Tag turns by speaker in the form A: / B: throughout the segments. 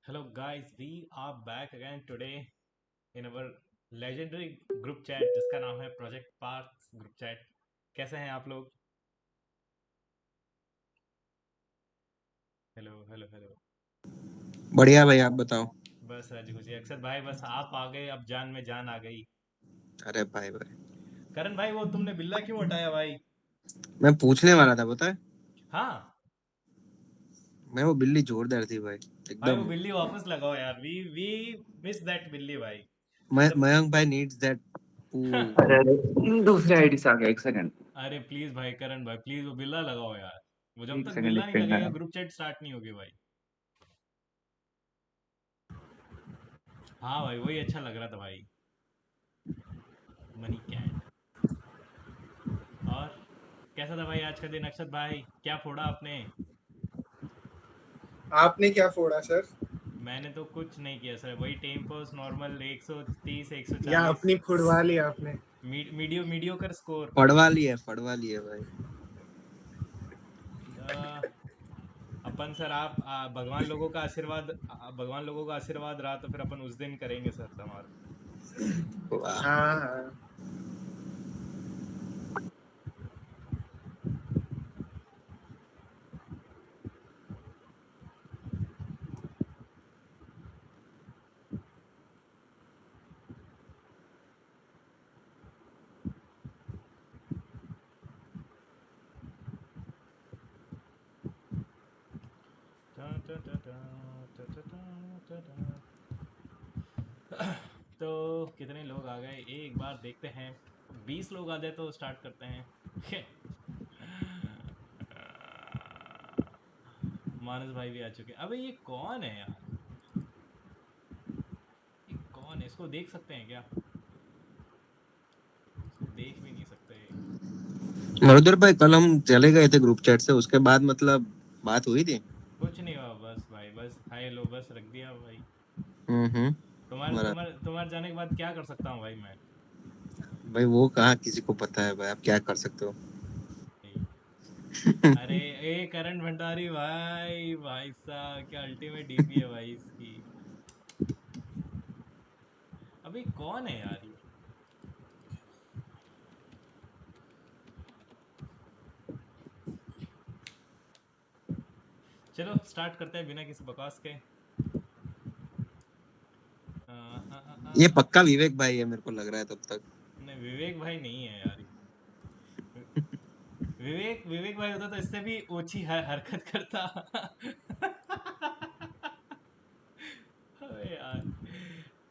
A: Hello guys, we are back again today in our legendary group chat जिसका नाम है project parks group chat. कैसे हैं आप लोग? Hello hello hello.
B: बढ़िया भाई, आप बताओ।
A: बस राजी खुशी अक्षर भाई, बस आप आ गए, अब जान में जान आ गई।
B: अरे भाई भाई,
A: करण भाई, वो तुमने बिल्ला क्यों हटाया भाई?
B: मैं पूछने वाला था, पता है।
A: हाँ
B: मैं वो बिल्ली जोरदार थी भाई,
A: भाई, वो
B: एकदम।
A: बिल्ली वापस लगाओ यार। वी मिस दैट बिल्ली भाई। मतलब
B: मयंक भाई नीड्स दैट पूल।
C: अरे अरे, दूसरे आईडी से आ गया। एक सेकंड।
A: अरे प्लीज भाई, करण भाई प्लीज वो बिल्ला लगाओ यार। वो जब
C: एक
A: तक
C: सेकंड,
A: बिल्ला
C: एक
A: नहीं
C: पेन
A: लगेगा
C: आया।
A: ग्रुप चैट स्टार्ट नहीं होगी भाई। हाँ भाई, वही अच्छा लग रहा था भाई। मनी कैट। और कैसा था भाई आज का दिन अक्षत भाई? क्या फोड़ा आपने?
D: आपने क्या फोड़ा सर?
A: मैंने तो कुछ नहीं किया सर, वही टेम्पोस नॉर्मल 130
D: या
A: 140।
D: अपनी फुड़वा ली आपने?
A: Mediocre score.
B: पढ़वा लिए भाई।
A: अपन सर, आप भगवान लोगों का आशीर्वाद रहा तो फिर अपन उस दिन करेंगे सर हमारा।
B: वाह।
D: हाँ हाँ।
A: तो कितने लोग आ गए एक बार देखते हैं। 20 लोग आ जाए तो स्टार्ट करते हैं। मानस भाई भी आ चुके हैं। अबे ये कौन है यार? ये कौन है? इसको देख सकते हैं क्या? इसको देख भी नहीं सकते।
B: मरुदर भाई, कल हम चले गए थे ग्रुप चैट से, उसके बाद मतलब बात हुई थी।
A: कुछ नहीं हुआ, बस भाई, बस हाय हेलो बस रख दिया भाई।
B: हम्म।
A: तुम्हारे
B: बराबर।
A: तुम्हारे तुम्हारे जाने के बाद क्या कर सकता हूँ भाई मैं?
B: भाई वो कहाँ किसी को पता है भाई, आप क्या कर सकते हो।
A: अरे ए करण भंडारी भाई, भाई साहब क्या अल्टीमेट डीपी है भाई इसकी। अभी कौन है यार ये? चलो स्टार्ट करते हैं बिना किसी बकवास के। आ, आ, आ, आ,
B: ये पक्का विवेक भाई है, मेरे को लग रहा है तब तक।
A: नहीं, विवेक भाई नहीं है यार ये। विवेक विवेक भाई होता तो इससे भी ओछी हरकत करता। अबे यार,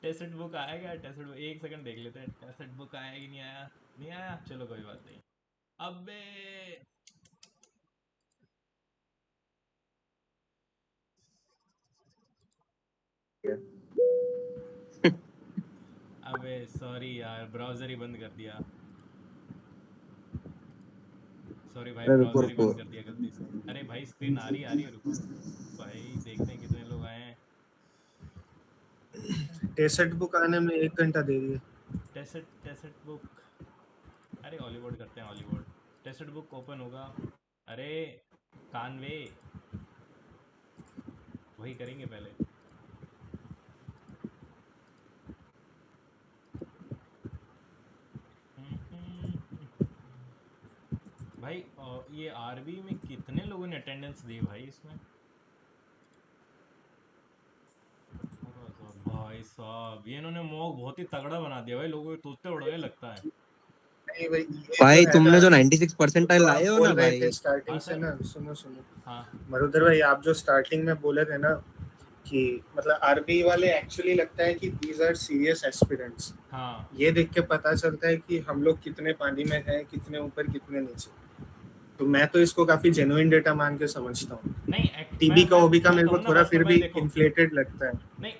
A: टेस्ट बुक आया क्या? टेस्ट बुक एक सेकंड देख लेते हैं, टेस्ट बुक आया कि नहीं आया। नहीं आया, चलो कोई बात नहीं। अबे अबे सॉरी यार, ब्राउजर ही बंद कर दिया। सॉरी भाई,
B: अरे रुको
A: ब्राउजर ही
B: रुको।
A: बंद कर दिया गलती से। अरे भाई स्क्रीन आ रही है, रुको भाई, देखते हैं कितने लोग आए हैं।
D: टेस्ट बुक आने में 1 घंटा देरी है।
A: Test book. अरे हॉलीवुड करते हैं, हॉलीवुड। टेस्ट बुक ओपन होगा। अरे कानवे, वही करेंगे पहले। भाई ये आरबी में कितने लोगों ने अटेंडेंस दी भाई इसमें? भाई साहब, ये इन्होंने मॉक बहुत ही तगड़ा बना दिया भाई, लोगों के तोते उड़ गए लगता है।
D: नहीं भाई, ये जो
B: भाई
D: है ना,
B: तुमने जो 96% परसेंटाइल
D: जो
B: लाए
D: आप
B: हो
D: बोल
B: ना
D: रहे थे
B: भाई।
A: हाँ
D: स्टार्टिंग से
A: सर।
D: ना, सुनो सुनो।
A: हाँ
D: मरुदर भाई, आप जो स्टार्टिंग में बोले थे ना कि मतलब आरबी वाले एक्चुअली लगता है कि दीज आर सीरियस एस्पिरेंट्स।
A: हाँ।
D: ये देख के पता चलता है कि हम लोग कितने पानी में हैं, कितने ऊपर कितने नीचे। तो मैं तो इसको काफी जेन्युइन डेटा मान के समझता हूँ।
A: नहीं
D: टीबी का ओबी का
A: मैं
D: मेरे को
A: कहूँ ना
D: थोड़ा
A: भास्कर
D: फिर
A: भाई,
D: भी
A: देखो।
D: इन्फ्लेटेड लगता है।
A: नहीं,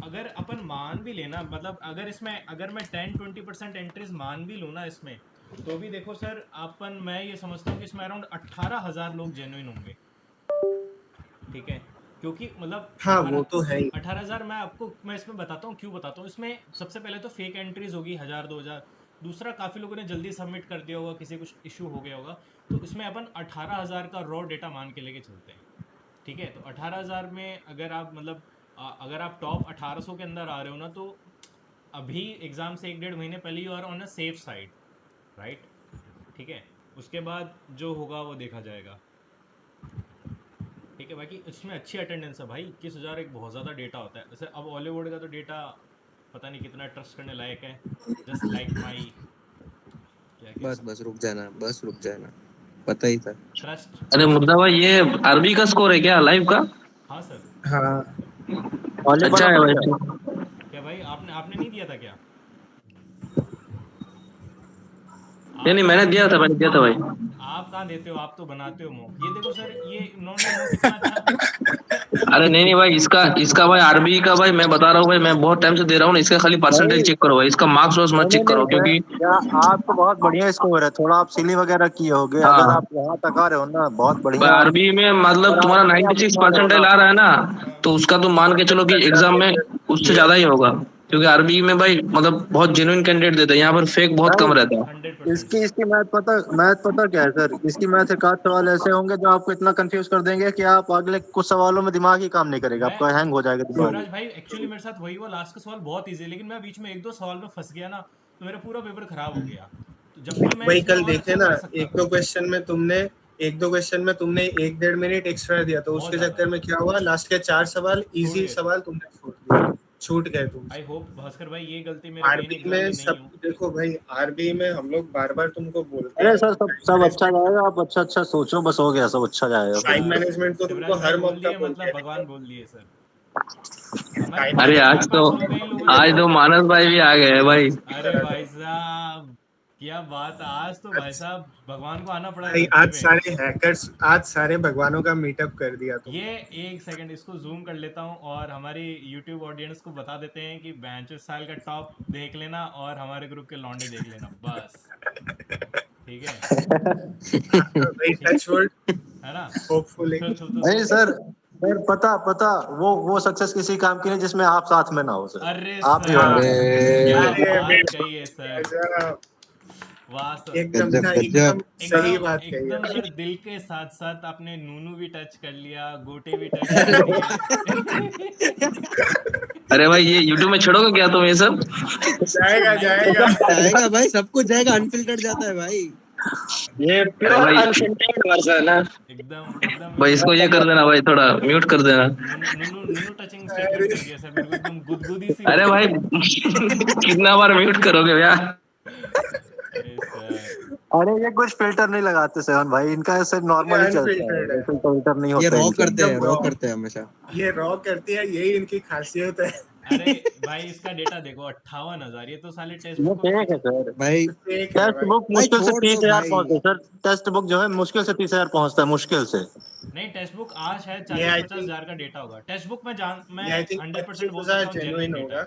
A: अगर अपन मान भी लेना, मतलब अगर मैं 10-20% एंट्रीज मान भी लूँ ना इसमें, तो भी देखो सर, मैं ये समझता हूँ कि इसमें अराउंड 18,000 लोग जेन्युइन होंगे। ठीक है, क्योंकि मतलब
D: हाँ वो तो है ही।
A: 18,000, मैं इसमें बताता हूँ क्यों बताता हूँ। इसमें सबसे पहले तो फेक एंट्रीज होगी 1,000-2,000। दूसरा, काफी लोगों ने जल्दी सबमिट कर दिया होगा, किसी कुछ इशू हो गया होगा। तो इसमें अपन 18,000 का रॉ डेटा मान के लेके चलते हैं। ठीक है, तो 18,000 में अगर आप मतलब अगर आप टॉप 1800 के अंदर आ रहे हो ना, तो अभी एग्ज़ाम से 1 डेढ़ महीने पहले you are on a safe side, right? ठीक है, उसके बाद जो होगा वो देखा जाएगा। ठीक है, बाकी इसमें अच्छी अटेंडेंस है भाई। 21,000 एक बहुत ज़्यादा डेटा होता है। वैसे अब हॉलीवुड का तो डेटा पता नहीं कितना ट्रस्ट करने लायक है। जस्ट लाइक माई क्या
B: बस
A: कहते हैं,
B: बस रुक जाना, पता ही था।
A: ट्रस्ट।
E: अरे मुर्दा भाई, ये आरबी का स्कोर है क्या लाइव का?
A: हाँ सर।
D: हाँ
E: अच्छा है भाई।
A: क्या भाई, आपने आपने नहीं दिया था क्या?
E: नहीं नहीं, मैंने दिया था भाई।
A: आप कहाँ देते हो, आप तो बनाते हो मॉक। ये देखो सर, ये इन्होंने मॉक कितना अच्छा।
E: अरे नहीं नहीं भाई, इसका भाई आरबी का भाई मैं बता रहा हूँ भाई, मैं बहुत टाइम से दे रहा हूँ ना। इसका खाली परसेंटेज
F: भाई
E: चेक करो भाई, इसका मार्क्स वार्क्स मत
F: नहीं नहीं
E: चेक
F: नहीं
E: करो, क्योंकि
F: क्या आपको बहुत बढ़िया स्कोर है। थोड़ा आप सिली वगैरह किए होगे, अगर
E: हाँ
F: आप वहां तक आ रहे हो ना, बहुत
E: भाई
F: बढ़िया।
E: आरबी में मतलब
F: और
E: तुम्हारा
F: आप
E: 96
F: बता रहे हो
E: परसेंटाइल
F: ना।
E: आ रहा है ना, तो उसका तुम मान के चलो कि एग्जाम में उससे ज्यादा ही होगा। क्योंकि आरबी में भाई मतलब बहुत जेन्युइन कैंडिडेट देते हैं, यहाँ पर फेक बहुत
F: नहीं,
E: कम रहता है।
A: 100%
F: इसकी
A: सर।
F: इसकी मैथ पता क्या है सर? इसकी मैथ एक आध सवाल ऐसे होंगे जो आपको इतना कंफ्यूज कर देंगे कि आप अगले कुछ सवालों में दिमाग ही काम नहीं करेगा,
A: मैं
F: आपका हैंग हो जाएगा दिमाग ही।
A: शिवराज भाई, एक्चुअली मेरे साथ वही हुआ। लास्ट का सवाल बहुत इजी है, लेकिन मैं बीच में एक दो सवाल में फंस गया ना, तो मेरा पूरा पेपर खराब हो गया। तो जबकि मैं
D: वही
A: इसमें
D: कल
A: और
D: देखे
A: अच्छा
D: ना,
A: कर सकता था।
D: एक दो क्वेश्चन में तुमने 1 डेढ़ मिनट एक्स्ट्रा दिया, तो
A: बहुत
D: उसके
A: ज़्यादा
D: चक्कर में क्या हुआ, लास्ट के 4 सवाल
A: छूट
D: इजी
A: गए।
D: सवाल तुमने छूट गए तुमसे।
A: आई होप भास्कर भाई ये गलती मेरे मेन
D: आरबी
A: एग्जाम
D: में
A: में नहीं
D: सब
A: हो।
D: देखो भाई, आरबी में हम लोग बार बार तुमको बोलते
F: अरे
D: हैं
F: सर,
D: कि
F: सब अच्छा जाएगा। आप अच्छा अच्छा सोचो, बस हो गया, सब अच्छा जाएगा, कोई
D: टाइम
F: दिक्कत
D: मैनेजमेंट तो तुमको
A: शिवराज भाई
D: हर
A: बोल
D: मौका
A: दिए,
D: बोलते
A: मतलब
D: हैं,
A: भगवान
D: लेकिन
A: बोल दिए सर।
D: टाइम
E: अरे
A: चार
E: आज तो
A: पांच लोग हैं इन लोगों ने
E: आज
A: तो।
E: तो मानस भाई भी आ गए हैं भाई।
A: अरे भाई साहब, क्या बात है। आज तो भाई
D: आज
A: साहब भगवान को आना पड़ा
D: भाई
A: धरती
D: आज
A: पे।
D: सारे हैकर्स, आज सारे भगवानों का मीटअप कर दिया
A: ये
D: तुमने।
A: एक सेकंड इसको जूम कर लेता हूँ और हमारी यूट्यूब ऑडियंस को बता देते हैं कि 45 साल का टॉप देख लेना और हमारे ग्रुप के लौंडे देख लेना बस। ठीक है।
D: भाई
A: ठीक
D: टच वुड,
A: है ना।
D: होपफुली।
F: नहीं सर, सर पता वो सक्सेस किसी काम की नहीं जिसमें आप साथ में ना हो सर।
A: अरे
F: आप ही होना
A: सर,
F: चाहिए।
A: क्या
B: अरे
D: अरे
A: बात कही है सर।
D: गजब,
A: वाह सर।
D: एकदम
B: गजब
D: ना,
B: गजब।
D: एकदम सही
A: एकदम
D: बात कही है
A: एकदम
D: भाई।
A: सर, दिल के साथ साथ आपने नूनू भी टच कर लिया, गोटे भी टच कर दिए।
E: अरे भाई ये यूट्यूब में छोड़ोगे क्या तुम ये सब?
D: जाएगा
A: नहीं
D: जाएगा।
B: जाएगा भाई, सब कुछ जाएगा, अनफिल्टर्ड जाता है भाई।
F: ये
E: अरे
F: प्योर
E: भाई,
F: अनफिल्टर्ड वर्जन है।
A: एकदम एकदम
E: भाई इसको ये कर देना भाई, थोड़ा म्यूट कर देना।
A: नूनू नूनू टचिंग स्टेटमेंट
D: अरे
A: कर दिया सर, मेरे को एकदम गुदगुदी सी हो
E: अरे
A: गई।
E: भाई कितना बार म्यूट करोगे भैया?
A: अरे सर,
F: अरे ये कुछ फिल्टर नहीं लगाते सेवन भाई, इनका ऐसे नॉर्मली चलता है,
D: अनफिल्टर्ड है,
F: ऐसे फिल्टर नहीं
B: ये
F: होता
B: रॉ
F: इनके
B: करते
F: अंदर।
B: हैं,
D: एकदम
B: रॉ
D: रॉ।
B: करते हैं हमेशा।
D: ये रॉ करती है, यही इनकी खासियत है।
A: अरे भाई इसका डेटा देखो 58,000। ये तो साले टेक्स्ट
F: ये
A: बुक में
F: फेक है
A: कुछ
F: सर।
B: भाई
D: फेक है
F: टेक्स्ट
D: भाई।
F: बुक
B: भाई
F: मुश्किल से
B: छोड़ दो
F: 30,000
B: भाई।
F: पहुंचते सर। टेक्स्ट बुक जो है मुश्किल से 30,000 पहुंचता है, मुश्किल से।
A: नहीं। टेक्स्ट बुक आज शायद
D: ये आई
A: 40-50
D: थिंक
A: हजार का डेटा होगा टेक्स्ट बुक में। मैं
D: ये आई थिंक
A: 100% बोल
D: 25,000
A: सकता हूँ जेन्युइन
D: जेन्युइन
A: डेटा
D: होगा।
A: है।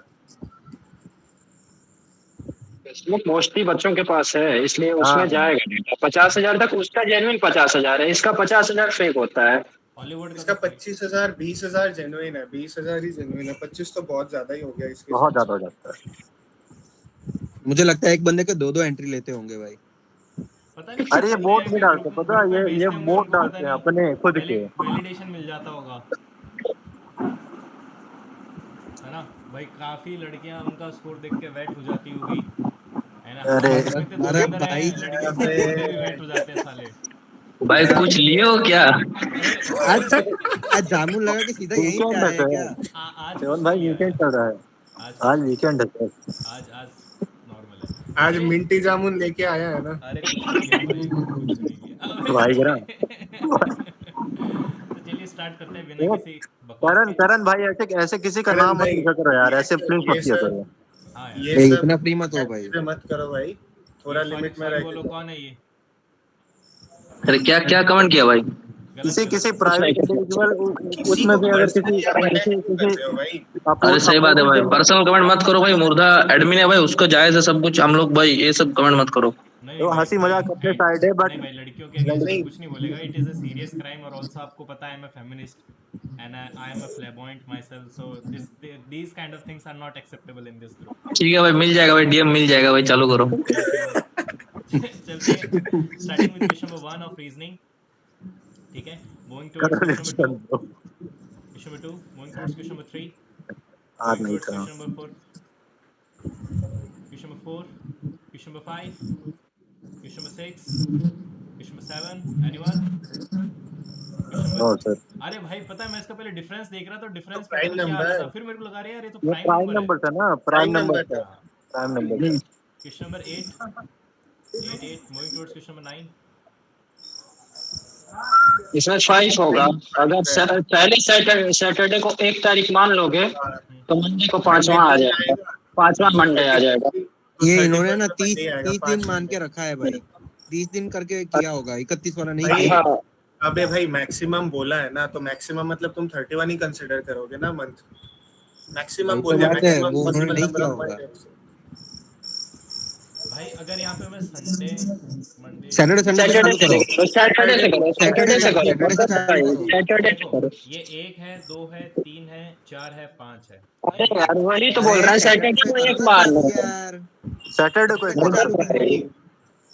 G: टेक्स्ट बुक मोस्टली बच्चों के पास है, इसलिए
F: हाँ
G: उसमें जाएगा डेटा। 50,000 तक उसका जेन्युइन 50,000 है, इसका 50,000 फेक होता है।
A: हॉलीवुड का
D: इसका
A: तो fake।
D: 25,000 20,000 जेन्युइन है, 20,000 ही जेन्युइन है, 25 तो बहुत ज्यादा ही हो गया इसके
F: बहुत
D: हिसाब
F: ज्यादा हो
D: से।
F: जाता है।
B: मुझे लगता है एक बंदे के दो दो एंट्री लेते होंगे भाई।
A: पता नहीं
F: अरे ये
A: कितने
F: बोट भी डालते
A: ग्रुप
F: पता है,
A: में
F: ये
A: भेजते होंगे
F: बोट
A: उनको, पता
F: डालते हैं
A: नहीं
F: अपने खुद के।
A: वैलिडेशन मिल जाता होगा, है ना भाई। काफी लड़कियां उनका स्कोर देख के वेट हो जाती होगी, है ना।
F: अरे
A: हम लोग इतने
B: अरे
A: धुरंधर
B: भाई,
A: हैं, लड़कियों के
D: अबे
A: स्कोर पे भी वेट हो जाते हैं साले।
E: भाई कुछ लिए हो क्या?
A: अरे
B: आज आज जामुन लगा कि सीधा यहीं पे
F: वीकेंड है
B: आए हैं क्या?
F: सर।
A: आज
F: सेवन
A: कुछ
F: भाई
A: नहीं
F: वीकेंड
A: है।
F: चल रहा है।
A: आज
F: आज
A: कुछ
F: वीकेंड है सर।
A: आज आज नॉर्मल है।
D: आज
A: चलिए।
D: मिंटी जामुन लेके आया है ना।
A: अरे कुछ नहीं किया भाई, कुछ नहीं किया।
F: भाई गिरा।
A: तो चलिए स्टार्ट करते हैं बिना किसी बकवास
F: करण
A: के।
F: करण भाई, ऐसे ऐसे किसी का
D: करण
F: नाम मत
D: भाई,
F: लिखा करो यार, ऐसे प्लीज
D: ये
F: मत किया
D: सब
F: करो।
A: हाँ यार,
D: ये सब
B: इतना फ्री मत हो भाई।
D: चीजें मत करो भाई, थोड़ा
A: ये
D: लिमिट में
A: सॉरी
D: रह
A: बोलो,
D: के।
A: कौन है ये?
E: अरे क्या क्या कमेंट किया भाई?
A: गलत
F: किसी किसी
A: गलत।
F: प्राइवेट इंडिविजुअल,
D: किसी
F: उसमें
D: को
F: भी अगर
D: पर्सनली
F: किसी
D: आप अटैक
F: किसी
D: क्यों कर
F: किसी
D: रहे हो भाई?
E: अरे सही बात है भाई, पर्सनल कमेंट मत करो भाई। मुर्दा एडमिन है भाई, उसको जायज है सब कुछ। हम लोग भाई ये सब कमेंट मत करो।
A: नहीं
F: तो
A: भाई
F: हंसी
A: भाई
F: मजाक अपने
A: hey,
F: साइड है,
A: नहीं
F: बट
A: भाई, लड़कियों के अगेंस्ट कोई
D: नहीं
A: कुछ नहीं बोलेगा। It is a serious crime. और ऑल्सो आपको पता है I am a feminist and I am a flamboyant myself, so this these kind of things are not acceptable in this group.
E: ठीक है भाई, मिल जाएगा भाई, डीएम मिल जाएगा भाई, चालू करो।
A: Thank you. चलते हैं starting with question number 1 of reasoning. ठीक है, Moving towards question number 2. Question number 2. Moving towards question number 3.
F: आज
A: Moving
F: नहीं
A: towards
F: था
A: question number 4. Question number 4. Question number 5. Question number 6. Question number 7. Anyone? Question
F: no
A: number...
F: sir
A: अरे भाई पता है मैं इसका पहले डिफरेंस देख रहा था, डिफरेंस
D: प्राइम
A: पता नहीं क्या आ रहा
D: नंबर
A: था, फिर मेरे को लगा रहा है यार ये तो
F: ये
A: प्राइम
F: प्राइम
A: नंबर
F: नंबर
A: है।
F: था ना प्राइम नंबर
D: था।
A: हाँ।
F: प्राइम नंबर था
A: question number 8. Moving towards question number 9.
G: इसमें 5 होगा। अगर पहले सैटरडे को 1 तारीख मान लोगे तो मंडे को 5वां आ जाएगा, 5वां मंडे आ जाएगा।
B: ये इन्होंने ना 30
D: Monday आएगा,
B: 30 दिन
D: 5
B: मान के रखा है भाई, 30 दिन करके किया होगा, 31 वाला नहीं
D: भाई,
B: किया।
G: हाँ,
D: अबे भाई मैक्सिमम बोला है ना, तो मैक्सिमम मतलब तुम 31 ही कंसिडर करोगे ना मंथ। मैक्सिमम
B: वही तो
D: बोले,
B: बात है,
D: मैक्सिमम
B: वो उन्होंने
D: पॉसिबल
B: नहीं
D: नंबर
B: किया
D: ऑफ
B: होगा।
D: मंडेज।
A: भाई अगर यहाँ पे मैं संडे मंडे
B: सैटरडे संडे से
G: सैटरडे
B: शुरू
G: से
B: करो,
G: सैटरडे से करो, सैटरडे से करो,
B: सैटरडे से चालू करो।
G: सैटरडे से
A: देखो
G: करो।
A: ये 1 है, 2 है, 3 है, 4 है, 5 है।
G: अरे यार वही तो बोल रहा है, सैटरडे को 1
B: करना
G: मान लो।
B: चाहिए यार,
F: सैटरडे को एक
B: सैटरडे
F: बार
B: चालू कीजिए।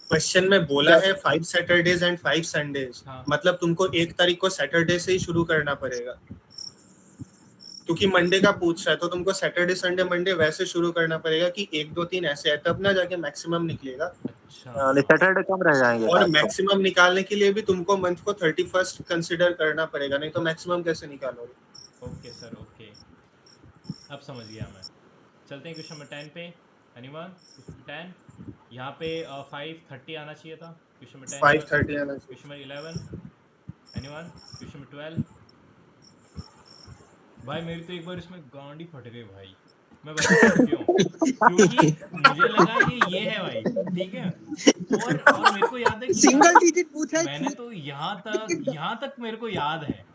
D: क्वेश्चन में बोला है 5 सैटरडेज एंड 5 संडेज,
A: हाँ।
D: मतलब तुमको 1 तारीख को सैटरडे से ही शुरू करना पड़ेगा, क्योंकि मंडे का पूछ रहा है, तो तुमको सैटरडे संडे मंडे वैसे शुरू करना पड़ेगा कि 1 2 3 ऐसे है, तब ना जाके मैक्सिमम निकलेगा।
A: अच्छा
F: सैटरडे कम रह जाएंगे
D: और
F: शायद तो।
D: मैक्सिमम निकालने के लिए भी तुमको मंथ को 31st कंसिडर करना पड़ेगा, नहीं तो मैक्सिमम कैसे निकालोगे?
A: ओके सर, ओके अब समझ गया मैं। चलते हैं क्वेश्चन नंबर 10 पे। एनीवन? 10 यहाँ पे 5:30 आना चाहिए था। क्वेश्चन नंबर 10
D: 5:30 आना चाहिए।
A: Question number 11 anyone? Question number 12। भाई मेरी तो एक बार इसमें गांडी फट गई भाई, मैं बताता हूँ क्यों। क्योंकि मुझे लगा ये है भाई, ठीक है, और मेरे को याद है कि
B: सिंगल डिजिट पूछा है,
A: मैंने तो यहाँ तक मेरे को याद है,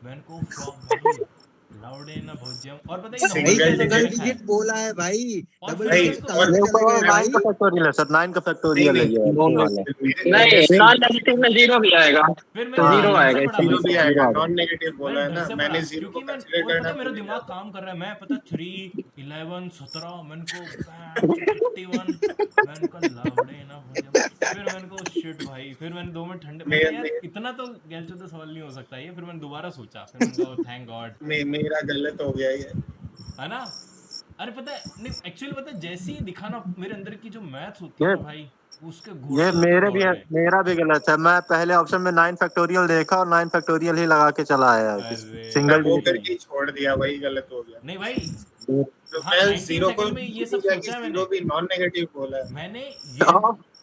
A: मैंने को भाई लाउड इन भोज्यम, और पता है
D: Single
A: normal
B: single
D: digit
B: digit बोला है भाई,
A: और
B: डबल
A: फिर
B: डिजिट
A: उसको-
B: कहाँ से चले गए
F: 9
B: भाई?
F: का फैक्टोरियल है सर, 9 का फैक्टोरियल है ये वाला।
G: नहीं, नॉन नेगेटिव में 0 भी आएगा।
A: फिर
G: तो
A: मैंने
G: जीरो
A: ढंग से
G: आएगा,
A: पढ़ा
D: जीरो
A: भाई।
D: भी आएगा, नॉन नेगेटिव बोला है
A: मैंने
D: ना,
A: ढंग से
D: मैंने
A: पढ़ा,
D: जीरो को
A: क्योंकि मैं
D: कंसीडर
A: और पता
D: करना
A: है मेरा
D: भूल
A: दिमाग
D: गया।
A: काम कर रहा है, मैं पता 3 11 17 मैंने को 51 मैंने को लावड़े ना भोज्यम, फिर मैंने को शिट भाई, फिर मैंने 2 मिनट ठंडे, मैंने कहा यार इतना तो गैलचोदा सवाल नहीं हो सकता ये, फिर मैंने दोबारा सोचा, फिर मैंने कहा थैंक गॉड,
D: मेरा गलत हो गया ये।
A: है ना। अरे पता है नहीं, एक्चुअली पता है जैसे ही दिखाना मेरे अंदर की जो मैथ्स होती है
F: ये-
A: ना भाई, उसके
F: ये
A: घोड़े
F: मेरे भी है, मेरा भी गलत है। मैं पहले ऑप्शन में 9 फैक्टोरियल देखा और 9 फैक्टोरियल ही लगा के चला आया।
A: अरे
F: सिंगल
D: वो
F: डिजिट
D: करके ही छोड़ दिया, वही गलत हो गया।
A: नहीं भाई,
D: तो
A: हाँ,
D: मैं
A: 19
D: जीरो को
A: सेकंड में ये सब
D: किया कि
A: सोचा है
D: जीरो भी नॉन नेगेटिव बोला है।
A: मैंने ये,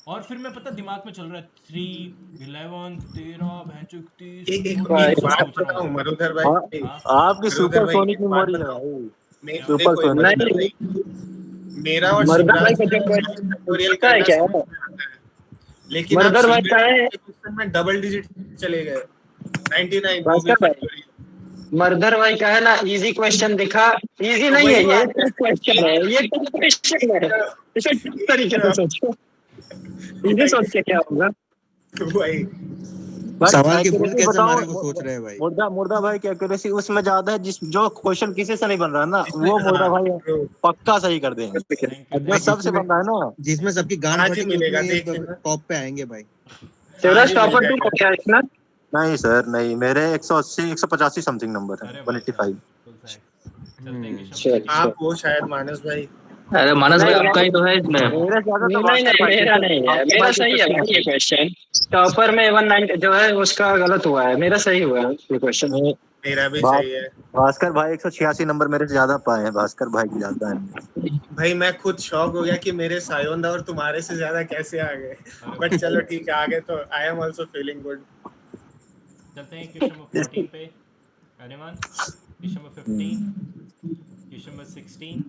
A: और फिर मैं पता दिमाग में चल रहा है 3 11 13 31
D: एक
A: और ये सब
D: बात
A: सोच रहा
D: बताऊं
A: हूँ।
D: मरुधर
F: हाँ।
D: भाई,
F: आपकी
D: मरुधर
F: सुपर
D: भाई,
F: सोनिक
D: एक बात
F: मेमोरी है
D: बताऊं।
F: भाई।
D: देखो
F: सुपर
D: मरुधर
F: सोनिक।
D: भाई, मेरा और
G: मरुधर भाई
D: शिवराज
G: का
D: का
G: जो
D: फैक्टोरियल
G: क्या है
D: करना
G: क्या?
D: समझ में आता है, लेकिन आप
G: मरुधर भाई
D: सिंगल
G: का है,
D: डिजिट के क्वेश्चन में डबल डिजिट चले गए 99 वो
G: भास्कर
D: भी
G: भाई।
D: फैक्टोरियल।
G: मर्दर भाई का है ना, इजी क्वेश्चन दिखा, इजी नहीं है ये, क्वेश्चन है ये, क्वेश्चन है, इसे किस तरीके से सोचो, इजी सोच के क्या होगा।
D: वही
B: सवाल की बुन कैसे
F: बताओ,
B: मारे वो सोच रहे हैं भाई।
F: मुर्दा भाई की एक्यूरेसी उसमें ज्यादा है, जिस जो क्वेश्चन किसी से नहीं बन रहा ना, वो मुर्दा भाई पक्का सही कर देंगे। जो सबसे बन रहा है ना,
B: जिसमें सबकी गांड
D: आज ही
B: फटेगी
D: मिलेगा,
B: उसमें
D: देख
B: ये
D: लेना।
B: टॉप पे आएंगे भाई।
G: शिवराज टॉपर 2 हो गया इतना।
F: नहीं सर नहीं, मेरे 180 185 समथिंग नंबर है,
A: अरे
F: 185।
A: चलते हैं क्वेश्चन नंबर
D: आप वो शायद मानस भाई।
E: अरे मानस भाई आपका ही तो है इसमें।
F: मेरे ज्यादा तो
G: नहीं नहीं, मेरा नहीं है, मेरा सही है भाई ये क्वेश्चन। टॉपर में 190 जो है उसका गलत हुआ है, मेरा सही हुआ है ये क्वेश्चन।
D: मेरा भी
F: बात-
D: सही है
F: भास्कर भाई 186 नंबर मेरे से ज्यादा पाए हैं, भास्कर भाई की ज्यादा है।
D: भाई। मैं खुद शॉक हो गया कि मेरे सायोंदा और तुम्हारे से ज्यादा कैसे आ गए, बट चलो ठीक है, आगे तो I am also feeling good.
A: चलते हैं क्वेश्चन नंबर 14 पे। Anyone? Question number 15, question number 16,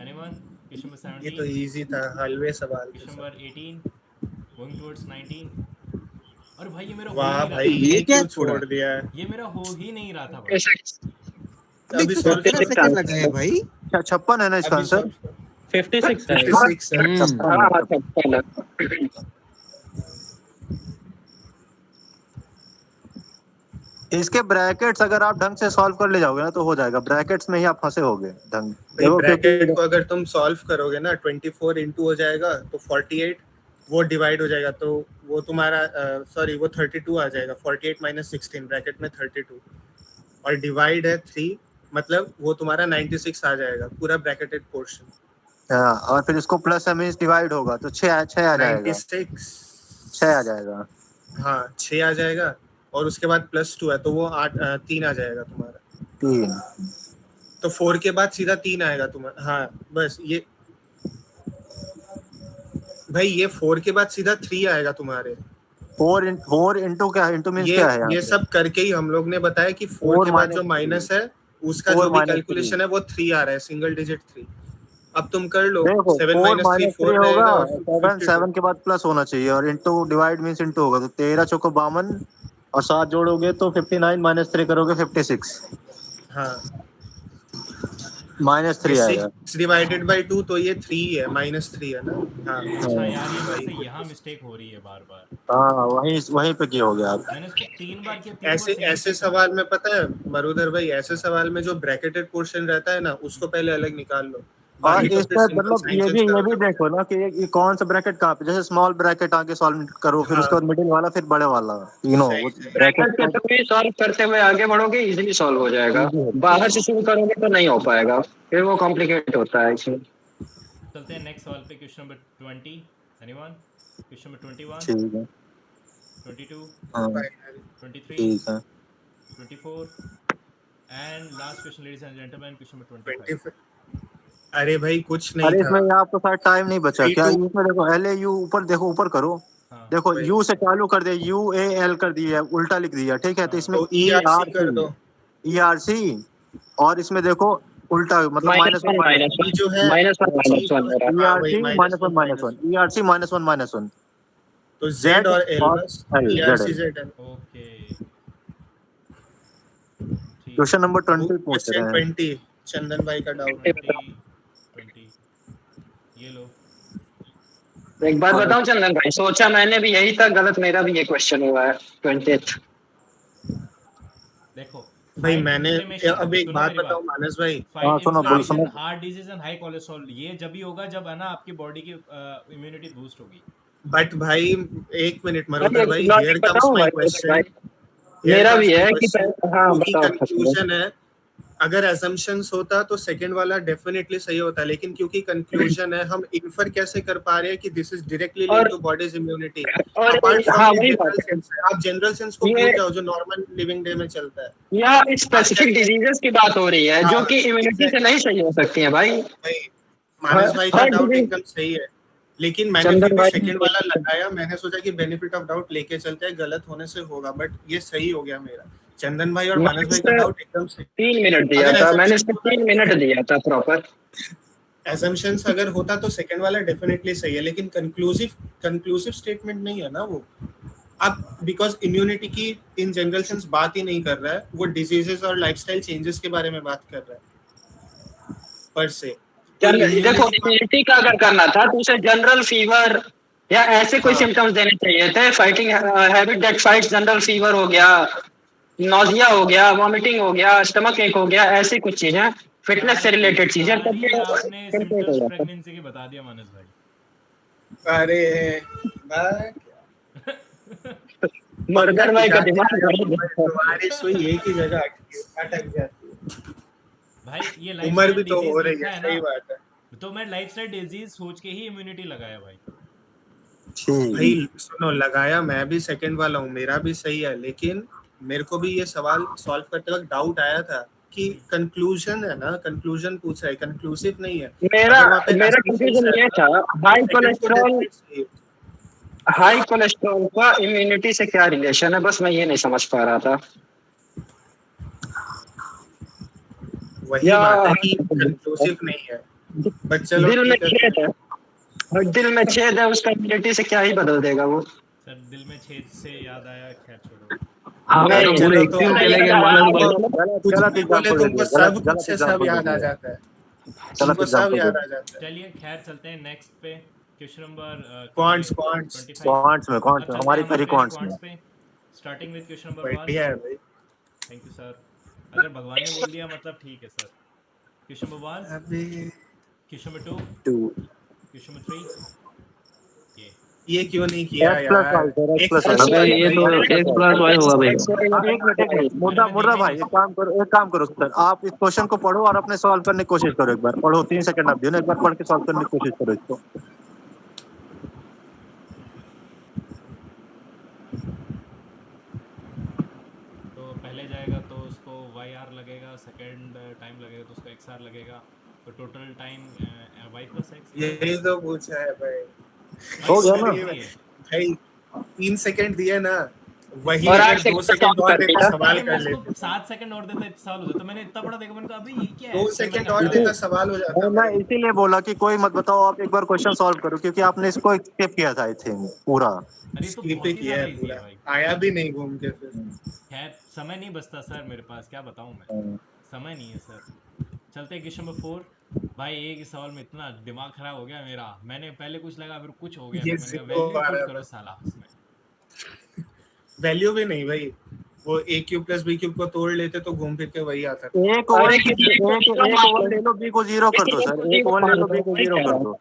A: anyone? Question number
D: ये तो
A: 17,
D: इजी था, हलवे सवाल
A: क्वेश्चन नंबर 18, गोइंग टुवर्ड्स 19। और भाई ये मेरा हो
D: वाह
A: ही नहीं
D: भाई,
A: रहा
D: ये
B: क्या
D: क्यों छोड़ दिया है?
A: था, ये मेरा हो ही नहीं रहा था भाई।
D: अभी सॉल्व
B: 17 सेकंड लगे हैं भाई।
F: 56 है ना इसका आंसर।
G: 56 है।
D: 56 है।
G: हाँ हाँ, 56
F: इसके ब्रैकेट्स अगर आप ढंग से सॉल्व कर ले जाओगे ना तो हो जाएगा, ब्रैकेट्स में ही आप फंसे होगे ढंग।
D: भाई ब्रैकेट को अगर तुम सॉल्व करोगे ना 24 इंटू हो जाएगा तो 48, वो डिवाइड हो जाएगा, तो वो तुम्हारा सॉरी वो 32 आ जाएगा, 48 माइनस 16 ब्रैकेट में 32, और डिवाइड है 3, मतलब वो तुम्हारा 96 आ जाएगा पूरा ब्रैकेटेड पोर्शन।
F: हाँ, और फिर इसको प्लस में डिवाइड होगा तो 6 आ जाएगा,
D: 96
F: 6 आ जाएगा।
D: हाँ 6 आ जाएगा, और उसके बाद +2 है तो वो 3 आ जाएगा तुम्हारा।
F: 3
D: तो 4 के बाद सीधा 3 आएगा तुम्हारा। हाँ बस ये भाई, ये 4 के बाद सीधा 3 आएगा तुम्हारे।
F: 4 इंटू क्या, इंटू मींस क्या है?
D: ये सब करके ही हम लोग ने बताया कि 4 के बाद जो माइनस है उसका जो भी कैलकुलेशन है वो 3 आ रहा है, सिंगल डिजिट 3। अब तुम कर लो, 7 - 3 4
F: होगा,
D: रहेगा,
F: 7 के बाद प्लस होना चाहिए, और इंटू डिवाइड मींस इंटू होगा, तो 13 चौको 52 और 7 जोड़ोगे तो 59 - 3 करोगे 56,
D: हाँ
F: -3 आएगा।
D: 6 डिवाइडेड बाय 2 तो ये 3 है, -3 है ना। हाँ
A: अच्छा यार, ये वैसे यहाँ मिस्टेक हो रही है बार बार।
F: हाँ, वहीं पे किया हो गया आप।
A: मैंने इसको 3 बार किया, 3 बार
D: ऐसे
A: सही
D: ऐसे
A: mistake
D: सवाल में पता है मरुधर भाई, ऐसे सवाल में जो ब्रैकेटेड पोर्शन रहता है ना उसको पहले अलग निकाल लो,
F: और
D: बाकी तो फिर
F: इसमें
D: सिंपल
F: मतलब ये
D: साइंस
F: भी देखो ना कि ये कौन सा ब्रैकेट कहाँ पे, जैसे स्मॉल ब्रैकेट आगे सॉल्व करो, फिर उसके बाद मिडिल वाला, फिर बड़े वाला, तीनों
G: ब्रैकेट के थ्रू ही सॉल्व करते हुए आगे बढ़ोगे, इजीली सॉल्व हो जाएगा। बाहर से शुरू करोगे तो नहीं हो पाएगा, फिर वो कॉम्प्लिकेट होता है इसमें।
A: चलते हैं नेक्स्ट सवाल पे। Question number 20, anyone? Question number 21,
F: ठीक है,
A: 22,
F: हाँ
A: 23,
F: ठीक है।
A: 24 and last question ladies and gentleman, question number 25।
D: 25। अरे भाई कुछ नहीं
F: अरे
D: था।
F: इसमें आपको शायद टाइम नहीं बचा क्या?
D: 32
F: इसमें देखो LAU ऊपर देखो, ऊपर करो,
A: हाँ,
F: देखो
D: भाई।
F: U से चालू कर दिया, UAL कर दिया, उल्टा लिख दिया, ठीक है? तो इसमें
D: तो ERC कर दो।
F: ERC, और इसमें देखो उल्टा, मतलब
G: -1
D: ये जो है
G: -1 हो रहा है।
F: ERC -1 ERC -1
D: तो Z और L
F: और
D: बस,
F: L,
D: ERC
F: ZL।
D: ZL।
A: Okay ठीक।
F: क्वेश्चन नंबर 20 पूछ
D: क्वेश्चन
F: रहे हैं।
D: 20 चंदन भाई का डाउट।
A: 20 ये लो।
G: एक बात बताऊं चंदन भाई, सोचा मैंने भी यही था, गलत मेरा भी ये क्वेश्चन हुआ है 20th।
A: देखो
D: भाई मैंने अब एक बात बताऊं मानस भाई,
F: हाँ, सुनो, बोलो, सुनो।
A: Heart disease and high cholesterol, ये जब भी होगा जब है ना आपकी बॉडी की इम्यूनिटी बूस्ट होगी।
D: बट भाई एक मिनट मरुधर भाई, हियर कम्स
G: बताऊं
D: माय
G: भाई,
D: क्वेश्चन।
G: मेरा भी है कि हाँ बताओ।
D: कंक्लूजन है, अगर assumptions होता तो सेकंड वाला डेफिनेटली सही होता, लेकिन क्योंकि कंक्लूजन है, हम इन्फर कैसे कर पा रहे हैं कि this is directly linked two bodies immunity.
G: और
D: अपार्ट
G: हाँ
D: फ्रॉम
G: वही
D: जनरल
G: बात है,
D: सेंस, आप जनरल सेंस को भूल जाओ जो नॉर्मल लिविंग डे में चलता है।
G: यहाँ स्पेसिफिक डिजीजेस की बात हो रही है जो कि इम्यूनिटी से नहीं सही हो सकती है भाई।
D: भाई मानस भाई का डाउट एकदम सही है, लेकिन मैंने
G: चंदन
D: फिर भी
G: भाई
D: सेकंड वाला लगाया, मैंने सोचा कि बेनिफिट ऑफ डाउट लेके चलते हैं, गलत होने से होगा, बट ये सही हो गया मेरा। चंदन भाई और मानस भाई का डाउट एकदम सही।
G: 3 मिनट दिया था मैंने, इसमें 3 मिनट दिया था प्रॉपर।
D: assumptions अगर होता तो सेकंड वाला डेफिनेटली सही है, लेकिन कंक्लूसिव स्टेटमेंट नहीं है ना वो। अब बिकॉज इम्यूनिटी की इन जनरल सेंस बात ही नहीं कर रहा है, वो डिजीजेस और लाइफस्टाइल चेंजेस के बारे में बात कर रहा है पर से।
G: देखो इम्यूनिटी का अगर करना था तो उसे जनरल फीवर या ऐसे कोई सिम्टम्स देने चाहिए थे, fighting habit that fights general fever हो गया, नोजिया हो गया, वॉमिटिंग हो गया, स्टमक एक हो गया, ऐसी कुछ चीजें फिटनेस से रिलेटेड चीजें।
A: आपने सिम्टम्स प्रेगनेंसी के बता दिया मानस भाई।
D: अरे
G: मर्दर भाई का दिमाग
D: तुम्हारी सुई एक ही जगह अटक जाती है
A: भाई। ये
D: उम्र भी तो
A: disease
D: हो रही
A: लिखा
D: है,
A: ना,
D: सही बात है।
A: तो मैं लाइफस्टाइल डिजीज सोच के ही इम्यूनिटी लगाया भाई।
D: भाई सुनो, लगाया मैं भी सेकंड वाला हूँ, मेरा भी सही है, लेकिन मेरे को भी ये सवाल सॉल्व करते वक्त डाउट आया था कि कंक्लूजन है ना, कंक्लूजन पूछ रहा है, कंक्लूसिव नहीं है।
G: मेरा कंफ्यूजन ये था, हाई कोलेस्ट्रॉल का इम्यूनिटी से क्या रिलेशन है, बस मैं ये नहीं समझ पा रहा था।
D: वही बात है कि कंक्लूसिव नहीं है, बट चलो
G: दिल में छेद है, और दिल में छेद है, उसका इम्यूनिटी से क्या ही बदल देगा वो।
A: सर दिल में छेद से याद आया, खैर छोड़ो।
D: तुमको सब कुछ से सब याद आ जाता है, तुमको सब याद आ जाता है।
A: चलिए खैर चलते हैं नेक्स्ट पे। क्वेश्चन नंबर
F: क्वांट्स में हमारी पहली क्वांट्स में
A: स्टार्टिंग विद क्वेश्चन नंबर 1।
D: बढ़िया है भाई,
A: थैंक यू सर। अगर भगवान ने बोल दिया मतलब ठीक है सर। क्वेश्चन नंबर 1,
D: अबे
A: क्वेश्चन नंबर 2, क्वेश्चन नंबर 3, ये
D: ये क्यों नहीं किया
F: X plus
D: यार?
F: Y sir, X plus
D: X
F: Y।
E: अबे ये तो x प्लस y होगा भाई।
F: हाँ, एक मिनट मुर्दा भाई, एक काम करो सर, आप इस क्वेश्चन को पढ़ो और अपने सॉल्व करने की कोशिश करो। एक बार पढ़ो, 3 सेकंड आप दियो ना, एक बार पढ़ के सॉल्व करने की कोशिश करो इसको।
A: तो पहले जाएगा तो उसको वाई आर लगेगा, सेकेंड टाइम लगेगा तो उसको एक्स आर लगेगा, तो total time Y plus X.
D: यही तो पूछा है भाई।
F: हो गया ना?
D: भाई 3 सेकंड दिए ना, वही
G: और
D: अगर
G: 8
D: 2
G: सेकंड
D: सेकंड और
G: कर
D: देता
G: दिया।
D: सवाल
A: मैं
D: कर
A: उसको
D: लेते।
A: 7 सेकंड और देता इतना सवाल हो जाता। मैंने इतना बड़ा देखा, मैंने कहा अभी ये क्या है।
D: 2
A: फिर
D: सेकंड
A: मैंने
D: और
A: कहा,
D: देता सवाल हो जाता
F: मैं
D: भाई।
F: इसीलिए बोला कि कोई मत बताओ, आप एक बार क्वेश्चन सॉल्व करो, क्योंकि आपने इसको स्किप किया था आई थिंक पूरा।
A: अरे ये तो
D: स्किप
A: बहुत ही
D: किया
A: ज्यादा
D: है
A: इजी
D: पूरा,
A: है भाई।
D: आया भी नहीं घूम के फिर।
A: खैर समय नहीं बचता सर मेरे पास, क्या बताऊं मैं, समय नहीं है सर। चलते हैं क्वेश्चन नंबर 4। भाई एक ही सवाल में इतना दिमाग खराब हो गया मेरा। मैंने पहले कुछ लगा, फिर कुछ हो गया,
D: ये
A: फिर मैंने कहा
D: जीरो
A: वैल्यू
D: आ
A: पुट
D: रहा
A: करो
D: था।
A: साला इसमें।
D: वैल्यू भी नहीं भाई, वो a cube plus b cube को तोड़ लेते तो घूम फिर के वही आता था।
F: एक
G: और
F: वन
G: एक
F: वन ले लो, बी को जीरो कर दो सर, एक वन ले लो, बी को जीरो कर दो।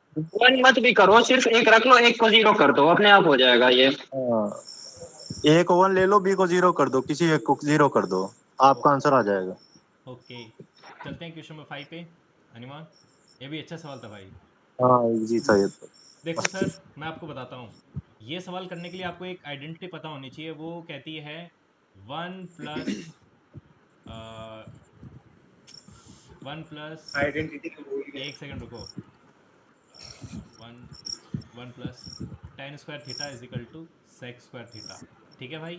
G: वन मत भी करो, सिर्फ एक रख लो, एक को 0 कर दो, अपने आप हो जाएगा ये।
F: हाँ, एक वन ले लो, बी को जीरो कर दो, किसी एक को जीरो कर दो, आपका आंसर आ जाएगा।
A: ओके, चलते हैं क्वेश्चन नंबर 5 पे। अनिमान, ये भी अच्छा सवाल था भाई।
F: हाँ इजी था ये तो।
A: देखो सर, मैं आपको बताता हूँ। ये सवाल करने के लिए आपको एक आइडेंटिटी पता होनी चाहिए। वो कहती है 1 प्लस
D: आइडेंटिटी भूल गए।
A: एक सेकंड रुको। 1 plus tan square theta is equal to sec square theta. ठीक है भाई,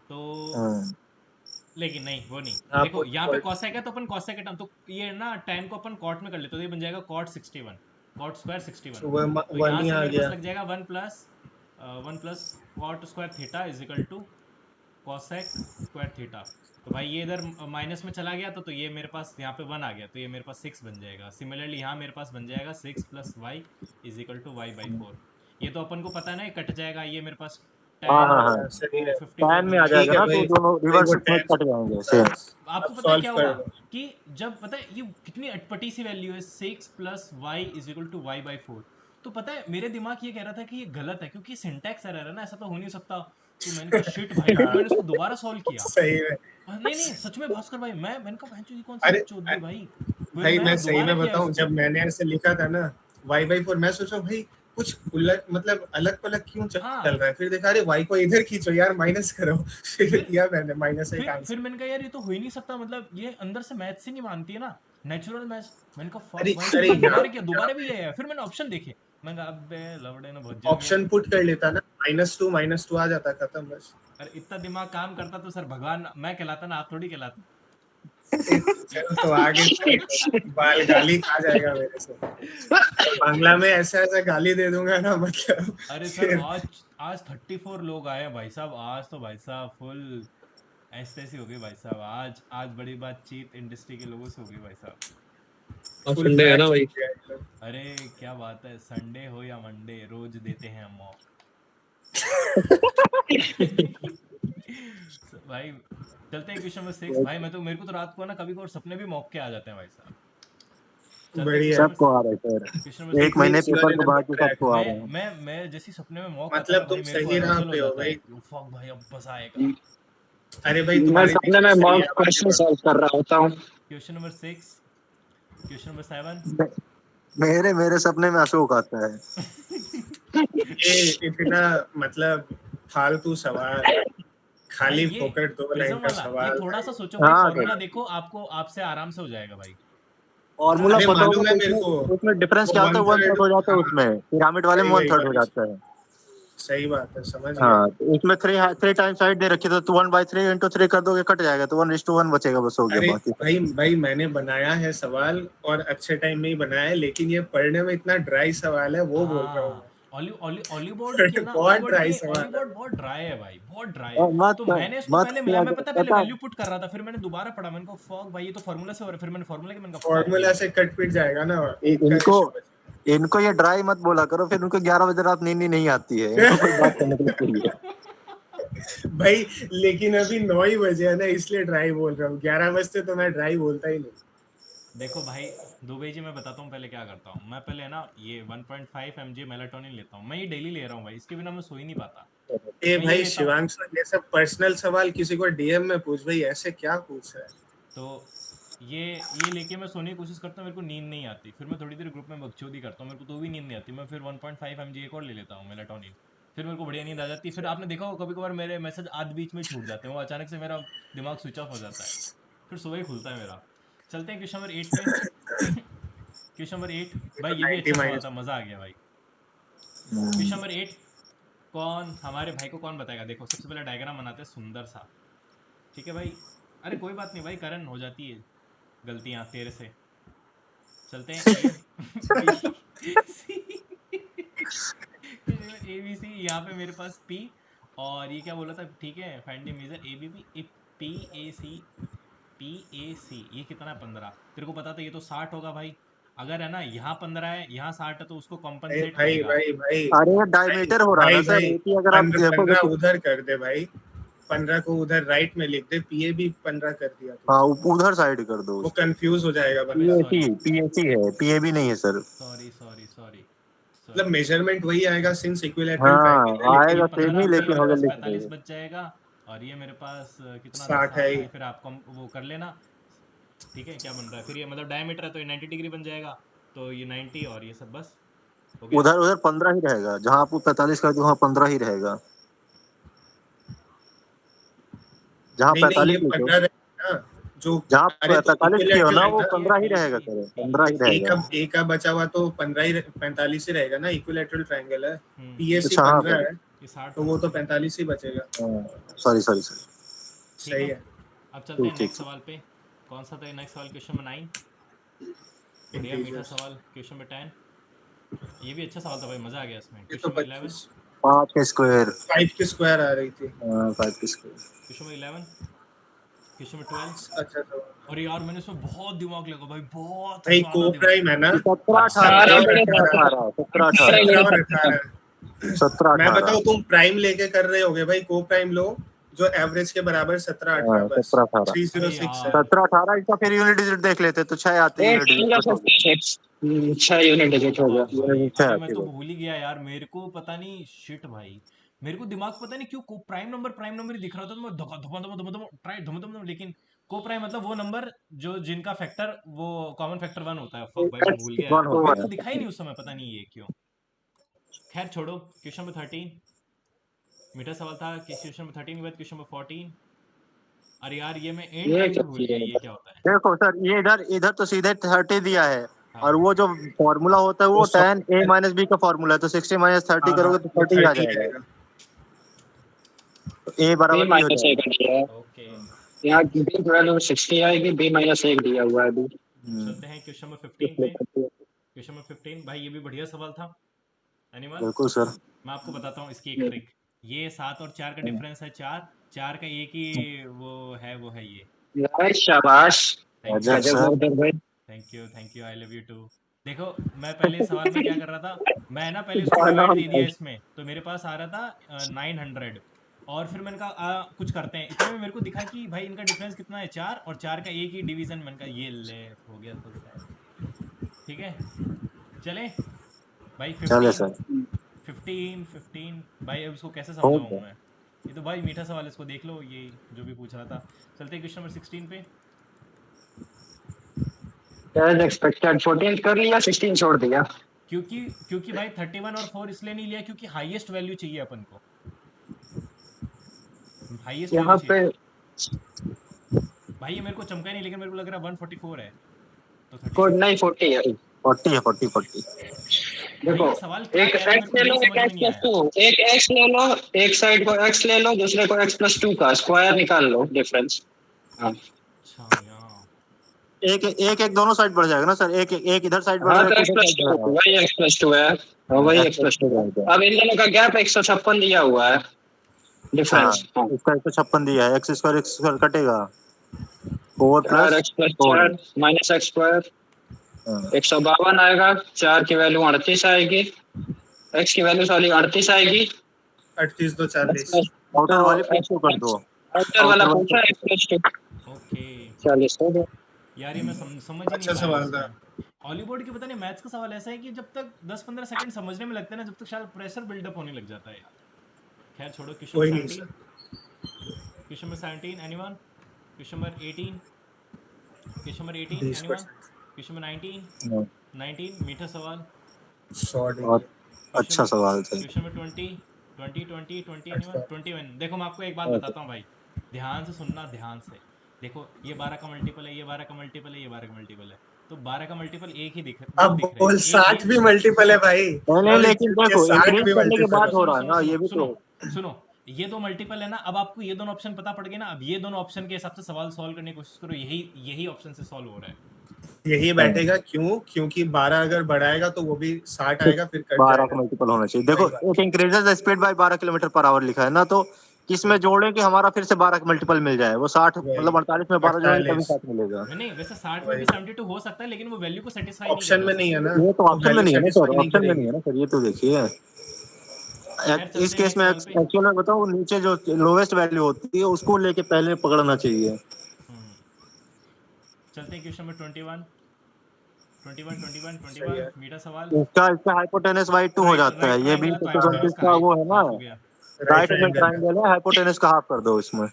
A: तो
F: हाँ,
A: लेकिन नहीं, वो नहीं।
D: हाँ,
A: देखो यहाँ पे
D: cot-
A: cosec है तो अपन cosec टर्म, तो ये ना tan को अपन cot में कर लेते, तो ये बन जाएगा cot 61, cot स्क्वायर 61।
D: तो वो
A: तो
D: वन
A: यहाँ
D: ही
A: से
D: आ
A: मेरे
D: गया।
A: पास लग जाएगा 1 plus cot square theta is equal to cosec square theta. तो भाई ये इधर माइनस में चला गया, तो ये मेरे पास यहाँ पे 1 आ गया, तो ये मेरे पास 6 बन जाएगा। सिमिलरली यहाँ मेरे पास बन जाएगा 6 plus Y is equal to Y by 4। ये तो अपन को पता है ना, ये कट जाएगा, ये मेरे पास
F: हाँ,
A: tan
F: हाँ,
D: सही है।
A: 54
F: tan में आ
A: बन
F: जाएगा
D: ठीक है
F: ना,
D: भाई,
F: तो दोनों
D: भाई
F: रिवर्स
D: वो
F: में
D: tan
F: कट जाएंगे सेम।
A: आपको
D: अब
A: पता है
D: solve
A: क्या
D: कर
A: हुआ
D: लो।
A: कि जब पता है ये कितनी अटपटी सी वैल्यू है 6 plus Y is equal to Y by 4, तो पता है मेरे दिमाग ये कह रहा था कि ये गलत है, क्योंकि सिंटैक्स एरर है ना, ऐसा तो हो नहीं सकता। तो मैंने कहा शिट भाई, फिर मैंने उसको दोबारा सॉल्व किया।
D: सही में
A: नहीं सच में भास्कर भाई, मैंने कहा भाई कौन सी
D: अरे
A: चौधरी भाई। फिर
D: भाई मैं सही
A: दोबारा
D: में
A: किया
D: बताऊं,
A: इसको।
D: जब मैंने ऐसे लिखा था ना y/4, मैं सोचा भाई कुछ उलट मतलब अलग पलग क्यों चल
A: हाँ।
D: रहा है। फिर देखा अरे y को इधर खींचो यार, माइनस करो। फिर किया मैंने माइनस एक
A: फिर
D: आंसर।
A: मैंने कहा यार ये तो हो ही नहीं सकता, मतलब ये अंदर से मैथ से नहीं मानती है ना, नेचुरल मैथ्स। मैंने कहा
D: अरे
A: fuck भाई,
D: अरे
A: दोबारा किया, दोबारा भी ये है। फिर मैंने ऑप्शन देखे, मैंने कहा अबे लवड़े ने बहुत जल गया।
D: ऑप्शन पुट कर लेता ना, -2 आ जाता, खत्म बस।
A: अरे इतना दिमाग काम करता तो सर भगवान मैं कहलाता ना, आप थोड़ी कहलाते।
D: चल तो आगे चल, बाल गाली खा जाएगा मेरे से। बांग्ला में ऐसा ऐसा गाली दे दूंगा ना, मतलब
A: अरे सर
D: फिर
A: आज 34 लोग आए भाई साहब। आज तो भाई साहब फुल ऐसी हो गई भाई साहब। आज बड़ी बातचीत इंडस्ट्री के लोगों से हो गई भाई साहब।
D: full
E: संडे है ना
D: facts
E: भाई।
D: हो गया एकदम।
A: अरे क्या बात है, संडे हो या मंडे रोज देते हैं हम मॉक। भाई चलते हैं क्वेश्चन नंबर 6। भाई मेरे को तो रात को ना कभी कभी सपने भी मौके के आ जाते हैं भाई साहब। चलते हैं
D: बढ़िया।
A: question
F: सबको
A: number
F: आ रहा है
A: question
F: सर,
A: number
F: एक
A: 6।
F: महीने
D: इस
F: पेपर
D: वाले
F: के
D: नंबर
F: बाद
D: क्रैक
F: सबको आ रहे हैं।
A: मैं जैसे सपने में मौक
D: मतलब
A: आता है
D: तुम
A: ना भाई, मेरे को
D: सही राह
A: arousal हो
D: पे हो
A: जाता है।
D: भाई।
A: fuck भाई अब बस आएगा।
D: अरे भाई
G: मैं
D: तुम्हारी
G: सपने में
D: सही
G: मॉक
D: है,
G: क्वेश्चन सॉल्व कर रहा होता हूँ।
A: Question number 6, question number 7।
F: मेरे सपने में अशोक आता है।
D: ये इतना मतलब फालतू सवाल, खाली
A: भाई, ये
D: फोकट 2 लाइन
A: प्रिज्म
D: का
A: वाला, ये
D: सवाल।
A: थोड़ा सा सोचो भाई,
F: हाँ,
A: फॉर्मूला
F: भाई।
A: देखो, आपको आपसे आराम से हो जाएगा भाई।
F: फॉर्मूला
D: अरे
F: पता होगा
D: मालूम है
F: तो
D: मेरे को,
F: उसमें डिफरेंस
D: वो
F: क्या होता है, 1/3 हो जाता है
D: हाँ,
F: उसमें, पिरामिड वाले में
D: वही
F: 1/3 हो
D: वही
F: जाता है।
D: सही बात है, समझ गया।
F: हाँ, तो इसमें 3 टाइम्स साइड दे रखी, तो 1/3 × 3 कर दोगे, कट जाएगा, तो 1:1 बचेगा, बस हो गया।
D: अरे
F: बाकी
D: भाई मैंने बनाया है सवाल और अच्छे टाइम में ही बनाया है, लेकिन ये पढ़ने में इतना ड्राई सवाल है, वो बोल रहा हूँ।
A: ऑलीबोर्ड के ना,
D: बहुत
A: ऑलीबोर्ड
D: ड्राई
A: ये
D: सवाल है।
A: ऑलीबोर्ड बहुत ड्राई है भाई, बहुत ड्राई
F: और
A: है। तो मैंने इसको पहले
F: किया
A: मैं पता पहले
F: पता
A: वैल्यू पुट कर रहा था, फिर मैंने दोबारा पढ़ा, मैंने कहा फक भाई ये तो फार्मूला से हो रहा है। फिर मैंने फार्मूला के मैंने कहा fuck
D: फॉर्मूला
A: भाई।
D: से कट पिट जाएगा ना, एक का
F: इनको
D: issue बचा।
F: इनको ये ड्राई मत बोला करो, फिर उनको 11 बजे रात नींद ही नहीं आती है, इनको कोई बात करने के लिए चाहिए।
D: भाई लेकिन अभी 9 ही बजे है ना, इसलिए ड्राई बोल रहा हूँ। 11 बजते तो मैं ड्राई बोलता ही नहीं।
A: देखो भाई दुबे जी, मैं बताता हूँ पहले क्या करता हूँ। मैं पहले ना ये 1.5 mg मेलाटोनिन लेता हूँ। मैं ये डेली ले रहा हूँ भाई, इसके बिना मैं सो ही नहीं पाता।
D: ए
A: मैं ये
D: भाई
A: लेता हूँ
D: शिवांश, ये सब पर्सनल सवाल किसी को डीएम में पूछ भाई, ऐसे क्या पूछ रहा है?
A: तो ये लेके मैं सोने की कोशिश करता हूँ, मेरे को नींद नहीं आती। फिर मैं थोड़ी देर ग्रुप में बकचोदी करता हूँ, मेरे को तो भी नींद नहीं आती। मैं फिर 1.5 mg एक और ले लेता हूँ मेलाटोनिन। फिर मेरे को बढ़िया नींद आ जाती है। फिर आपने देखा हो कभी कभार मेरे मैसेज आध बीच में छूट जाते हैं, वो अचानक से मेरा दिमाग स्विच ऑफ हो जाता है, फिर सुबह ही खुलता है मेरा। चलते हैं क्वेश्चन नंबर 8 पे। क्वेश्चन नंबर 8
D: ये
A: भाई,
D: तो
A: ये भी
D: 90
A: अच्छा सवाल
D: माइनस।
A: था, मजा आ गया भाई। क्वेश्चन नंबर 8, कौन हमारे भाई को कौन बताएगा? देखो सबसे पहले डायग्राम बनाते हैं सुंदर सा, ठीक है भाई? अरे कोई बात नहीं भाई, करण हो जाती है गलतियां तेरे से। चलते हैं A B C, A B C. यहाँ पे मेरे पास पी, और ये क्या बोला था? ठीक है, find the measure A B P, P A C, P A C. ये कितना है? 15। तेरे को पता था ये तो 60 होगा भाई। अगर है ना यहाँ 15 है, यहाँ 60 है, तो उसको
D: भाई
A: कॉम्पनसेट
D: भाई
A: करेगा।
D: भाई भाई
F: अरे ये डायमीटर हो रहा है
D: भाई
F: ना सर,
D: भाई,
F: एपी अगर आप
D: 15
F: देखोगे
D: 15
F: तो
D: उधर कर दे भाई, 15 को उधर राइट में लिख दे, पीए भी 15 कर दिया तो
F: हाँ उधर साइड कर दो
D: वो
F: उसको।
D: कंफ्यूज हो जाएगा
A: भाई
D: बंदा।
A: सॉरी
F: पीएसी है, पीएबी नहीं है सर।
A: सॉरी सॉरी सॉरी
D: मतलब
A: सॉरी।
D: मेजरमेंट वही आएगा सिंस इक्विलैटरल ट्रायंगल है,
F: हाँ
A: ये
D: लेकिन
F: आएगा सेम
A: 15
F: ही,
A: फिर
F: लेकिन
A: मेरे
F: होगा
A: पास
F: लिख
A: 45
F: देगा।
A: बच जाएगा, और ये मेरे पास कितना था?
D: 60 है
A: 60
D: ही।
A: है। फिर आप कम वो कर लेना, ठीक है? क्या बन रहा है फिर? ये मतलब डायमीटर है तो ये 90 डिग्री बन जाएगा, तो ये 90 और ये सब बस हो गया।
F: उधर उधर 15 ही रहेगा, जहाँ आपको 45 कर दो वहाँ 15 ही रहेगा। जहाँ
D: नहीं नहीं, ये
F: 45 लिखे
D: 15 रहेगा ना जो।
F: जहाँ
D: अरे तो
F: 45 किए हो
D: इक्विलैटरल
F: ना
D: है
F: वो
D: ना,
F: 15 ही
A: पी
F: रहेगा
A: सी
F: सर,
A: पी
F: 15 ही
A: ए सी।
F: रहेगा।
D: ए का बचा हुआ तो 15 ही 45 ही रहेगा ना, इक्विलैटरल ट्रायंगल है। पीएसी
F: अच्छा हाँ
D: 15
F: सर,
D: है,
A: ये 60
D: तो
A: था
D: वो
A: ना
D: तो
A: फिर?
D: 45 ही बचेगा।
F: Sorry sorry sir.
A: ठीक
D: सही
A: है,
D: है।
A: अब चलते
F: ठीक
A: हैं
F: ठीक
A: नेक्स्ट
F: ठीक।
A: सवाल पे। कौन सा था नेक्स्ट सवाल? क्वेश्चन नंबर 9, बढ़िया मीठा
D: इंटीजर्स,
A: सवाल। क्वेश्चन नंबर 10, ये भी अच्छा सवाल था भाई, मजा आ गया इसमें।
D: ये
A: क्वेश्चन
D: तो
A: नंबर 11,
D: 25
F: 5 के स्क्वायर।
D: 5 की स्क्वायर आ रही थी।
F: 5 के square.
A: Question number 11, question number 12।
D: अच्छा तो
A: अरे यार मैंने इसमें बहुत दिमाग लगा भाई, बहुत
D: भाई
A: ज्यादा
D: को
A: दिमाग।
D: प्राइम है ना,
F: 17 18
G: 18
F: सर,
G: बड़े
F: 17 18 17 18
D: 17 और
G: 18
D: 18।
F: 17
D: मैं
F: 18।
D: बताऊं, तुम प्राइम लेके कर रहे होगे भाई, को प्राइम लो जो एवरेज के बराबर 17 18 बस
F: 17 18
A: अरे
D: 306 है।
A: यार
F: 17 18 इसका फिर यूनिट डिजिट देख लेते तो 6 आते यूनिट डिजिट बस हो
G: 6 यूनिट डिजिट हो
A: हाँ
G: गया।
A: भाई,
F: गया। 6
A: अरे मैं
F: आती
A: तो
F: बस।
A: भूल ही गया यार, मेरे को पता नहीं, शिट भाई। मेरे को दिमाग पता नहीं क्यों को प्राइम नंबर ही दिख रहा था, तो मैं धमा धमा धमा धमा धमा ट्राई धमा धमा, लेकिन को प्राइम मतलब वो नंबर जो जिनका फैक्टर वो कॉमन फैक्टर 1 होता है। फक भाई, मैं भूल गया यार,
F: 1 होता
A: मेरे को
F: है।
A: दिखा ही नहीं उस समय, पता नहीं ये क्यों। खैर छोड़ो। क्वेश्चन नंबर 13, मीठा सवाल था। क्वेश्चन नंबर 13 के बाद क्वेश्चन नंबर 14। अरे यार ये मैं एंड
G: ये
A: टाइम
G: क्या
A: पे भूल
G: चीज
A: गया,
G: है?
A: ये क्या होता है?
F: देखो सर, ये इधर इधर तो सीधे 30 दिया है,
A: हाँ
F: और वो जो फॉर्मूला होता है
D: वो
F: वो 10
D: सॉल्व
F: a
D: कर,
F: माइनस बी का फॉर्मूला है, तो 60 माइनस 30
D: हाँ हाँ,
F: करोगे तो
D: वो
F: 30 आ
D: 30
F: जाएगा,
D: आएगा।
F: तो a
G: बी
F: बराबर b हो
G: माइनस एक
F: जाएगा।
G: दिया है,
A: ओके,
G: यहाँ बी वैल्यू 60 आएगी, बी माइनस एक दिया हुआ है अभी।
A: चलते हैं क्वेश्चन नंबर 15 पे। क्वेश्चन नंबर 15 भाई, ये भी बढ़िया सवाल था। एनिमल,
F: बिल्कुल सर।
A: मैं आपको बताता हूँ इसकी एक ट्रिक। ये 7 और 4 का डिफरेंस है 4, 4 का एक ही वो है ये।
G: नाइस, शाबाश,
A: थैंक
F: अजब
A: यू,
G: गजब
F: सर।
G: उधर भाई।
A: Thank you, I love you too. देखो मैं पहले सवाल में क्या कर रहा था, मैं ना पहले इसको डिवाइड दे दिया इसमें, तो मेरे पास आ रहा था 900। और फिर मैंने कहा कुछ करते हैं, इतने में मेरे को दिखा कि भाई इनका डिफरेंस कितना है? 4, और 4 का एक ही डिवीजन। मैंने कहा ये ले, हो गया तो ठीक है। चले भाई,
F: चले
A: 15
F: सर।
A: 15 भाई, अब इसको कैसे
F: हो
A: समझाऊं
F: गया।
A: मैं? ये तो भाई मीठा सवाल है, इसको देख लो, ये जो भी पूछ रहा था। चलते क्वेश्चन नंबर 16 पे।
G: एज एक्सपेक्टेड 14 कर लिया, 16 छोड़ दिया।
A: क्योंकि क्योंकि भाई 31 और 4 इसलिए नहीं लिया क्योंकि हाईएस्ट वैल्यू चाहिए अपन को, हाईएस्ट वैल्यू
G: यहाँ
A: चाहिए।
G: पे
A: भाई ये मेरे को चमका नहीं, लेकिन मेरे को लग रहा है 144 है, तो
G: कोड
A: 32 है।
G: नहीं 40 है।
F: 40 है, 40 40।
A: भाई
G: देखो,
A: ये सवाल क्या
G: एक
A: कह रहा है मेरे
G: एक्स
A: को
G: ले
A: यही
G: लो, एक
A: समझ में
G: एक्स
A: नहीं
G: प्लस
A: आया।
G: टू, एक एक्स ले लो, एक साइड को एक्स ले लो, दूसरे को एक्स प्लस टू का स्क्वायर निकाल लो डिफरेंस। हाँ
A: अच्छा यहाँ,
F: एक एक एक दोनों साइड बढ़ जाएगा ना सर, एक एक इधर साइड बढ़
G: हाँ,
F: रहा है,
G: तो
F: एक
G: एक्स
F: उधर
G: प्लस
F: साइड
G: टू,
F: बढ़
G: वही एक्स प्लस टू है। हाँ, वही
F: रहा
G: एक्स प्लस टू है।
F: है।
G: अब इन दोनों का गैप 156 दिया हुआ है
F: हाँ,
G: डिफरेंस। हाँ,
F: इसका 156 दिया है, एक्स स्क्वायर कटेगा, 4
G: चार
F: plus
G: x plus
F: 4।
G: 4 minus x square 152 आएगा। 4 की वैल्यू 38 आएगी, एक्स की वैल्यू सारी 38 आएगी।
D: 38 तो 40।
F: आउटर वाली प्लस 2 कर दो।
G: आउटर वाला
F: आउटर वाली
G: पूछा, एक्स प्लस टू
A: ओके।
G: 40 हो गया।
A: यार ये मैं समझ ही
D: अच्छा
A: नहीं
D: सवाल
A: पाया
D: था।
A: इसमें। हॉलीवुड की पता नहीं मैथ्स का सवाल ऐसा है कि जब तक 10-15 सेकंड समझने में लगते हैं ना, जब तक शायद प्रेशर बिल्डअप होने लग जाता है यार। खैर छोड़ो, क्वेश्चन
D: कोई
A: नंबर
D: नहीं
A: 17,
D: sir.
A: Question number 17 anyone, question number 18, question number 18 anyone,
D: 20%।
A: Question number 19,
F: हाँ,
A: 19 मीठा सवाल,
D: 100
F: बहुत
D: डिग्री।
A: क्वेश्चन
F: अच्छा
A: नंबर
F: सवाल था।
A: क्वेश्चन नंबर 20, 20 एनीवन,
D: अच्छा
A: 21। देखो मैं आपको एक बात
F: ओके।
A: बताता हूँ भाई, ध्यान से सुनना, ध्यान से। देखो ये 12 का मल्टीपल है, ये 12 का मल्टीपल है, ये 12 का मल्टीपल है, तो 12 का मल्टीपल एक ही दिख, दो
D: अब
A: दिख रहे
D: बोल
A: हैं, एक
D: 60
A: ये।
D: भी मल्टीपल है
A: सुनो
D: भाई।
F: नहीं
D: अभी
F: लेकिन
D: ये
F: देखो
D: 60
F: इंक्रीज
D: भी
F: करने के
D: मल्टीपल
F: बाद
D: है।
F: हो
A: सुनो
F: रहा है
A: सुनो
F: ना,
A: सुनो
F: ये भी
A: सुनो
F: तो।
A: सुनो, ये दो मल्टीपल है ना, अब आपको ये दोनों ऑप्शन पता पड़ गए ना, अब ये दोनों ऑप्शन के हिसाब से सवाल सॉल्व करने की कोशिश करो, यही यही ऑप्शन से सॉल्व हो रहा है।
D: यही
F: हाँ,
D: बैठेगा क्यों? क्योंकि 12 अगर बढ़ाएगा तो वो भी 60
F: तो
D: आएगा, फिर कट
F: 12 का
D: जाएगा।
F: मल्टीपल होना चाहिए। देखो
D: वही बात।
F: एक increases the speed bye 12 kilometre per hour लिखा है ना, तो किसमें जोड़े कि हमारा फिर से 12 का मल्टीपल मिल जाए, वो 60
D: वही
F: मतलब 48 में 12 जोड़ेंगे तभी
D: 48
F: 60 मिलेगा।
A: नहीं वैसे 60 में भी
D: वही
A: 72 हो सकता है, लेकिन वो वैल्यू को सेटिस्फाई नहीं कर
D: ऑप्शन
A: रहा
D: में
A: सर।
D: नहीं है ना,
F: ये तो
D: तो
F: ऑप्शन में
D: वैल्यू
F: नहीं है ना सर,
D: सेटिस्फाई नहीं
F: ऑप्शन में नहीं
D: करेगी।
F: है ना सर, ये तो देखिए
A: खैर
F: इस
A: चलते हैं
F: केस
A: नेक्स्ट
F: में
A: सवाल पे।
F: एक्चुअल में बताओ, नीचे जो लोवेस्ट वैल्यू होती है उसको लेके पहले पकड़ना चाहिए।
A: हम्म, चलते हैं क्वेश्चन नंबर 21, 21 21
D: सही
A: 21
D: है।
A: मीठा सवाल।
F: इसका हाइपोटेनस बाई 2 हो
A: राइट
F: जाता
A: राइट
F: है, ये भी
A: ट्रायंगल है, तो
F: तो
A: हाफ हो गया
F: 29
A: उसका,
F: का वो है ना,
A: हाफ हो गया।
D: राइट
F: राइट एंगल
D: ट्रायंगल है।
F: ट्राइंगल है, हाइपोटेनस का हाफ कर दो इसमें।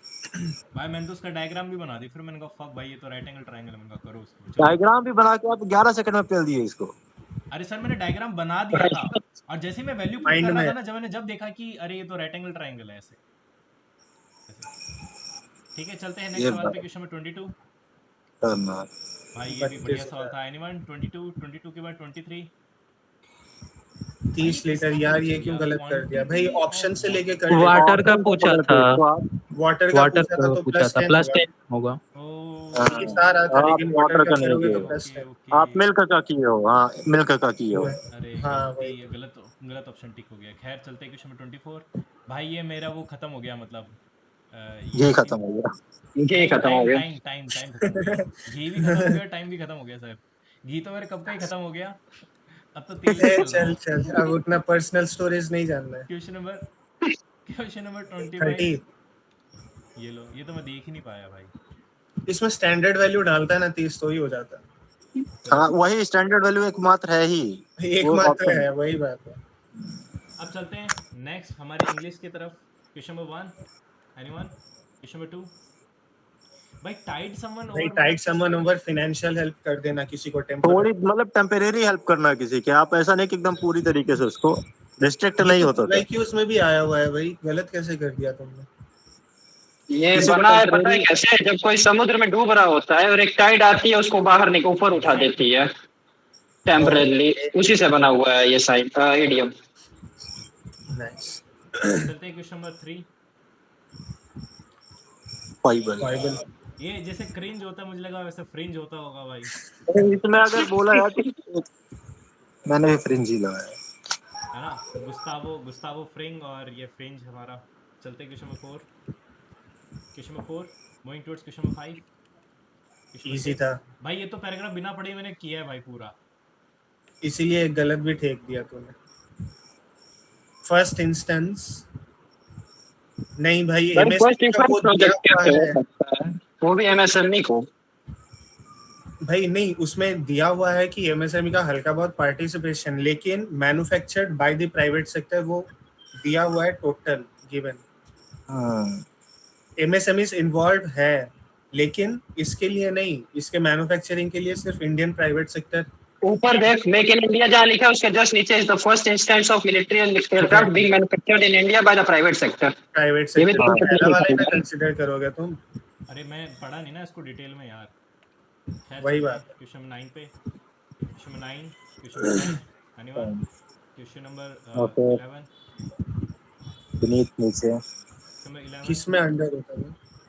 A: भाई मैंने तो उसका डायग्राम भी बना दी, फिर मैंने कहा फक भाई ये तो राइट एंगल ट्रायंगल है, मैंने कहा करो उसको, चलो।
F: डायग्राम भी बना के आप 11 सेकंड में पेल दिए इसको।
A: अरे सर मैंने डायग्राम बना दिया था, और जैसे ही मैं वैल्यू पुट
D: माइंड
A: कर रहा
D: में
A: था ना, जब मैंने जब देखा कि अरे ये तो राइट एंगल ट्रायंगल है, ऐसे ऐसे। ठीक है चलते हैं नेक्स्ट
F: ये
A: सवाल
F: बात
A: पे, क्वेश्चन नंबर 22।
F: करना।
A: भाई ये भी बढ़िया सवाल
D: 32,000।
A: था। एनीवन 22, 22 के बाद 23। भाई ये
D: 30 लीटर
A: किसका
D: यार, ये
A: क्वेश्चन
D: क्यों
A: यार,
D: गलत कर दिया भाई?
A: क्वांटिटी
D: ऑप्शन
A: ऑफ
D: से लेके कर
A: वाटर।
D: लेते।
E: वाटर का
F: ऑप्शन
E: पूछा
F: पकड़
E: था,
F: के इसको आप।
D: वाटर का
E: वाटर
D: पूछा था
E: का
D: तो
E: पूछा था,
D: +10
E: प्लस
D: होगा।
E: 10 होगा।
A: ओ
F: हाँ,
D: इंग्लिश आ रहा था,
F: आप
D: लेकिन
F: वाटर
D: वाटर
F: का
D: का
F: नहीं
D: करोगे
A: ओके
D: तो
F: किए,
A: ओके
D: +10।
A: ओके।
F: आप मिल्क का किए हो, हाँ मिल्क का किए हो।
A: अरे
D: हाँ
A: गलती,
D: वही।
A: गलत गलत ऑप्शन टिक हो गया। खैर चलते हैं क्वेश्चन नंबर 24। भाई ये मेरा वो खत्म हो गया, मतलब ये
F: ये
A: इसी,
F: खत्म हो गया।
G: ये
A: नहीं
G: खत्म हो
A: टाइम
G: गया।
A: टाइम टाइम टाइम खत्म हो गया, घी भी खत्म हो गया, टाइम भी खत्म हो गया सर। घी तो मेरे कब का ही खत्म हो गया, अब तो तेल पे चल रहा
D: चल
A: हूँ।
D: चल, अब उतना पर्सनल स्टोरेज नहीं जानना है।
A: Question number question number 25।
D: 30।
A: ये लो, ये तो मैं देख ही नहीं पाया भाई।
D: इसमें स्टैंडर्ड वैल्यू डालता है ना 30 तो ही हो जाता
F: हाँ वही स्टैंडर्ड वैल्यू एकमात्र है ही,
D: है।
F: वो
D: एकमात्र
F: ऑप्शन।
D: है, वही बात है।
A: अब चलते हैं नेक्स्ट हमारे इंग्लिश की तरफ। Question number 1 anyone, question number 2। भाई टाइड समवन
D: भाई
A: ओवर
D: टाइट
A: मतलब किसके
D: समवन
A: लिए?
D: ओवर फाइनेंशियल हेल्प कर देना किसी को
F: थोड़ी
D: टेम्पोररी।
F: मतलब टेम्परेरी हेल्प करना है किसी के, आप ऐसा नहीं कि एकदम पूरी तरीके से उसको रिस्ट्रिक्ट
D: ये
F: नहीं
D: तो
F: होता सर।
D: लाइक उसमें भी आया हुआ है भाई, गलत कैसे कर दिया तुमने?
G: ये
F: किसी को
G: बना है, पता है
F: टेम्परेरी।
G: कैसे? जब कोई समुद्र में डूब रहा होता है और एक टाइड आती है, उसको बाहर निकल ऊपर उठा देती है टेम्परेली,
D: ओके
G: उसी से बना हुआ है ये साइड इडियम।
D: नाइस।
A: चलते हैं क्वेश्चन नंबर 3।
F: फाइबल।
D: बाइबल।
A: ये जैसे क्रिंज होता है, मुझे लगा वैसे फ्रिंज होता होगा भाई,
F: इसमें अगर बोला जाए तो मैंने भी फ्रिंज ही लगाया।
A: है ना? गुस्तावो गुस्तावो फ्रिंग, और ये फ्रिंज हमारा। चलते हैं question number 4। Question number 4 moving towards question number 5, question number
D: easy
A: 6।
D: था,
A: भाई ये तो पैराग्राफ बिना पढ़े मैंने किया है भाई पूरा।
D: इसीलिए गलत भी ठेक दिया तूने। फर्स्ट इंस्टेंस नहीं भाई,
G: भाई फर्स्ट
D: एमएसएमई का
G: इंस्टेंस
D: वो दिया
G: प्रोजेक्ट
D: हुआ
G: कैसे हो
D: है।
G: सकता है, वो भी एमएसएमई को?
D: भाई नहीं, उसमें दिया हुआ है कि एमएसएमई का हल्का बहुत पार्टिसिपेशन, लेकिन manufactured by the private sector वो दिया हुआ है टोटल गिवन।
F: हाँ,
D: एमएसएमई इन्वॉल्व है, लेकिन इसके लिए नहीं, इसके मैन्युफैक्चरिंग के लिए सिर्फ इंडियन प्राइवेट सेक्टर।
G: ऊपर देख, मेक इन इंडिया जहाँ लिखा है उसके जस्ट नीचे is the first instance of military aircraft being manufactured in India by the private sector.
D: Private
G: ये भी
D: सेक्टर
G: तो
D: तो
G: perfectly
D: पहला वाला ही
G: लिखा
D: ना
G: है।
D: कंसिडर करोगे तुम।
A: अरे मैं पढ़ा नहीं ना इसको डिटेल में यार। खैर
D: वही
A: चलते
D: बात
A: हैं क्वेश्चन नंबर 9 पे। Question number 9, question number 10 anyone, question number
F: और फिर
A: 11,
F: beneath नीचे।
A: नंबर 11।
D: किसमें अंडर होता है?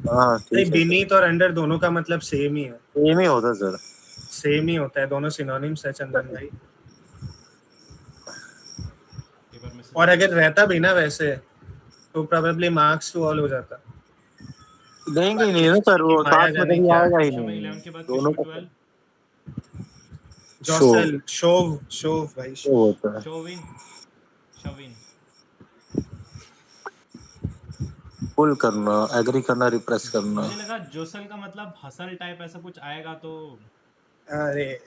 F: हाँ
D: नहीं,
F: ठीक है,
D: बीनीथ और अंडर दोनों का मतलब सेम ही है।
F: सेम ही होता सर।
D: सेम ही होता है, दोनों सिनोनिम्स है चंदन भाई।
A: एक बार मैसेज
D: और अगर रहता भी ना वैसे तो प्रोबेबली मार्क्स टू ऑल हो जाता।
F: देंगे ही
D: बाकी
F: नहीं ना सर, वो
D: माया
F: साथ में
D: जाने
F: कभी
D: क्या
F: आएगा
D: है।
F: ही
A: क्वेश्चन नंबर
F: नहीं
A: 11 के बाद
F: दोनों
A: क्वेश्चन
F: का।
A: नंबर 12।
D: जोसेल शोव शोव भाई
F: वो
D: शोव।
F: होता है।
A: शोविन शोविन।
F: पुल करना, एग्री करना, रिप्रेस करना।
A: मुझे लगा जोसल का मतलब हसल टाइप ऐसा कुछ आएगा तो
D: अरे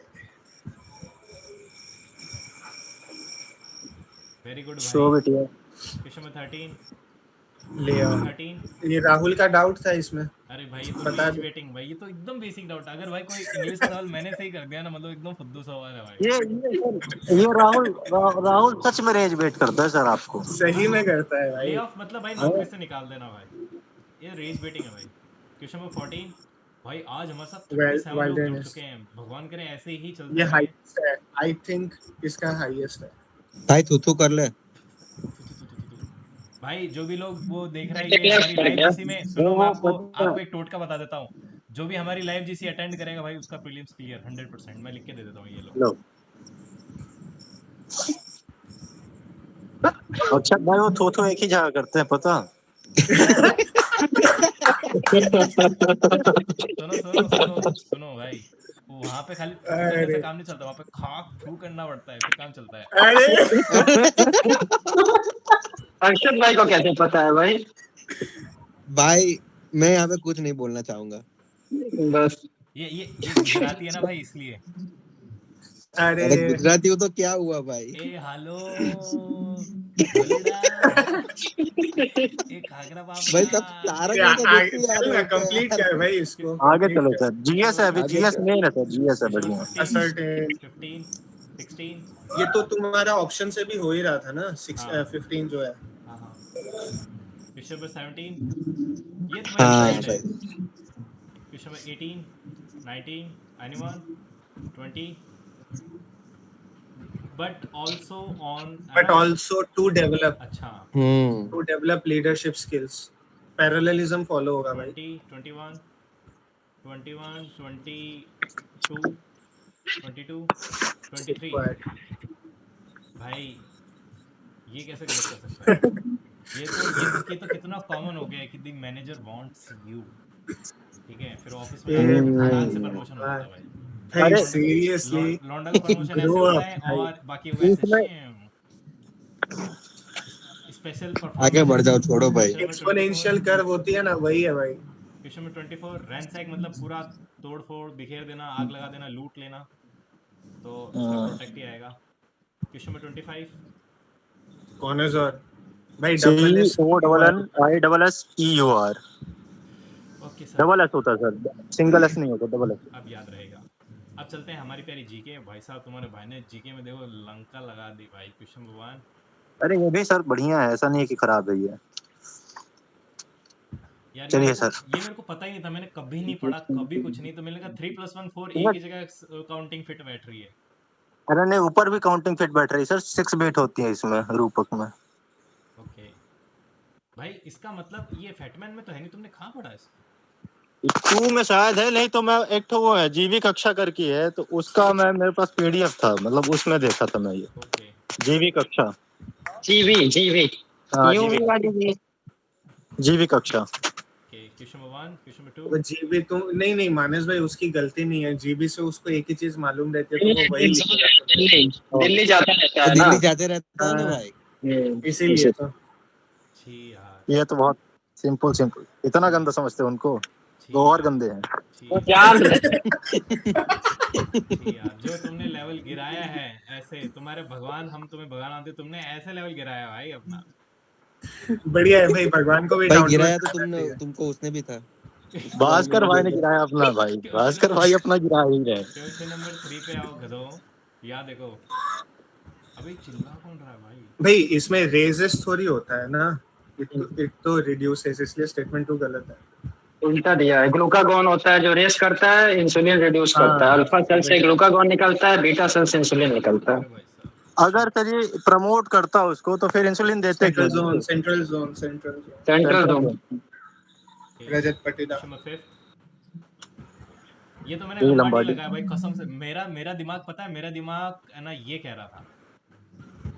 A: वेरी गुड
F: शो
A: भाई।
F: It here.
A: क्वेश्चन नंबर 13
D: ले आओ।
A: 13।
D: ये राहुल का डाउट था इसमें।
A: अरे भाई ये तो
D: बता
A: रेज
D: दो।
A: वेटिंग भाई, ये तो एकदम बेसिक डाउट है। अगर भाई कोई इंग्लिश का सवाल मैंने सही कर दिया ना, मतलब एकदम फुद्दू सवाल है भाई।
F: ये राहुल सच में रेज वेट करता है सर आपको।
D: सही में करता है भाई।
A: ले ऑफ मतलब भाई नौकरी से निकाल देना भाई, ये रेज वेटिंग है भाई। क्वेश्चन नंबर 14 भाई, आज हमारे साथ 37 लोग जुड़
D: Wilderness।
A: चुके हैं। भगवान करे ऐसे ही चलते
D: ये
A: रहे।
D: हाईएस्ट है, आई थिंक इसका हाईएस्ट है।
B: भाई थू कर ले।
A: भाई जो भी लोग वो देख रहे हैं ये हमारी लाइव जीसी में, सुनो मैं आपको एक टोटका बता देता हूँ। जो भी हमारी लाइव जीसी अटेंड करेगा भाई उसका प्रीलिम्स क्लियर 100%। मैं लिख के दे देता हूँ, ये लो।
F: लो। अच्छा भाई वो थोथो एक ही जगह करते हैं पता।
A: सुनो भाई, वहाँ पे खाली थू करने से काम नहीं चलता, वहाँ पे खाक थू करना पड़ता है, फिर काम चलता है।
D: अरे
G: अक्षत भाई को कैसे पता है भाई?
B: भाई मैं यहाँ पे कुछ नहीं बोलना चाहूंगा।
G: बस
A: ये गुजराती है ना भाई, इसलिए।
B: अरे
D: अरे
B: गुजराती हो तो क्या हुआ भाई।
A: ए हालो बोलेड़ा, ए खागरा बाबा।
B: भाई सब सारा का तो देखते ही आ रहे होते हैं
D: कंप्लीट
B: यार।
D: कर भाई इसको।
F: आगे चलो सर, जीएस है अभी,
B: आगे
F: जीएस
B: क्या?
F: मेन है सर, जीएस है बढ़िया।
D: 15,
A: 16।
D: ये तो तुम्हारा ऑप्शन से भी हो ही रहा था ना। 15 जो है।
A: हाँ। क्वेश्चन नंबर 17 ये
B: हाँ
A: तुम्हारी
B: भाई।
A: Question number 18, 19, anyone, 20, but also to develop अच्छा
D: leadership skills, parallelism follow होगा भाई।
A: 20, 21, 21, 22, 22, 23। भाई ये कैसे गलत कर सकता है? ये तो कितना कॉमन हो गया है कि द मैनेजर वांट्स यू, ठीक है, फिर ऑफिस में फटाक से प्रमोशन हो जाता है भाई।
D: भाई सीरियसली
A: लौंडा का प्रमोशन ऐसे
D: Grow
A: होता
D: up,
A: है
D: भाई।
A: और बाकी स्पेशल
B: आगे बढ़ जाओ, छोड़ो भाई।
D: एक्सपोनेंशियल कर्व होती है ना, वही है भाई।
A: क्वेश्चन नंबर 24 रैंसैक मतलब पूरा तोड़ फोड़, बिखेर देना, आग लगा देना, लूट लेना, तो इसका प्रोटेक्ट ही आएगा। क्वेश्चन नंबर 25
D: कॉर्नर भाई double S
F: CONNISSEUR।
A: Okay sir,
F: double S होता है सर, सिंगल एस नहीं होता, डबल एस।
A: अब याद रहेगा। अब चलते हैं हमारी प्यारी जीके। भाई साहब तुम्हारे भाई ने जीके में देखो लंका लगा दी भाई। क्वेश्चन नंबर 1
F: अरे ये भी सर बढ़िया है, ऐसा नहीं है कि खराब है ये।
A: यार
F: चलिए
A: ये
F: सर।
A: मेरे को पता ही नहीं था, मैंने कभी नहीं पढ़ा, कभी कुछ नहीं, तो मैंने कहा 3 + 1 4 एक ही जगह काउंटिंग फिट बैठ रही है।
F: अरे नहीं, ऊपर भी काउंटिंग फिट बैठ रही है सर, 6 बीट होती है इसमें रूपक में।
A: ओके भाई, इसका मतलब ये फैटमैन में तो है नहीं, तुमने कहाँ पढ़ा इसको?
F: 2 में शायद है, नहीं तो मैं एक तो वो है जीवी कक्षा कर की है, तो उसका मैं मेरे पास पीडीएफ था, मतलब उसमें देखा था मैं ये।
A: ओके
F: जीवी कक्षा,
G: जीवी
F: हाँ
G: यूवी वाली जी।
F: जीवी कक्षा।
A: Okay question number 1 question number 2
D: वो जीबी तो नहीं मानस भाई, उसकी गलती नहीं है। जीबी से उसको एक ही चीज मालूम रहती है, तो वो वही लिखेगा।
G: दिल्ली जाता रहता है
B: तो
G: ना,
B: दिल्ली जाते रहता है ना भाई।
D: इसीलिए तो
A: छी यार,
F: ये तो बहुत सिंपल, इतना गंदा समझते हैं उनको,
A: छी
F: वो और
A: यार,
F: गंदे हैं।
A: छी
G: जान
A: यार, जो तुमने लेवल गिराया है ऐसे, तुम्हारे भगवान, हम तुम्हें भगवान मानते, तुमने ऐसे लेवल गिराया भाई अपना।
D: बढ़िया है भाई, भगवान को भी
B: भाई
D: डाउन
B: गिराया तो तुमको उसने भी था।
F: भास्कर भाई ने गिराया अपना, भाई भास्कर भाई अपना गिरा ही रहे।
A: क्वेश्चन नंबर 3 पे आओ गधो। याद देखो, अभी चिल्ला कौन रहा है भाई?
D: भाई इसमें रेजेस थोड़ी होता है ना, इट तो रिड्यूसेस, इसलिए स्टेटमेंट 2 गलत है।
G: उल्टा दिया है। ग्लूकागॉन होता है जो रेस करता है, इंसुलिन रिड्यूस करता है। अल्फा सेल से ग्लूकागॉन निकलता है, बीटा सेल से इंसुलिन निकलता है।
A: अरे भाई साहब,
F: अगर फिर ये प्रमोट करता उसको तो फिर इंसुलिन देते क्यों?
D: Central zone
G: central zone.
D: Rajat Patidar.
A: Question number 5 ये तो मैंने
F: ये
A: लंबाडी
F: लंबाडी।
A: लगाया भाई कसम से। मेरा दिमाग पता है, मेरा दिमाग है ना ये कह रहा था,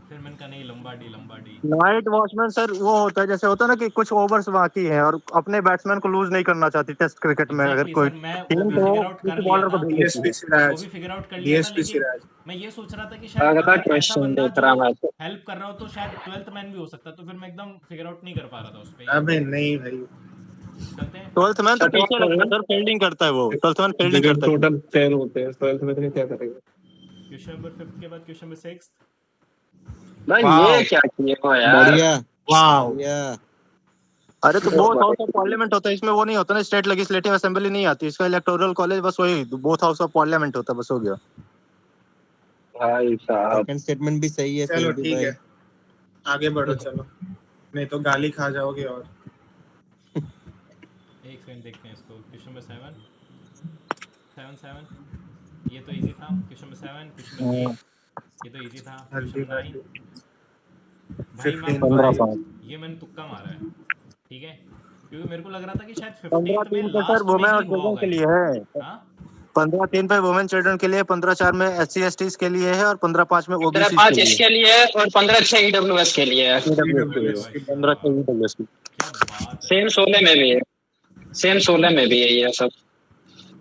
A: फिर मैंने कहा नहीं लंबाडी।
F: नाइट वॉचमैन सर वो होता है, जैसे होता है ना कि कुछ ओवर्स बाकी हैं और अपने बैट्समैन को लूज नहीं करना चाहती टेस्ट क्रिकेट में, अगर
A: Exactly,
F: कोई
A: सर, मैं
F: टीम
A: वो भी
F: तो
A: figure out कर लिया
F: बॉलर को
A: था।
F: भेज
D: डीएसपी
A: वो
D: सिराज,
A: भी फिगर आउट कर लिया था,
D: डीएसपी
A: लेकिन
D: सिराज।
A: मैं ये सोच रहा था कि
G: अगर
A: शायद
G: का
A: अगर ऐसा
G: क्वेश्चन
A: बंदा
G: देख रहा
A: जो
G: मैं तो
A: हेल्प कर रहा हो तो शायद 12th मैन भी हो सकता, तो फिर मैं एकदम फिगर आउट नहीं कर पा रहा था उस पे।
D: अबे नहीं भाई,
A: चलते हैं।
F: 12th मैन तो
G: छठवां
F: पीछे रहता है सर, फील्डिंग करता है वो। 12th मैन फील्डिंग
H: जगह
F: करता है।
H: टोटल 10 होते हैं, 12th में तो क्या करेगा?
A: क्वेश्चन नंबर 5 के बाद क्वेश्चन नंबर 6।
G: भाई
D: वाओ
G: ये क्या किए हो यार।
B: बढ़िया
D: वाओ।
B: बढ़िया।
F: अरे तो बोथ हाउस ऑफ पार्लियामेंट होता है इसमें, वो नहीं होता ना, स्टेट लेजिस्लेटिव असेंबली नहीं आती इसका, इलेक्टोरल कॉलेज बस वही बोथ हाउस ऑफ पार्लियामेंट होता है, बस हो गया।
G: भाई साहब
B: सेकंड स्टेटमेंट भी सही है
D: चलो
B: फिर भी
D: ठीक
B: भाई।
D: है, आगे बढ़ो चलो, नहीं तो गाली खा जाओगे। और
A: एक सेकंड देखते हैं इसको। क्वेश्चन नंबर 7 ये तो इजी था। क्वेश्चन नंबर 7, क्वेश्चन नंबर 8 ये तो इजी था। क्वेश्चन
D: हल्दी
A: नंबर 9
D: बाल्दी
A: भाई
D: 15
A: मैं
D: 5।
A: ये मैंने तुक्का मारा है, ठीक है, क्योंकि मेरे को लग रहा था कि शायद
F: 15
A: 15th में
F: 3 पे सर
A: लास्ट में
F: वुमेन
A: ही
F: और
A: हुआ
F: चिल्ड्रन
A: होगा
F: के
A: ये।
F: लिए है।
A: हाँ
F: 15 3 पे वुमेन चिल्ड्रन के लिए, 15 4 में SC STs के लिए है, और 15 5 में OBCs
G: 15-5
F: के लिए।
G: इसके लिए है और 15-6 EWS के लिए है।
F: EWS के लिए
D: EWS की
F: 15 EWS की।
A: क्या बात है।
G: सेम 16 में भी है, सेम 16 में भी है ये सब,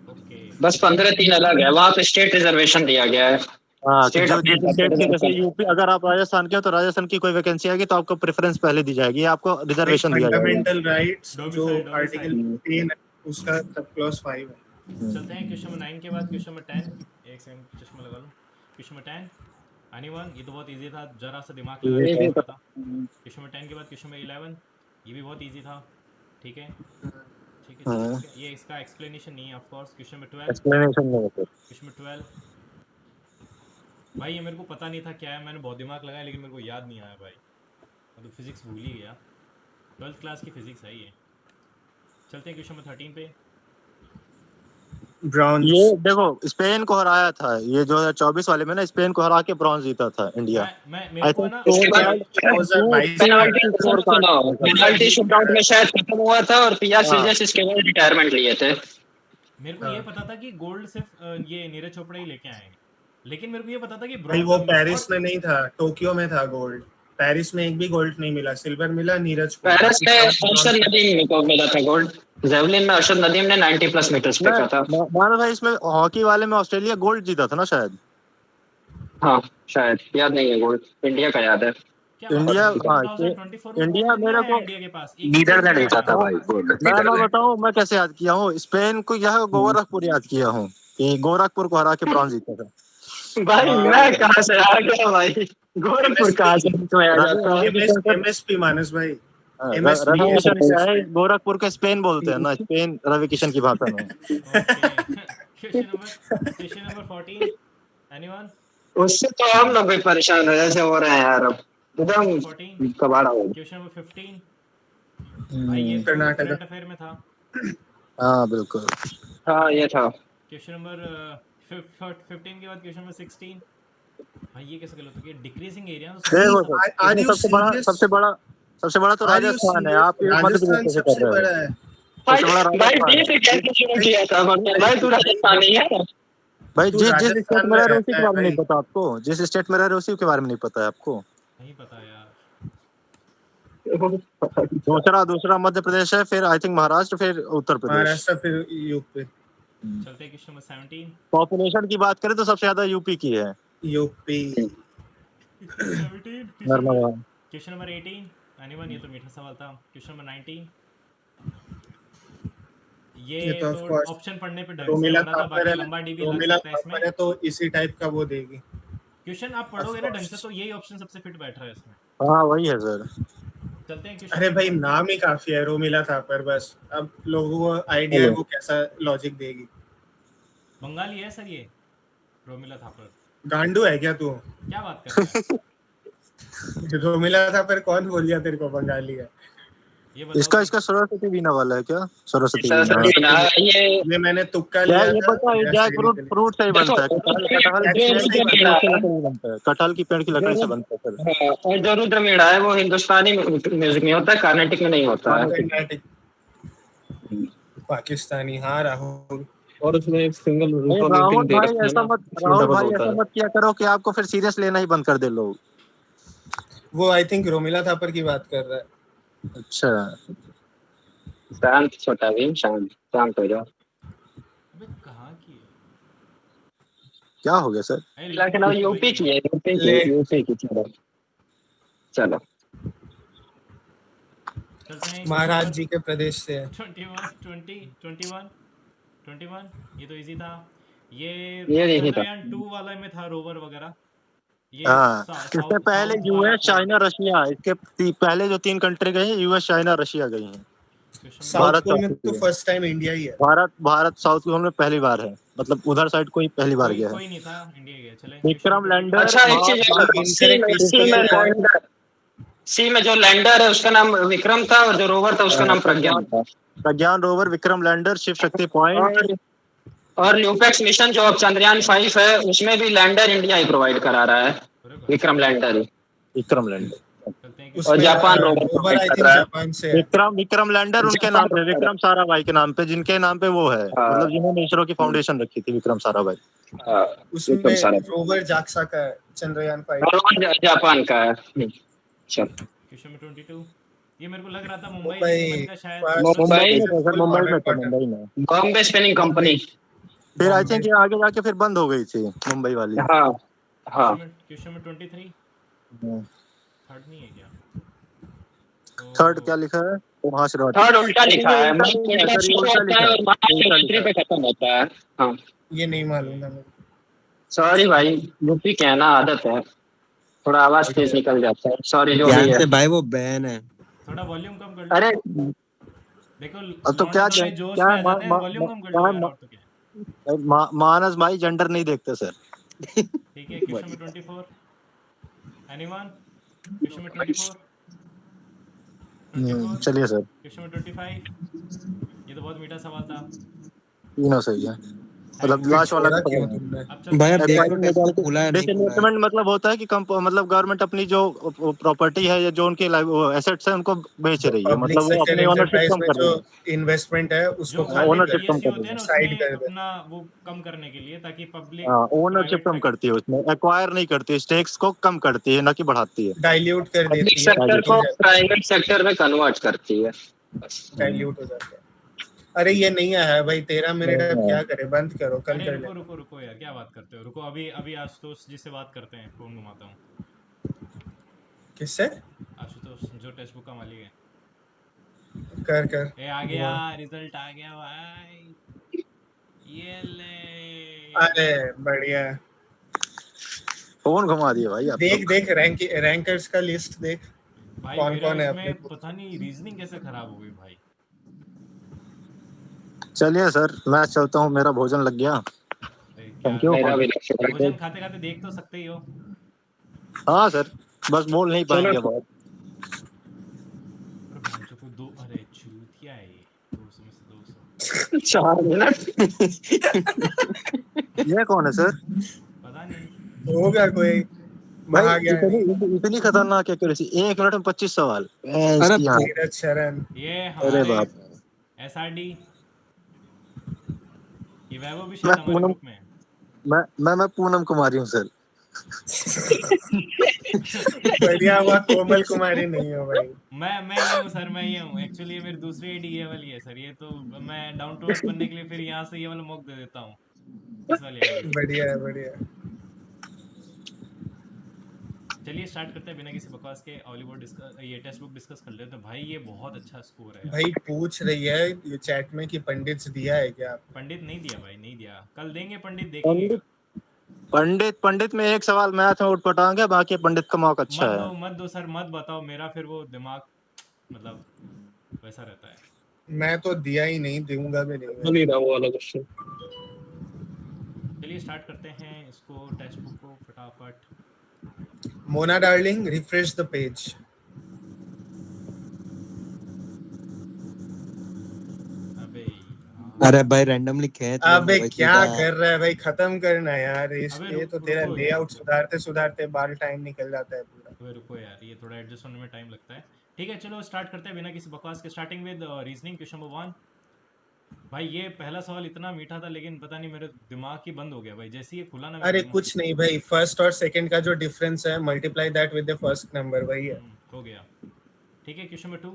A: ओके
G: बस 15-3 अलग है, वहाँ पे स्टेट रिजर्वेशन दिया गया है।
F: हाँ कि
G: स्टेट
F: जो
G: अपने
F: जिस
G: हिसाब से
F: स्टेट के,
G: reserve
F: जैसे
G: करता है।
F: यूपी, अगर आप राजस्थान के हो तो राजस्थान की कोई वैकेंसी आएगी तो आपको प्रेफरेंस पहले दी जाएगी, आपको
D: भाई
F: रिजर्वेशन दिया जाएगा।
D: फंडामेंटल राइट्स जो
A: डोमिसाइल
D: आर्टिकल 15 है उसका सब क्लॉज 5 है।
A: चलते हैं क्वेश्चन नंबर 9 के बाद क्वेश्चन नंबर 10। एक सेकंड चश्मा लगा लूं। क्वेश्चन नंबर 10 एनीवन, ये तो बहुत इजी था, जरा सा दिमाग लगा
G: ये
A: के
G: भी
A: करना
G: पता-
A: था। क्वेश्चन नंबर 10 के बाद क्वेश्चन नंबर 11, ये भी बहुत इजी था, ठीक है ठीक है ठीक है ठीक है। ये इसका एक्सप्लेनेशन नहीं है of course. Question number 12,
F: explanation नहीं होता।
A: क्वेश्चन नंबर 12 भाई ये मेरे को पता नहीं था क्या है, मैंने बहुत दिमाग लगाया लेकिन मेरे को याद नहीं आया भाई, मतलब फिजिक्स भूल ही गया। 12th क्लास की फिजिक्स है ये। चलते हैं क्वेश्चन नंबर 13 पे।
D: ब्रॉन्ज।
F: ये देखो स्पेन को हराया था, ये 2024 वाले में ना, स्पेन को हरा के ब्रॉन्ज जीता था इंडिया।
A: मैं मेरे को ना
G: इसके बाद पेनाल्टी शूटआउट में शायद खत्म हुआ था और PR सीजर्स इसके बाद रिटायरमेंट लिए थे।
A: मेरे को ये पता था कि गोल्ड सिर्फ ये नीरज चोपड़ा ही लेके आएंगे, लेकिन मेरे को ये पता था कि
D: भाई वो
A: ब्रॉन्ज
D: पेरिस में नहीं था, टोक्यो में था गोल्ड। पेरिस में एक भी गोल्ड नहीं मिला, सिल्वर मिला नीरज को।
G: पेरिस में अरशद नदीम को मिला था गोल्ड, जेवलिन में अरशद नदीम ने 90+ मीटर्स फेंका था।
F: मानो भाई इसमें हॉकी वाले में ऑस्ट्रेलिया गोल्ड जीता था ना शायद।
G: हाँ शायद, याद नहीं है गोल्ड, इंडिया का याद है।
A: क्या बात
F: इंडिया,
A: है,
F: हाँ
A: 2024 में
F: इंडिया
A: गोल्ड
F: मेरे
A: नहीं आया
F: को
A: इंडिया के पास, एक
C: नीदरलैंड
A: गोल्ड
C: जीता था
A: आया।
C: भाई गोल्ड।
F: मैं बताऊं मैं कैसे याद किया हूँ, स्पेन को यह गोरखपुर याद किया हूँ कि गोरखपुर को हरा के ब्रॉन्ज जीता था।
G: भाई मैं कहाँ से आ गया भाई, गोरखपुर कहाँ से तो आ जाता है।
D: एमएसपी मानस भाई,
F: रवि किशन क्या है, गोरखपुर के स्पेन बोलते हैं ना, स्पेन रवि किशन की भाषा में।
A: Question number 14 anyone.
G: उससे तो हम लोग भी परेशान हो जैसे हो रहे हैं यार, अब एकदम
A: 14
G: कबाड़ा हो गया।
A: क्वेश्चन नंबर 15 भाई ये तो
D: कर्नाटका।
A: करंट अफेयर में था।
F: हाँ बिल्कुल।
G: हाँ ये था।
A: क्वेश्चन नंबर 15 के बाद क्वेश्चन नंबर 16 भाई ये कैसे गलत हो गया, डिक्रीजिंग एरिया
F: देखो
D: Are you
F: सबसे बड़ा तो
D: Are you
F: राजस्थान है।
D: serious?
F: आप ये मध्य
D: राजस्थान
F: प्रदेश से
D: सबसे
F: कर रहे
D: बड़ा
F: हो।
D: है।
G: भाई
F: सबसे बड़ा
G: भाई
F: राजस्थान
G: डी से कैसे शुरू किया था मतलब, भाई तू राजस्थानी है ना।
F: भाई
D: तू
F: जिस
D: राजस्थान
F: स्टेट में
D: में
F: रह रहे हो उसी
D: रहता
F: के
D: है
F: बारे में नहीं
D: भाई।
F: पता आपको, जिस स्टेट में रह रहे हो उसी के बारे में नहीं पता है आपको।
A: नहीं पता यार।
F: दूसरा मध्य प्रदेश है, फिर आई थिंक महाराष्ट्र, फिर उत्तर प्रदेश।
D: महाराष्ट्र फिर यूपी।
A: चलते हैं क्वेश्चन नंबर 17।
F: पॉपुलेशन की बात करें तो सबसे ज्यादा यूपी की है।
D: UP.
A: 17
F: Narmada.
A: Question number 18 anyone, ये तो मीठा सवाल था। क्वेश्चन नंबर 19 ये
D: तो
A: तो
D: of course
A: ऑप्शन पढ़ने पे ढंग से
D: रोमिला
A: होना था,
D: थापर
A: बाकी
D: है,
A: लंबा डीबी लग
D: रोमिला
A: सकता है इसमें।
D: थापर है तो इसी टाइप का वो देगी।
A: क्वेश्चन आप पढ़ोगे ना ढंग से तो यही ऑप्शन सबसे फिट बैठ रहा है इसमें।
F: हाँ वही है सर।
A: चलते हैं क्वेश्चन।
D: अरे भाई नाम ही काफी है रोमिला थापर, बस अब लोगों को आइडिया है वो कैसा लॉजिक देगी।
A: बंगाली है सर ये रोमिला थापर।
D: गांडू है क्या तू?
A: क्या बात कर रहे हैं?
D: रोमिला थापर कौन बोल दिया तेरे को बंगाली है?
A: ये बताओ
F: इसका सरस्वती वीणा वाला है क्या? सरस्वती
G: सरस्वती
F: वीणा।
G: ना ये
D: मैंने तुक्का
F: क्या
D: लिया
F: ये
D: था।
F: पता है, जैक फ्रूट से ही बनता है। कटहल की पेड़ की लकड़ी से बनता है सर।
G: हाँ, और जो रुद्रवीणा है वो हिंदुस्तानी म्यूजिक में होता है, कर्नाटिक में नहीं होता है।
D: कर्नाटिक पाकिस्तानी। हाँ राहुल,
H: और उसमें एक सिंगल
F: राहुल
H: दे
F: भाई
H: रखा है
F: ऐसा
H: ना,
F: मत
H: इसमें
F: राहुल
H: डबल
F: भाई
H: होता
F: ऐसा
H: है।
F: मत किया करो कि आपको फिर सीरियस लेना ही बंद कर दे लोग।
D: वो आई थिंक रोमिला थापर की बात कर रहा है।
F: अच्छा
G: शांत छोटा भीम, शांत शांत हो जाओ।
A: अबे कहाँ की है?
F: क्या हो गया सर?
G: लखनऊ यूपी की है, यूपी की। चलो चलो
A: चलते हैं
D: महाराज जी के प्रदेश से है।
A: 21 ये तो इजी था। ये
G: ये नहीं था।
A: चंद्रयान 2 वाला में था रोवर वगैरह। ये
F: हाँ,
A: साउथ
F: इससे पहले
A: साउथ वाला
F: यूएस, चाइना, रशिया, इसके पहले जो 3 कंट्री गए हैं, यूएस, चाइना, रशिया गई हैं।
A: क्वेश्चन
F: भारत
D: साउथ पोल में
F: चौथी
D: तो
F: है।
D: फर्स्ट टाइम इंडिया ही है।
F: भारत साउथ पोल में पहली बार है, मतलब उधर साइड कोई पहली बार गया है।
A: कोई नहीं था, इंडिया गया। चले
F: विक्रम लैंडर,
G: अच्छा एक चीज सी में जो लैंडर है उसका नाम विक्रम था और जो रोवर था उसका नाम प्रज्ञान था।
F: प्रज्ञान rover, Vikram lander, Shiv Shakti point
G: और न्यूपेक्स मिशन जो अब चंद्रयान 5 है उसमें भी लैंडर इंडिया ही प्रोवाइड करा रहा है, विक्रम लैंडर ही।
F: विक्रम लैंडर।
A: चलते हैं
G: और जापान रोवर
D: रोवर
G: प्रोवाइड
D: आई
G: कर
D: थिंक
G: रहा है।
D: जापान से है।
F: विक्रम लैंडर उनके नाम पे, विक्रम साराभाई के नाम पे, जिनके नाम पे वो है,
G: हाँ।
F: मतलब जिन्होंने इसरो की फाउंडेशन रखी थी, विक्रम साराभाई।
G: हाँ,
D: उसमें
G: विक्रम साराभाई।
D: रोवर जाक्सा का है, चंद्रयान 5।
G: रोवर जापान का है। चल
A: क्वेश्चन में 22 ये मेरे को लग रहा था मुंबई
D: मुंबई
A: लेकिन मैंने कहा शायद
F: मुंबई में।
G: Bombay spinning company.
F: फिर आई थिंक ये आगे जाके फिर बंद हो गई थी मुंबई वाली।
G: हाँ हाँ।
A: क्वेश्चन में 23 थर्ड नहीं है क्या?
F: थर्ड क्या लिखा है? वहां से
G: थर्ड उल्टा लिखा है,
F: उल्टा लिखा है।
G: पे खत्म होता है। हाँ
D: ये नहीं मालूम था मुझे।
G: सॉरी भाई, यूपी के है ना, आदत है, थोड़ा आवाज तेज निकल जाता है। सॉरी जो भी
B: ध्यान
G: है।
B: से भाई, वो बैन है।
A: थोड़ा वॉल्यूम कम कर लो।
G: अरे
A: देखो
F: अब तो क्या
A: लौंडे जोश में आ जाते हैं, वॉल्यूम कम कर लो यार, और तो क्या।
F: मानस भाई जेंडर नहीं देखते सर।
A: ठीक है क्वेश्चन में 24 एनीवन। क्वेश्चन में 24
F: चलिए सर,
A: क्वेश्चन में 25 ये तो बहुत मीठा सवाल था।
F: तीनों सही है, मतलब लास्ट वाला
D: छोड़ा
F: तो
D: क्यों
F: पता नहीं।
D: तुमने?
A: अब चलते
B: भाई
A: हैं
B: अब देख लो टेक्स्ट बुक खुला है नहीं खुला है।
F: डिसइन्वेस्टमेंट मतलब होता है कि मतलब गवर्नमेंट अपनी जो प्रॉपर्टी है या जो उनके एसेट्स है उनको बेच रही है,
D: पब्लिक
F: मतलब वो
D: सेक्टर
F: अपनी ओनरशिप
D: एंटरप्राइज
F: कम
D: में
F: कर
D: जो
F: रही है।
D: इन्वेस्टमेंट है उसको
A: जो
D: खाली
F: ownership
D: कर
F: कम
A: पीएसयू
F: कर
A: होते हैं ना
D: साइड
A: उसमें
D: कर दे।
A: अपना वो कम करने के लिए ताकि पब्लिक
F: हाँ, ओनरशिप कम करती है उसमें, एक्वायर नहीं करती, स्टेक्स को कम करती है, ना कि बढ़ाती है।
D: डाइल्यूट कर
G: पब्लिक
D: देती है,
G: सेक्टर को प्राइवेट सेक्टर में कन्वर्ट करती है।
D: डाइल्यूट हो जाता है। अरे ये नहीं आया है भाई, 13 मिनट अब क्या करे, बंद करो, कल
A: अरे
D: कर
A: रुको
D: ले।
A: रुको रुको यार, क्या बात करते हो, रुको अभी अभी आशुतोष जी से बात करते हैं, फोन घुमाता हूँ।
D: किससे?
A: आशुतोष जो टेक्स्ट बुक का मालिक है।
D: कर
A: ए आ गया, रिजल्ट आ गया भाई, ये ले।
D: अरे बढ़िया।
F: फोन घुमा दिए भाई आप।
D: देख देख रैंकर्स का लिस्ट देख,
A: भाई
D: कौन
A: मेरा
D: कौन है
A: इसमें
D: अपने।
A: पता नहीं रीजनिंग कैसे खराब हो गई भाई।
F: चलिए सर, मैं चलता हूँ, मेरा भोजन लग गया। Thank you.
G: मेरा भी
A: भोजन खाते खाते देख तो सकते ही हो।
F: हाँ सर, बस बोल नहीं पाएंगे बहुत।
A: अरे चूतिया है ये, 200 में से 200।
G: 4 मिनट।
F: ये कौन है सर?
A: पता नहीं।
D: होगा कोई
F: भाई
D: महाज्ञानी।
F: इतनी खतरनाक एक्यूरेसी, 1 मिनट में 25 सवाल।
B: अरे
D: नीरज शरण।
A: ये
F: अरे
A: हमारे
F: बाप।
A: एसआरडी, ये वैभव भी
F: मैं
A: शायद हमारे
F: पूनम
A: ग्रुप में है।
F: मैं पूनम कुमारी हूँ सर।
D: बढ़िया हुआ कोमल कुमारी नहीं हो भाई।
A: मैं ये हूँ सर, मैं ये हूँ एक्चुअली, ये मेरी दूसरी आईडी ये वाली है सर। ये तो मैं डाउन टू अर्थ बनने के लिए फिर यहाँ से ये वाला मॉक दे देता हूँ, इस वाली आईडी।
D: बढ़िया है बढ़िया।
A: चलिए स्टार्ट करते हैं बिना किसी बकवास के। हॉलीवुड ये टेक्स्ट बुक डिस्कस कर लेते हैं। भाई ये बहुत अच्छा स्कोर है
D: भाई पूछ रही है ये चैट में कि पंडित दिया है क्या?
A: पंडित नहीं दिया भाई, नहीं दिया, कल देंगे पंडित, देखेंगे।
F: पंडित में एक सवाल मैथ में उठपटांगे, बाकी पंडित का मौका अच्छा है।
A: मत दो सर, मत बताओ, मेरा फिर वो दिमाग मतलब वैसा रहता है।
D: मैं तो दिया ही नहीं, दूंगा भी नहीं।
H: नहीं रहा वो वाला क्वेश्चन।
A: चलिए स्टार्ट करते हैं इसको, टेक्स्ट बुक को फटाफट।
D: Mona darling, refresh the page.
B: अरे भाई रैंडमली खींच।
D: अबे क्या कर रहा है भाई, खत्म करना यार ये तो तेरा लेआउट सुधारते सुधारते बाल टाइम निकल जाता है पूरा।
A: रुको यार, ये थोड़ा एडजस्ट होने में टाइम लगता है। ठीक है चलो स्टार्ट करते हैं बिना किसी बकवास के, starting with reasoning question number 1। भाई ये पहला सवाल इतना मीठा था लेकिन पता नहीं मेरे दिमाग ही बंद हो गया भाई, जैसे ये खुला ना।
D: अरे कुछ नहीं भाई, फर्स्ट और सेकंड का जो डिफरेंस है multiply that with the first number, वही है।
A: हो गया। ठीक है क्वेश्चन नंबर 2,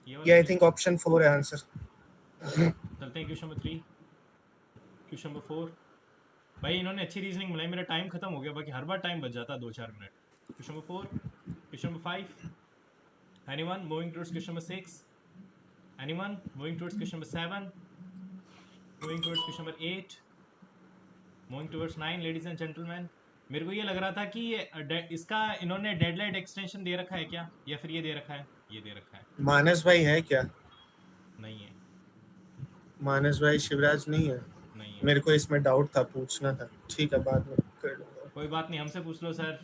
D: ये आई थिंक ऑप्शन 4 है आंसर।
A: चलते हैं क्वेश्चन नंबर 3, क्वेश्चन नंबर 4, भाई इन्होंने अच्छी रीजनिंग बनाई, मेरा टाइम खत्म हो गया, बाकी हर बार टाइम बच जाता 2-4 minute. Question number 4, question number 5, anyone moving towards question number 6, anyone moving towards question number 7, moving towards question number 8, moving towards 9 ladies and gentleman. मेरे को ये लग रहा था कि इसका इन्होंने डेडलाइन एक्सटेंशन दे रखा है क्या, या फिर ये दे रखा है? ये दे रखा है।
D: मानस भाई है क्या?
A: नहीं है,
D: मानस भाई शिवराज नहीं है।
A: नहीं है।
D: मेरे को इसमें डाउट था, पूछना था। ठीक है, बाद में कर लूंगा।
A: कोई बात नहीं, हमसे पूछ लो सर।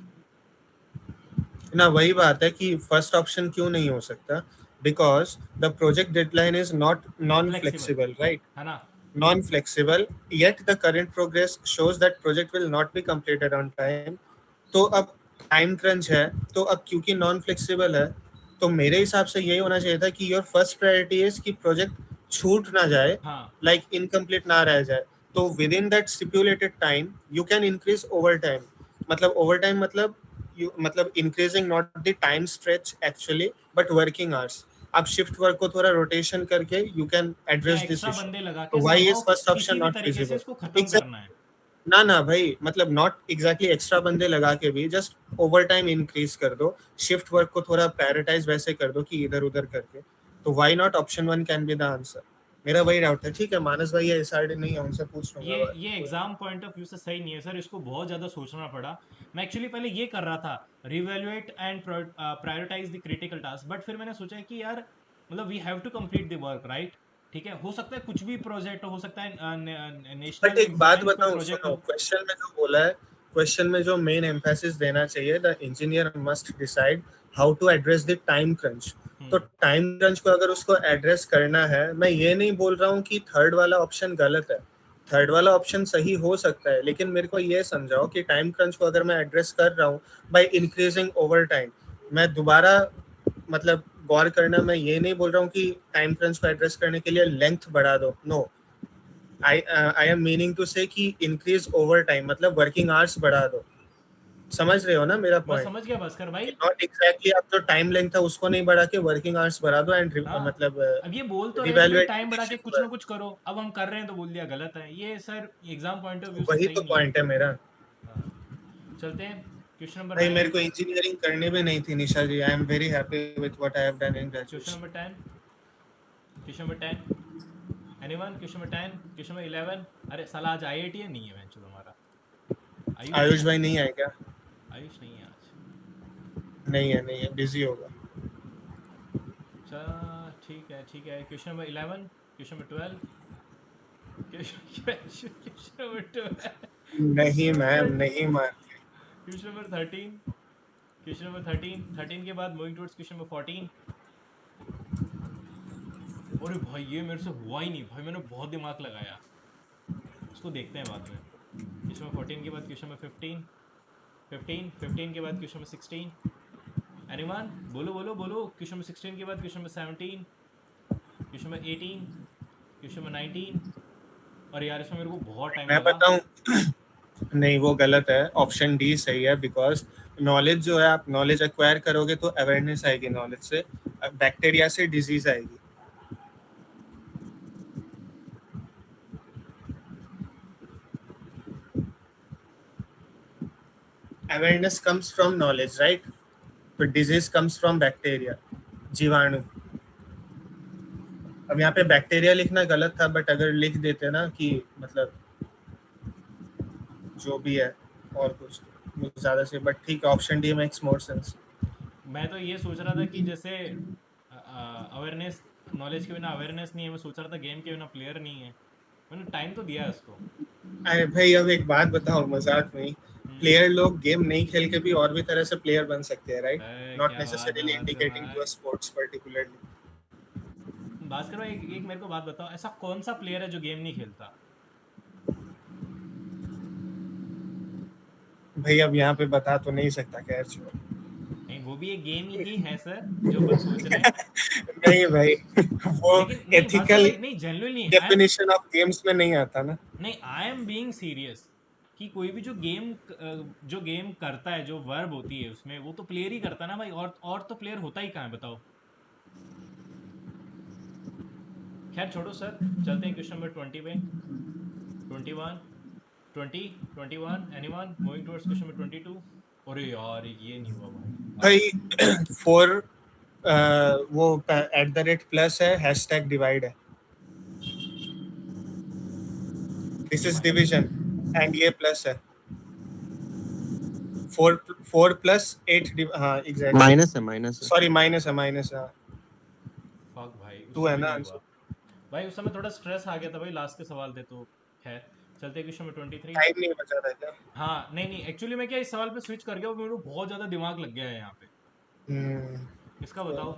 D: ना वही बात है कि फर्स्ट ऑप्शन क्यों नहीं हो सकता, because the project deadline is not non flexible, right?
A: है ना?
D: Non-flexible, yet the current progress shows that project will not be completed on time. तो अब टाइम क्रंच है, तो अब क्योंकि नॉन फ्लेक्सिबल है, तो मेरे हिसाब से यही होना चाहिए था कि योर फर्स्ट प्रायोरिटी इज कि प्रोजेक्ट छूट ना जाए,
A: हाँ
D: लाइक इनकम्प्लीट ना रह जाए। तो with in that stipulated time you can increase over time. मतलब ओवर टाइम मतलब increasing not the time stretch actually, but working hours. आप शिफ्ट वर्क को थोड़ा रोटेशन करके you can address this
A: extra
D: issue.
A: बंदे लगा
D: तो
A: के
D: why is
A: somehow
D: first option
A: किसी भी
D: not
A: तरीके से
D: feasible?
A: इसको खत्म
D: Exact-
A: करना है।
D: ना भाई, मतलब नॉट एग्जैक्टली एक्स्ट्रा बंदे लगा के भी जस्ट ओवर टाइम इंक्रीज कर दो, शिफ्ट वर्क को थोड़ा प्रायोरिटाइज वैसे कर दो कि इधर उधर करके। तो why not option 1 can be the answer. मेरा वही डाउट है। ठीक है, मानस भाई ये डिसाइडेड नहीं है, उनसे पूछ लूंगा।
A: ये एग्जाम पॉइंट ऑफ व्यू से सही नहीं है सर, इसको बहुत ज़्यादा सोचना पड़ा। मैं एक्चुअली पहले ये कर रहा था, revaluate and prioritize the critical task, but फिर मैंने सोचा कि यार मतलब we have to complete the work, right? ठीक है, हो सकता है कुछ भी प्रोजेक्ट हो सकता है, नेशनल
D: बट एक बात
A: इम्पोर्टेंस का
D: बताऊं,
A: प्रोजेक्ट
D: सुनो,
A: हो।
D: क्वेश्चन में जो बोला है, क्वेश्चन में जो मेन एम्फेसिस देना चाहिए, the engineer must decide how to address the time crunch. तो टाइम क्रंच को अगर उसको एड्रेस करना है, मैं ये नहीं बोल रहा हूँ कि थर्ड वाला ऑप्शन गलत है, थर्ड वाला ऑप्शन सही हो सकता है, लेकिन मेरे को ये समझाओ कि टाइम क्रंच को अगर मैं एड्रेस कर रहा हूँ बाय इंक्रीजिंग ओवर टाइम, मैं दोबारा मतलब गौर करना, मैं ये नहीं बोल रहा हूँ कि टाइम क्रंच को एड्रेस करने के लिए लेंथ बढ़ा दो, no, I am meaning to say कि इंक्रीज ओवर टाइम मतलब वर्किंग आवर्स बढ़ा दो। समझ रहे हो ना मेरा
A: मैं
D: पॉइंट?
A: समझ गया भास्कर भाई।
D: नॉट एग्जैक्टली आप जो टाइम लेंथ था उसको नहीं बढ़ा के वर्किंग आवर्स बढ़ा दो एंड
A: हाँ,
D: मतलब
A: अब ये बोल तो रहे थे
D: रिवैल्यूएट
A: टाइम बढ़ा के कुछ ना कुछ करो, अब हम कर रहे हैं तो बोल दिया गलत है। ये sir exam point of view से
D: वही
A: सही
D: तो
A: नहीं है।
D: पॉइंट है मेरा।
A: हाँ, चलते हैं क्वेश्चन नंबर
D: भाई
A: 9।
D: मेरे को इंजीनियरिंग करनी भी नहीं थी Nisha ji, I am very happy with what I have done in
A: question
D: graduation.
A: Number 10, question number 10, anyone? Question number 10, question number 11। अरे साला आज आईआईटी है नहीं है बेंच हमारा।
D: आयुष भाई नहीं आए क्या?
A: आयुष नहीं है आज।
D: नहीं है, बिजी होगा।
A: चल ठीक है। Question number 11, question number 12, question number 12,
D: नहीं मैम, नहीं ma'am.
A: Question number 13, question number 13 के बाद मूविंग टुवर्ड्स क्वेश्चन नंबर 14। अरे भाई ये मेरे से हुआ ही नहीं भाई, मैंने बहुत दिमाग लगाया, उसको देखते हैं बाद में। क्वेश्चन नंबर 14 के बाद क्वेश्चन नंबर 15 के बाद क्वेश्चन नंबर 16। एनीवन? बोलो। क्वेश्चन नंबर 16 के बाद question number 17, question number 18, question number 19। और यार इसमें मेरे को बहुत टाइम
D: मैं
A: लगा।
D: बताऊं नहीं, वो गलत है, ऑप्शन डी सही है, बिकॉज नॉलेज जो है, आप नॉलेज एक्वायर करोगे तो अवेयरनेस आएगी, नॉलेज से बैक्टीरिया से डिजीज आएगी। Awareness comes from knowledge, right? तो डिजीज कम्स फ्रॉम बैक्टीरिया, जीवाणु। अब यहाँ पे बैक्टीरिया लिखना गलत था, बट अगर लिख देते ना कि मतलब जो भी है और कुछ, वो ज्यादा से, बट ठीक है, option D makes more sense.
A: मैं तो ये सोच रहा था कि जैसे अवेयरनेस, नॉलेज के बिना अवेयरनेस नहीं है, मैं सोच रहा था गेम के बिना प्लेयर नहीं है। मैंने टाइम तो दिया है उसको।
D: अरे भाई अब एक बात बताओ, मजाक में, प्लेयर लोग गेम नहीं खेल के भी और भी तरह से प्लेयर बन सकते हैं, राइट? नॉट
A: क्या
D: नेसेसरीली
A: बात है
D: इंडिकेटिंग
A: भाई।
D: To a sports particularly.
A: Bhaskar भाई एक मेरे को बात बताओ, ऐसा कौन सा प्लेयर है जो गेम नहीं खेलता?
D: भाई अब यहाँ पे बता तो नहीं सकता, खैर छोड़।
A: नहीं, वो भी एक गेम ही है सर, जो अपन सोच रहे हैं।
D: नहीं भाई, वो
A: लेकिन नहीं भास्कर
D: एथिकल
A: भाई, नहीं जेन्युइनली
D: डेफिनेशन ऑफ गेम्स में नहीं आता ना।
A: नहीं, आई एम बीइंग सीरियस कि कोई भी जो गेम करता है, जो वर्ब होती है उसमें, वो तो प्लेयर ही करता है ना भाई, और तो प्लेयर होता ही कहाँ है बताओ। खैर छोड़ो सर, चलते हैं क्वेश्चन नंबर 20 पे। 21, 20, 21, anyone? Moving towards question number 22. अरे यार ये नहीं हुआ भाई.
D: भाई 4 वो @+ है, हैशटैग डिवाइड है. दिस इज डिवीजन एंड ये प्लस है. 4 + 8 हाँ एग्जैक्टली.
B: माइनस है.
D: सॉरी माइनस है हाँ.
A: Fuck भाई. उस
D: तू है
A: समय
D: ना
A: नहीं
D: आंसर.
A: हुआ. भाई उस समय थोड़ा स्ट्रेस आ गया था भाई, लास्ट के सवाल थे तो खैर. चलते हैं क्वेश्चन नंबर 23.
D: टाइम नहीं बचा था क्या?
A: हाँ नहीं एक्चुअली मैं क्या इस सवाल पे स्विच कर गया, मेरे को बहुत ज्यादा दिमाग लग गया है यहाँ पे. इसका बताओ.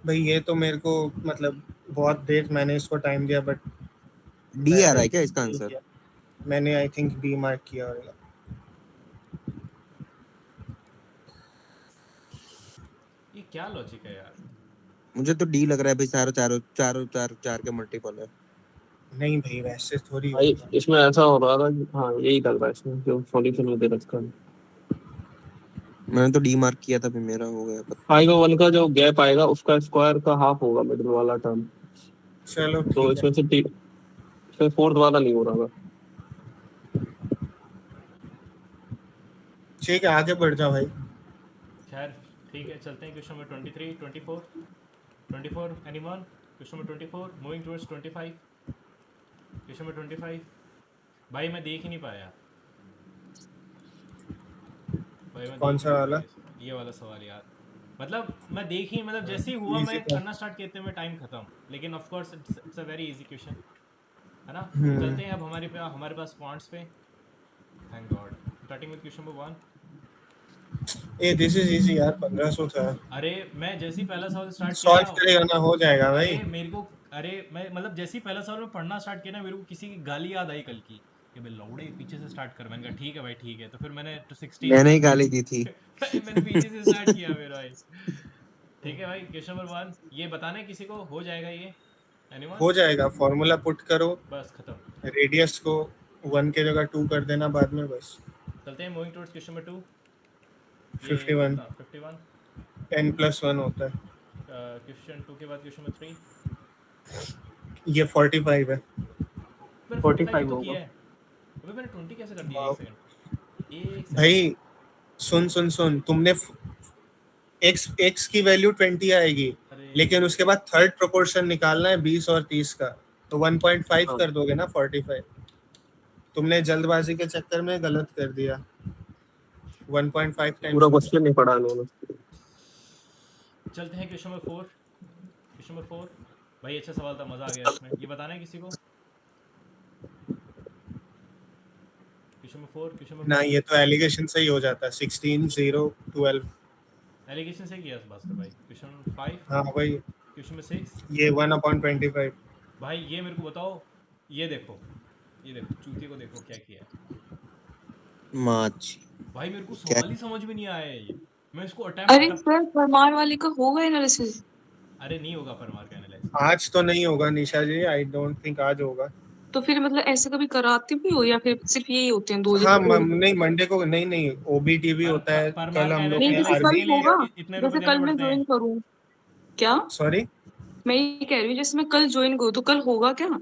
D: भाई ये तो मेरे को मतलब बहुत देर मैंने इसको टाइम दिया बट
B: डी आ रहा है क्या इसका आंसर?
D: मैंने आई थिंक बी मार्क किया होगा.
A: ये क्या लॉजिक है यार?
B: मुझे तो डी लग रहा है भाई. चार के मल्टीपल है.
D: नहीं भाई वैसे थोड़ी
H: भाई इसमें ऐसा हो रहा था कि हाँ यही लग रहा है इसमें जो सॉल्यूशन में दे रखा है.
B: मैंने तो डी मार्क किया था, फिर मेरा हो गया.
H: फाइव और 1 का जो गैप आएगा उसका स्क्वायर का हाफ होगा मिडिल वाला टर्म.
D: चलो
H: तो
D: ठीक है.
H: इसमें से इसमें फोर्थ वाला नहीं हो रहा था.
D: ठीक है आगे बढ़ जा भाई.
A: खैर ठीक है, चलते हैं question number 23, 24, anyone? Question number 24, moving towards 25. Question number 25. भाई मैं देख ही नहीं पाया. भाई मैं
D: कौन
A: देख
D: सा
A: नहीं
D: वाला?
A: पाया ये वाला सवाल यार. मतलब मैं देख ही मतलब जैसे ही हुआ मैं
D: Easy था.
A: करना स्टार्ट करते में टाइम खत्म. लेकिन of course it's a very easy question है ना. चलते हैं अब हमारे पास पॉइंट्स पे. Thank God. Starting with question number 1.
D: A this is easy यार. 1500 था.
A: अरे मैं जैसे ही पहला सवाल स्टार्ट
D: सॉल्व
A: किया,
D: करेगा ना हो जाएगा भाई.
A: अरे मेरे को मैं मतलब जैसे ही पहला सवाल में पढ़ना स्टार्ट किया ना, मेरे को किसी की गाली याद आई कल की कि भाई लौड़े पीछे से स्टार्ट कर. मैंने कहा ठीक है भाई ठीक है. तो फिर मैंने 16
B: मैंने ही गाली दी थी.
A: मैंने पीछे से स्टार्ट किया मेरा भाई. ठीक है भाई. क्वेश्चन नंबर 1 ये बताना है किसी को हो जाएगा ये. एनीवन?
D: हो जाएगा. फॉर्मूला पुट करो.
A: बस खत्म.
D: रेडियस को 1 के जगह 2 कर देना बाद में बस.
A: चलते हैं मूविंग टुवर्ड्स क्वेश्चन नंबर 2.
D: 51.
A: 51.
D: 10 + 1 होता है.
A: क्वेश्चन 2 के बाद क्वेश्चन नंबर 3.
D: ये 45 है.
A: मैंने
H: 45
A: तो
H: होगा.
A: किया है. अबे मैंने 20 कैसे कर दिया?
D: वाओ.
A: एक सेकंड. एक सेकंड.
D: भाई सुन तुमने x की वैल्यू 20 आएगी
A: अरे
D: लेकिन उसके बाद थर्ड प्रोपोर्शन निकालना है 20 और 30 का. तो 1.5 कर दोगे ना 45. तुमने जल्दबाजी के चक्कर में गलत कर दिया. 1.5 टाइम्स.
H: पूरा क्वेश्चन नहीं पढ़ा उन्होंने.
A: चलते हैं क्वेश्चन नंबर 4. Question number 4. भाई अच्छा सवाल था, मजा आ गया इसमें. ये बताना है किसी को. Question number 4. क्वेश्चन नंबर
D: ना ये तो एलिगेशन से ही हो जाता है. 16 0 12.
A: एलिगेशन से किया भास्कर भाई. Question number 5.
D: हाँ भाई
A: क्वेश्चन नंबर 6.
D: ये 1/25.
A: भाई ये मेरे को बताओ. ये देखो चूतिए को देखो क्या किया है.
B: माच.
A: भाई मेरे को सवाल ही समझ में नहीं आया है ये. मैं इसको
I: अरे
A: अटेम्प्ट.
I: सर परमार वाले का होगा एनालिसिस.
A: अरे नहीं होगा परमार का एनालिसिस.
D: आज तो नहीं होगा निशा जी. आई डोंट थिंक आज होगा.
I: तो फिर मतलब ऐसे कभी कराते भी हो या फिर सिर्फ यही होते हैं 2 दिन?
D: हाँ नहीं मंडे को नहीं ओबीटीवी होता है. कल हम लोग
I: नहीं
D: ने
I: जैसे कल होगा.
A: इतने
I: जैसे कल मैं ज्वाइन करूँ क्या?
D: सॉरी
I: मैं ये कह रही हूँ जैसे मैं कल ज्वाइन करूँ तो कल होगा क्या?
B: वो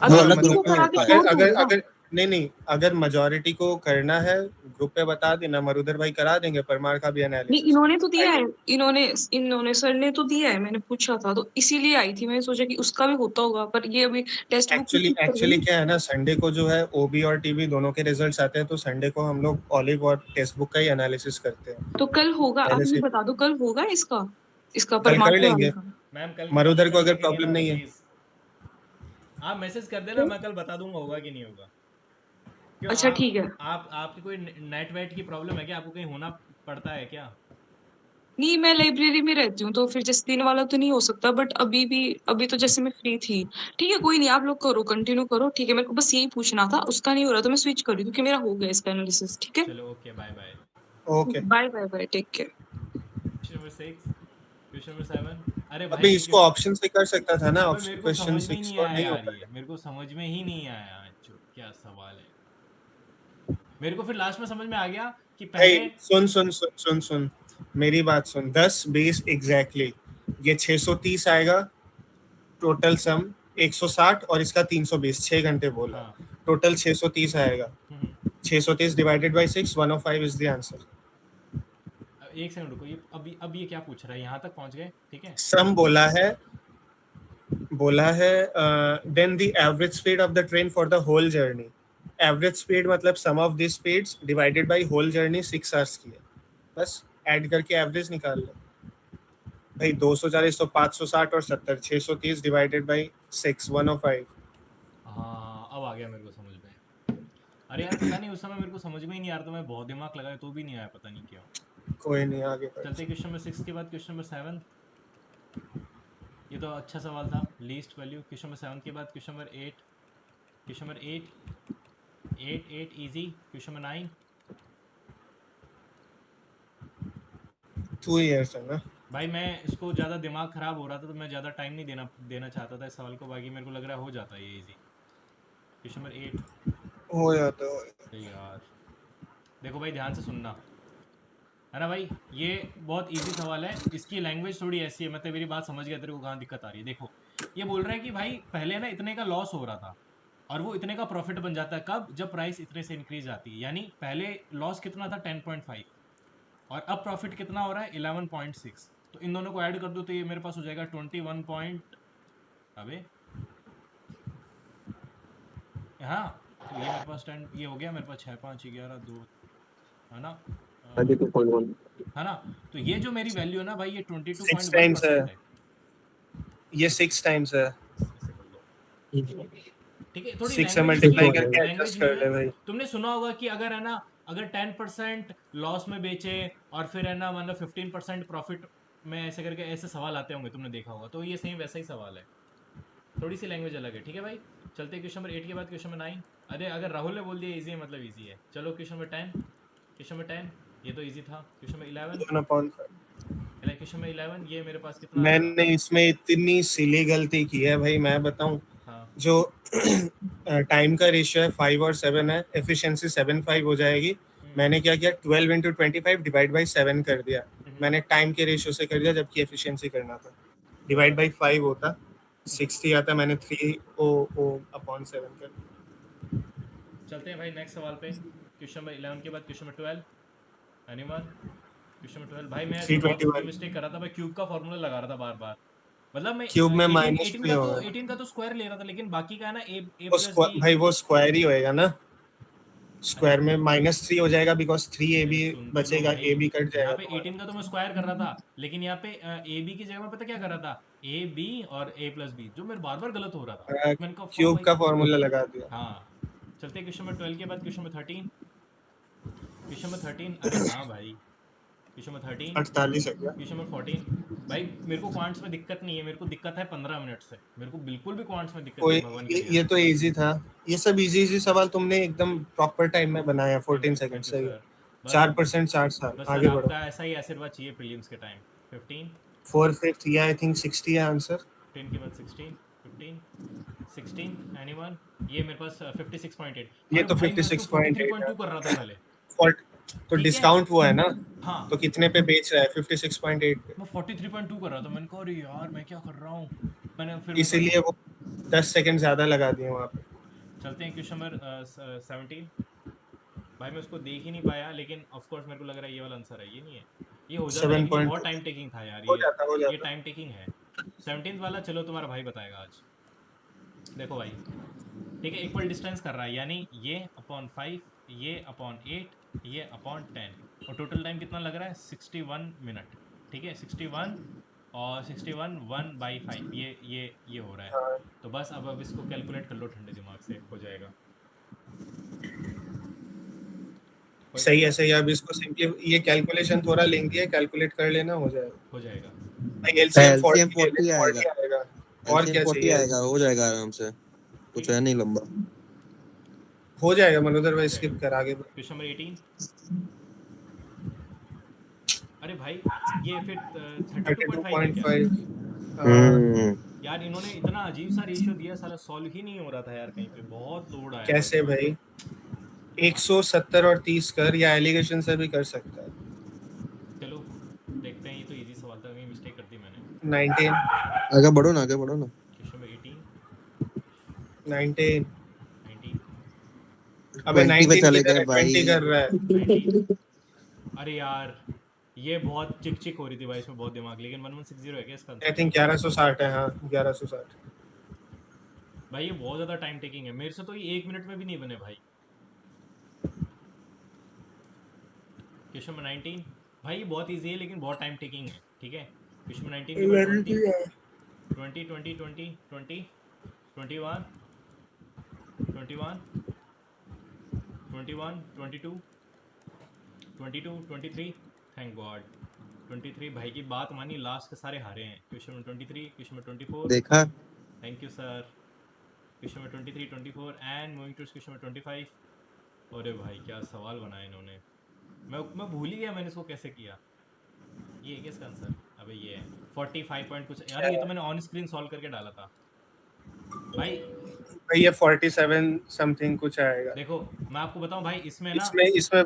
I: अगर
B: अलग
I: किसी को
B: ग्रुप में
I: करा के
B: होता है.
I: छोड़
D: अगर
I: दूंगा.
D: अगर नहीं अगर मेजॉरिटी को करना है ग्रुप पे बता देना. मरुदर भाई करा देंगे परमार का भी
I: नहीं
D: एनालिसिस.
I: इन्होंने तो दिया है. इन्होंने सर ने तो दिया है. मैंने पूछा था तो इसीलिए आई थी. मैंने सोचा कि उसका भी होता होगा पर ये अभी टेक्स्ट बुक
D: एक्चुअली क्या है ना संडे को जो है ओबी और टीवी दोनों के रिजल्ट्स आते हैं. तो संडे को हम लोग ऑलिव और टेक्स्ट बुक का ही एनालिसिस करते हैं.
I: तो कल होगा. आप
D: पहले से-
I: मुझे बता दो कल होगा इसका
D: कल
I: परमार
D: कर
I: वाले
D: लेंगे.
I: का.
A: मैम कल
D: मरुदर को अगर
A: कल
D: प्रॉब्लम
A: ना,
D: नहीं है.
A: please. आप मैसेज कर देना, मैं कल बता दूंगा होगा कि नहीं होगा. क्यों
I: अच्छा
A: आप-
I: ठीक है.
A: आपकी कोई नेट वेट की प्रॉब्लम है क्या? आपको कहीं होना पड़ता है क्या?
I: नहीं मैं लाइब्रेरी में रहती हूँ तो फिर जैसे दिन वाला तो नहीं हो सकता बट अभी तो जैसे मैं फ्री थी. ठीक है कोई नहीं आप लोग करो कंटिन्यू करो. ठीक है मेरे को बस यही पूछना था. उसका नहीं हो रहा तो मैं स्विच कर रही हूँ क्योंकि मेरा हो गया इसका एनालिसिस. ठीक है
A: चलो okay bye bye.
D: Okay
I: bye bye bye take care.
A: Question number 6. Question number 7. अरे भाई
D: अभी इसको ऑप्शन से कर सकता था ना.
A: अबे मेरे को
D: क्वेश्चन
A: समझ में ही
D: 6
A: नहीं
D: को
A: आया
D: नहीं
A: यार
D: होता.
A: ये. मेरे को समझ में ही नहीं आया. क्या सवाल है. मेरे को फिर लास्ट में समझ में आ गया कि
D: भाई
A: पहले
D: सुन मेरी बात सुन. 10 20 एग्जैक्टली ये 630 आएगा. टोटल सम 160 और इसका 320, 6 घंटे बोला,
A: हाँ
D: टोटल 630 आएगा।
A: हम्म।
D: 630 divided by 6, 105 is the answer.
A: एक सेकंड रुको, ये अब ये क्या पूछ रहा है, यहाँ तक पहुँच गए, ठीक है।
D: सम बोला है then the average speed of the train for the whole journey. Average speed मतलब sum of this speeds divided by whole journey 6 hours की है, बस ऐड करके एवरेज निकाल लो भाई। 240 तो 560 और 70, 630 डिवाइडेड बाय 6, 105।
A: हाँ अब आ गया मेरे को समझ में। अरे यार पता नहीं उस समय मेरे को समझ में ही नहीं आ रहा था, मैं बहुत दिमाग लगाया तो भी नहीं आया, पता नहीं क्यों।
D: कोई नहीं, आगे बढ़।
A: चलते क्वेश्चन नंबर 6 के बाद क्वेश्चन नंबर 7। ये तो अच्छा सवाल था, लीस्ट वैल्यू। क्वेश्चन नंबर 7 के बाद question number 8, question number 8 easy. Question number 9
D: 2 years है ना
A: भाई, मैं इसको ज़्यादा दिमाग ख़राब हो रहा था तो मैं ज़्यादा टाइम नहीं देना चाहता था इस सवाल को, बाकी मेरे को लग रहा है हो जाता है ये इजी। क्वेश्चन नंबर 8
D: हो जाता है।
A: अरे यार देखो भाई ध्यान से सुनना है ना भाई, ये बहुत इजी सवाल है, इसकी लैंग्वेज थोड़ी ऐसी है, मतलब मेरी बात समझ गया तेरे को कहाँ दिक्कत आ रही है। देखो ये बोल रहा है कि भाई पहले ना इतने का लॉस हो रहा था और वो इतने का प्रॉफिट बन जाता है कब, जब प्राइस इतने से इंक्रीज आती है। यानी पहले लॉस कितना था 10.5 और अब प्रॉफिट कितना हो रहा है 11.6। तो इन दोनों को ऐड कर दो तो ये मेरे पास हो जाएगा 21 पॉइंट, अबे हाँ तो ये मेरे पास 10, ये हो गया मेरे पास 6, 5, 11, 2 है ना,
H: 32.1
A: है ना। तो ये जो मेरी वैल्यू है ना भाई, ये
D: 6
A: 22.1%
D: टाइम्स है,
A: है।
D: ये 6 टाइम्स है,
A: ऐसे कर लो, ठीक है। थोड़ी
D: 6 से
A: लैंग्वेज
D: मल्टीप्लाई
A: नहीं है,
D: करके
A: लैंग्वेज
D: एडजस्ट कर
A: नहीं
D: ले
A: है।
D: भाई।
A: तुमने सुना होगा कि अगर है ना, अगर 10% लॉस में बेचे और फिर है ना मतलब 15% प्रॉफिट में, ऐसे करके ऐसे सवाल आते होंगे, तुमने देखा होगा। तो ये सेम वैसा ही सवाल है, थोड़ी सी लैंग्वेज अलग है, ठीक है भाई। चलते हैं क्वेश्चन नंबर 8 के बाद क्वेश्चन नंबर 9। अरे अगर राहुल ने बोल दिया इजी है मतलब इजी है। चलो क्वेश्चन नंबर 10, क्वेश्चन नंबर 10 ये तो इजी था। Question number 11,
D: 1/5।
A: क्वेश्चन नंबर 11 ये मेरे पास कितना आएगा?
D: मैंने इसमें इतनी सिली गलती की है भाई, मैं बताऊं।
A: हाँ
D: जो टाइम का रेशियो है 5 और 7 है, एफिशिएंसी 7/5 हो जाएगी। मैंने क्या किया, 12 × 25 डिवाइड बाई 7 कर दिया। मैंने टाइम के रेशियो से कर दिया, जबकि एफिशिएंसी करना था। डिवाइड बाई 5 होता 60 आता, मैंने 3/7 कर दिया।
A: चलते हैं भाई नेक्स्ट सवाल पे। क्वेश्चन नंबर 11 के बाद question number 12, anyone? Question number 12 भाई, मैं इसमें बहुत
D: 321
A: मिस्टेक कर रहा था, मैं क्यूब का फार्मूला लगा रहा था बार बार। मतलब मैं
D: क्यूब में
A: 18
D: -3
A: का तो
D: होगा।
A: 18 का तो स्क्वायर ले रहा था, लेकिन बाकी का है ना a
D: वो
A: प्लस b।
D: भाई वो स्क्वायर ही होएगा ना, स्क्वायर में -3 हो जाएगा, बिकॉज 3ab
A: सुन तो लो
D: बचेगा,
A: भाई,
D: ab कट
A: यहाँ
D: जाएगा
A: पे
D: तुम्हारा।
A: 18 का तो मैं स्क्वायर कर रहा था, लेकिन यहाँ पे ए बी की जगह में पता क्या कर रहा था, ए बी और a प्लस बी, जो मेरे बार बार गलत हो रहा था। मैंने कहा
D: क्यूब
A: भाई
D: का फॉर्मूला लगा दिया।
A: हाँ। चलते हैं क्वेश्चन नंबर 12 के बाद क्वेश्चन नंबर 13, क्वेश्चन नंबर 13। अरे हाँ भाई, क्वेश्चन नंबर 13,
D: 48 है क्या?
A: Question number 14। भाई मेरे को क्वांट्स में दिक्कत नहीं है, मेरे को दिक्कत है 15 मिनट से, मेरे को बिल्कुल भी क्वांट्स में दिक्कत
D: कोई
A: नहीं है, भगवान की दया
D: ये
A: से।
D: तो इजी था, ये सब इजी सवाल तुमने एकदम प्रॉपर टाइम में बनाया, 14 सेकंड
A: थैंक यू
D: से।
A: सर। बस
D: 4% 4 साल
A: बस
D: आगे
A: सर
D: बढ़ो।
A: आपका ऐसा ही आशीर्वाद चाहिए प्रीलिम्स के टाइम। 15,
D: 4/5 ये आई थिंक 60 है आंसर।
A: 10 के बाद 16, 15, 16, एनीवन? ये मेरे पास 56.8।
D: ये
A: अरे
D: तो
A: भाई मैं इसको
D: 56.8 है।
A: 43.2 कर रहा था पहले।
D: तो
A: ठीक है
D: डिस्काउंट हुआ है ना,
A: हाँ,
D: तो कितने पे बेच रहा है? 56.8 पे।
A: मैं 43.2 कर रहा था। मैंने कहा अरे यार मैं क्या कर रहा हूँ, मैंने फिर वो कर
D: इसीलिए
A: दिया।
D: वो 10 सेकंड ज्यादा लगा दिए वहां पे।
A: चलते हैं क्वेश्चन नंबर 17। भाई मैं उसको देख ही नहीं पाया, लेकिन ऑफ कोर्स मेरे को लग रहा है ये वाला आंसर है, ये नहीं है, ये हो जाता है, लेकिन ये बहुत
D: 7.2
A: टाइम टेकिंग था यार,
D: हो
A: ये
D: जाता
A: टाइम टेकिंग है। 17th वाला चलो तुम्हारा भाई बताएगा आज। देखो भाई, ठीक है, इक्वल डिस्टेंस कर रहा है, यानी ये अपॉन 5, ये अपॉन 8, ये अपॉन 10, और टोटल टाइम कितना लग रहा है 61 मिनट। ठीक है, 61 और 61 1/5, ये हो रहा है।
D: हाँ,
A: तो बस अब इसको कैलकुलेट कर लो ठंडे दिमाग से, हो जाएगा।
D: सही है, सही है। अब इसको सिंपली, ये कैलकुलेशन थोड़ा लेंगी है, कैलकुलेट कर लेना, हो जाएगा।
A: हो जाएगा।
D: भाई एलसीएम
B: LCM
D: 40
B: आएगा,
D: आएगा। और
B: LCM
D: क्या
B: 40
D: चाहिए?
B: आएगा, हो जाएगा आराम से, कुछ है नहीं लंबा।
D: हो जाएगा मनोदर भाई, स्किप कर, आगे बढ़।
A: Question number 18। अरे भाई ये फिर 32.5 है क्या?
D: 32.5
A: यार इन्होंने इतना अजीब सा रेशियो दिया, साला सॉल्व ही नहीं हो रहा था यार, कहीं पे बहुत लोड आया।
D: कैसे भाई? 170 और 30 कर, या एलिगेशन से भी कर सकता है।
A: चलो देखते हैं, ये तो इजी सवाल था, कहीं मिस्टेक कर दी मैंने।
D: 19
B: आगे बढ़ो ना, आगे बढ़ो ना।
A: क्वेश्चन
D: 19
A: 19
D: अबे
B: 20 पे
D: 19
B: चले
D: किधर
B: गए
D: है,
B: भाई।
D: 20 कर रहा है।
A: 19 अरे यार ये बहुत चिक चिक हो रही थी भाई, इसमें बहुत दिमाग, लेकिन 1160 है क्या इसका
D: आई
A: आंसर?
D: थिंक 1160 है, हाँ 1160।
A: भाई ये बहुत ज्यादा टाइम टेकिंग है, मेरे से तो ये 1 मिनट में भी नहीं बने भाई। क्वेश्चन नंबर 19 भाई ये बहुत इजी है लेकिन बहुत टाइम टेकिंग है, ठीक है। क्वेश्चन नंबर 19 के बाद 20 20 20 20 20 21 21 21 22 22 23 थैंक गॉड 23 भाई की बात मानी, लास्ट के सारे हारे हैं। क्वेश्चन नंबर 23 क्वेश्चन नंबर 24
B: देखा
A: thank you sir. Question number 23 24 and moving to question number 25। अरे भाई क्या सवाल बनाए इन्होंने, मैं भूल ही गया मैंने इसको कैसे किया। ये है क्या इसका आंसर? अबे ये है 45 पॉइंट कुछ यार, ये तो मैंने ऑन स्क्रीन सॉल्व करके डाला था भाई।
D: भाई ये 47 समथिंग कुछ आएगा।
A: देखो मैं आपको बताऊं भाई, इसमें ना
D: इसमें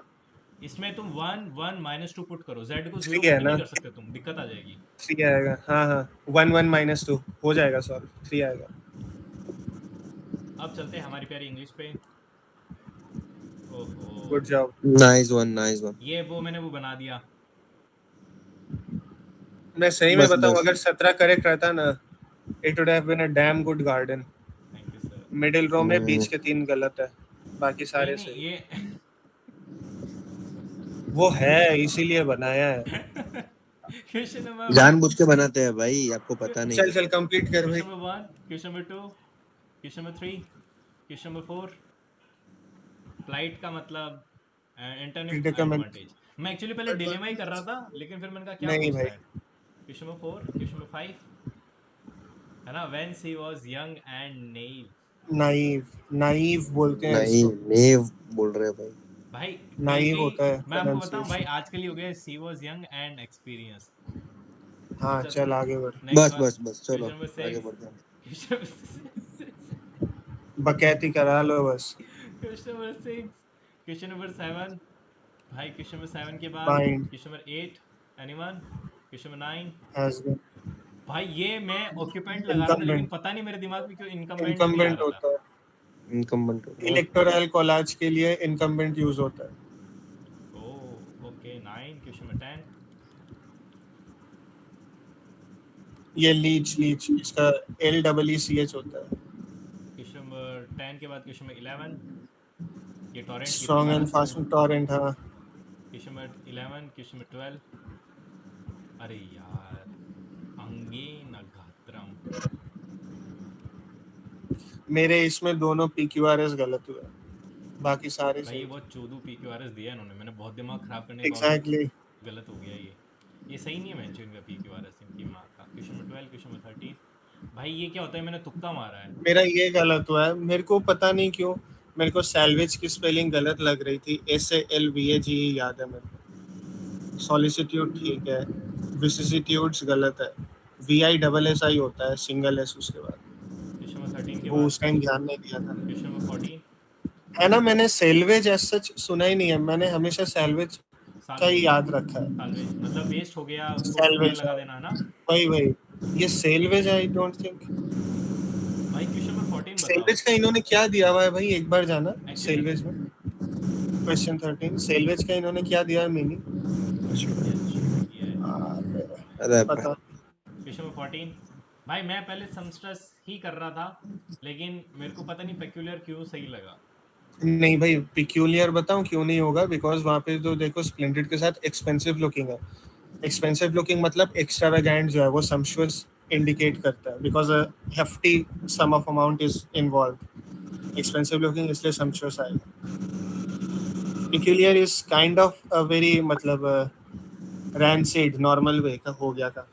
A: इसमें तुम 1 1 -2 पुट करो, z को 0
D: 3 है
A: पुट ही नहीं
D: ना,
A: कर सकते तुम, दिक्कत आ जाएगी।
D: 3 आएगा, हाँ हाँ 1 1 -2 हो जाएगा सॉल्व, 3 आएगा।
A: अब चलते हैं हमारी प्यारी इंग्लिश पे। ओहो
D: गुड जॉब।
B: Nice one.
A: ये वो मैंने वो बना दिया।
D: मैं सही में
B: बस
D: बताऊं,
B: बस
D: अगर 17 करेक्ट रहता ना, it would have been a damn good garden.
A: Thank you sir.
D: Middle row में बीच के 3 गलत है, बाकी सारे
A: नहीं
D: सही।
A: ये
D: वो है इसीलिए बनाया है।
A: क्वेश्चन नंबर
B: जानबूझ के बनाते हैं भाई, आपको पता नहीं।
D: चल चल कंप्लीट कर भाई।
A: Question number 1 question number 2 question number 3 question number 4। Flight का मतलब एंटोनिम एडवांटेज। मैं एक्चुअली पहले डिलेमा ही कर रहा था, लेकिन फिर मैंने कहा क्या
D: नहीं
A: पूछना
D: भाई।
A: है। क्वेश्चन नंबर 4 क्वेश्चन नंबर 5 है ना, when she was young and naive.
D: Naive बोलते हैं
B: नहीं
D: इसको।
B: नेव बोल रहे हैं भाई।
A: भाई
D: नाइव
A: बल्कि
D: होता है
A: मैं आपको बताऊं भाई,
D: pronunciation।
A: आजकल ही हो गया she was young and experience.
D: हाँ चल आगे बढ़।
A: नेक्स्ट
B: बस चलो
A: क्वेश्चन नंबर
B: आगे
A: 6
B: बढ़ते हैं।
A: क्वेश्चन
D: बकैती करा लो बस।
A: नंबर 6 क्वेश्चन नंबर 7 भाई। क्वेश्चन नंबर 7 के बाद
D: Bind
A: question number 8 anyone. Question number 9
D: has been
A: भाई ये मैं ऑक्यूपेंट लगा रहा था, लेकिन
D: incumbent
A: पता नहीं मेरे दिमाग में क्यों इनकम्बेंट नहीं आ
D: incumbent
A: रहा था।
D: होता है।
B: इनकम्बेंट
D: इलेक्टोरल कॉलेज के लिए इनकम्बेंट यूज होता है।
A: ओह ओके 9 क्वेश्चन नंबर 10
D: ये लीच इसका LEECH होता है।
A: क्वेश्चन नंबर 10 के बाद क्वेश्चन नंबर 11 ये टॉरेंट की
D: स्ट्रॉन्ग एंड फास्ट टॉरेंट। हाँ
A: क्वेश्चन नंबर 11 क्वेश्चन नंबर 12 अरे यार अंगेन अघात्रम।
D: मेरे इसमें दोनों PQRS गलत हुए, बाकी सारे
A: भाई ये
D: सही।
A: बहुत चोदू PQRS दिया इन्होंने, मैंने बहुत दिमाग खराब करने के
D: एग्जैक्टली
A: बावजूद गलत हो गया ये सही नहीं है मैंने इनका PQRS इनकी माँ का। क्वेश्चन नंबर 12 क्वेश्चन नंबर 13 भाई ये क्या होता है, मैंने तुक्का मारा है।
D: मेरा ये गलत हुआ है, मेरे को पता नहीं क्यों। मेरे को सैल्वेज की स्पेलिंग गलत लग रही थी, SALVAGE याद है मेरे को। सॉलिसिट्यूड ठीक है, विसिसिट्यूड्स गलत है, VISSI होता है सिंगल S उसके बाद।
A: क्वेश्चन नंबर 13 के
D: वो
A: बाद
D: उस टाइम ध्यान नहीं दिया था
A: क्वेश्चन नंबर 14
D: है ना। मैंने सेल्वेज एज सच सुना ही नहीं है, मैंने हमेशा सैल्वेज का ही याद रखा है।
A: साल्वेज मतलब वेस्ट हो गया उसको
D: Salvage,
A: लगा देना है ना।
D: वही ये सेल्वेज आई डोंट थिंक।
A: भाई क्वेश्चन नंबर 14 बताओ।
D: सेल्वेज का इन्होंने क्या दिया हुआ है भाई, एक बार जाना
A: Actually-
D: सेल्वेज में। क्वेश्चन 13 सेल्वेज का इन्होंने क्या दिया है मीनिंग?
B: अरे
D: पता
A: क्वेश्चन नंबर 14 भाई मैं पहले समस्टर्स ही कर रहा था, लेकिन मेरे को पता नहीं पेक्यूलियर क्यों सही लगा।
D: नहीं भाई, पिक्यूलियर बताऊं क्यों नहीं होगा, बिकॉज वहाँ पे तो देखो स्प्लेंडेड के साथ एक्सपेंसिव लुकिंग है। एक्सपेंसिव लुकिंग मतलब एक्स्ट्रावेगेंट जो है वो सम्पचुअस इंडिकेट करता है, because a hefty sum of amount is involve. Expensive looking इसलिए सम्पचुअस आएगा। Peculiar is kind of a very मतलब रैंसिड नॉर्मल वे का हो गया था।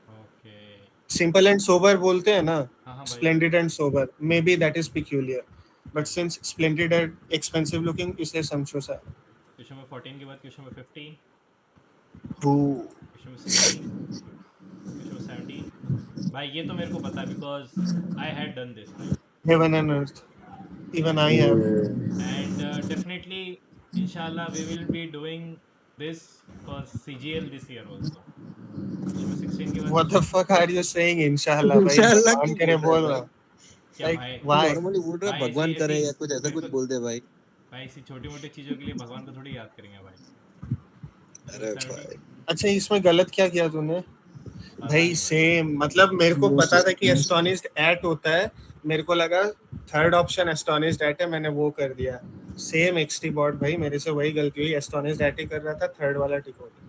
A: ओके
D: सिंपल एंड सोबर बोलते हैं ना,
A: हाँ भाई।
D: Splendid and sober, maybe that is peculiar, but since splendid and expensive looking इसलिए सम्पचुअस आएगा।
A: क्वेश्चन नंबर 14 के बाद question number 15
D: Who?
A: Question number 16 question number 17 भाई ये तो मेरे को पता है because I had done this भाई।
D: Heaven and earth. Even I have.
A: And definitely इंशाल्लाह we will be doing this for CGL this year also. Question number 16 के बाद
D: What the fuck are you saying? Inshallah, भाई
B: इंशाल्लाह
D: भगवान
B: क्यों
D: करे
B: बोल
D: बोल
B: रहा
D: रहा।
A: क्या
D: Like
A: भाई
D: why?
B: नॉर्मली बोल रहा
A: भाई
B: भगवान
A: ऐसी
B: करे
A: ऐसी
B: या कुछ ऐसा
A: मेरे
B: कुछ
A: को
B: बोल दे भाई।
A: भाई ऐसी छोटी मोटी चीजों के लिए भगवान को थोड़ी याद करेंगे भाई।
B: अरे
A: 70
B: भाई
D: अच्छा इसमें गलत क्या किया तूने?
A: पता
D: भाई
A: नहीं भाई।
D: सेम, मतलब मेरे को पता था कि एस्टोनिश्ड एट होता है, मेरे को लगा थर्ड ऑप्शन एस्टोनिश्ड एट है, मैंने वो कर दिया। सेम एक्सटी बॉट भाई, मेरे से वही गलती हुई, एस्टोनिश्ड एट ही कर रहा था, थर्ड वाला टिक हो गया।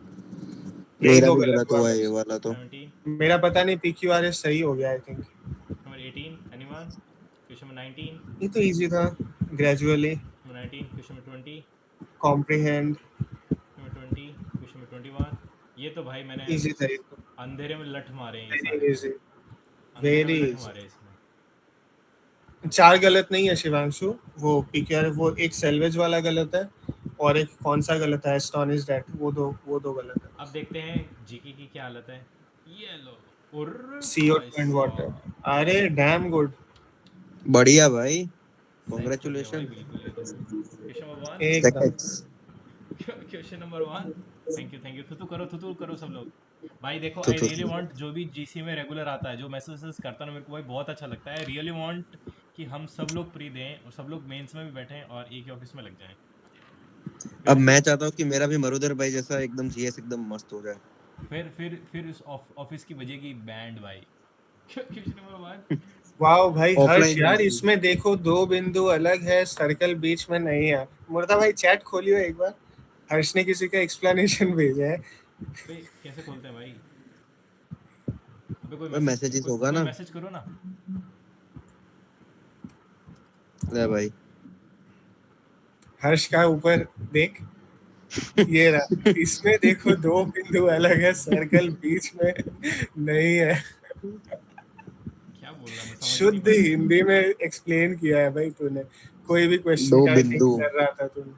D: यही
B: मेरा
D: दो
B: भी
D: गलत
B: गलत
D: हुआ
B: हुआ है
D: मेरे
B: ये
D: से।
B: वाला तो।
A: 17
D: मेरा पता नहीं PQRS सही हो गया I think.
A: Number 18 anyone question number 19
D: ये तो इजी था। Gradually
A: number 19 question number 20
D: comprehend,
A: number 20 question number 21 ये तो भाई मैंने
D: इजी था ये तो,
A: अंधेरे में लठ मारे हैं ये
D: वेरी
A: सारे
D: इजी,
A: अंधेरे में
D: वेरी
A: लठ
D: इजी।
A: मारे हैं इसमें।
D: 4 गलत नहीं है शिवांशु, वो PQRS वो एक सेल्वेज वाला गलत है और एक कौन सा गलत है एस्टोनिश्ड एट, वो दो गलत है।
A: अब देखते हैं जीके की क्या हालत है। ये लो और
D: CO2 एंड वाटर, अरे डैम गुड।
B: बढ़िया भाई,
A: भाई
B: कांग्रेचुलेशन।
A: बिल्कुल ये तो क्वेश्चन नंबर 1
D: एकदम
A: क्वेश्चन नंबर 1 थैंक यू थुतु करो सब लोग। भाई देखो
B: तो
A: आई रियली वांट जो भी जीसी में रेगुलर आता है जो मैसेजेस करता है ना मेरे को भाई बहुत अच्छा लगता है। रियली वांट कि हम सब लोग प्री दें और सब लोग मेंस में भी बैठें और एक ही ऑफिस में लग जाएं।
B: अब मैं चाहता हूँ कि मेरा भी मरुदर भाई जैसा एकदम जीएस एकदम मस्त हो जाए।
A: फिर उस ऑफिस की बजेगी बैंड भाई। क्वेश्चन नंबर 1
D: वाओ भाई हर्ष
B: ऑफलाइन
D: यार,
B: जीसी।
D: इसमें देखो 2 बिंदु अलग है, सर्कल बीच में नहीं है। मुर्दा भाई चैट खोलियो एक बार, हर्ष ने किसी का एक्सप्लेनेशन भेजा है।
A: भाई कैसे खोलते हैं भाई? अबे
B: भाई मैसेजेस होगा
A: कोई
B: ना।
A: मैसेज करो ना।
B: ले भाई
D: हर्ष का ऊपर देख, ये रहा, इसमें देखो 2 बिंदु अलग है, सर्कल बीच में नहीं है।
A: क्या बोल रहा है मैं समझ नहीं
D: शुद्ध
A: पाया।
D: हिंदी में एक्सप्लेन किया है भाई तूने, कोई भी क्वेश्चन
B: दो
D: का
B: बिंदु।
D: थिंक कर रहा था तूने।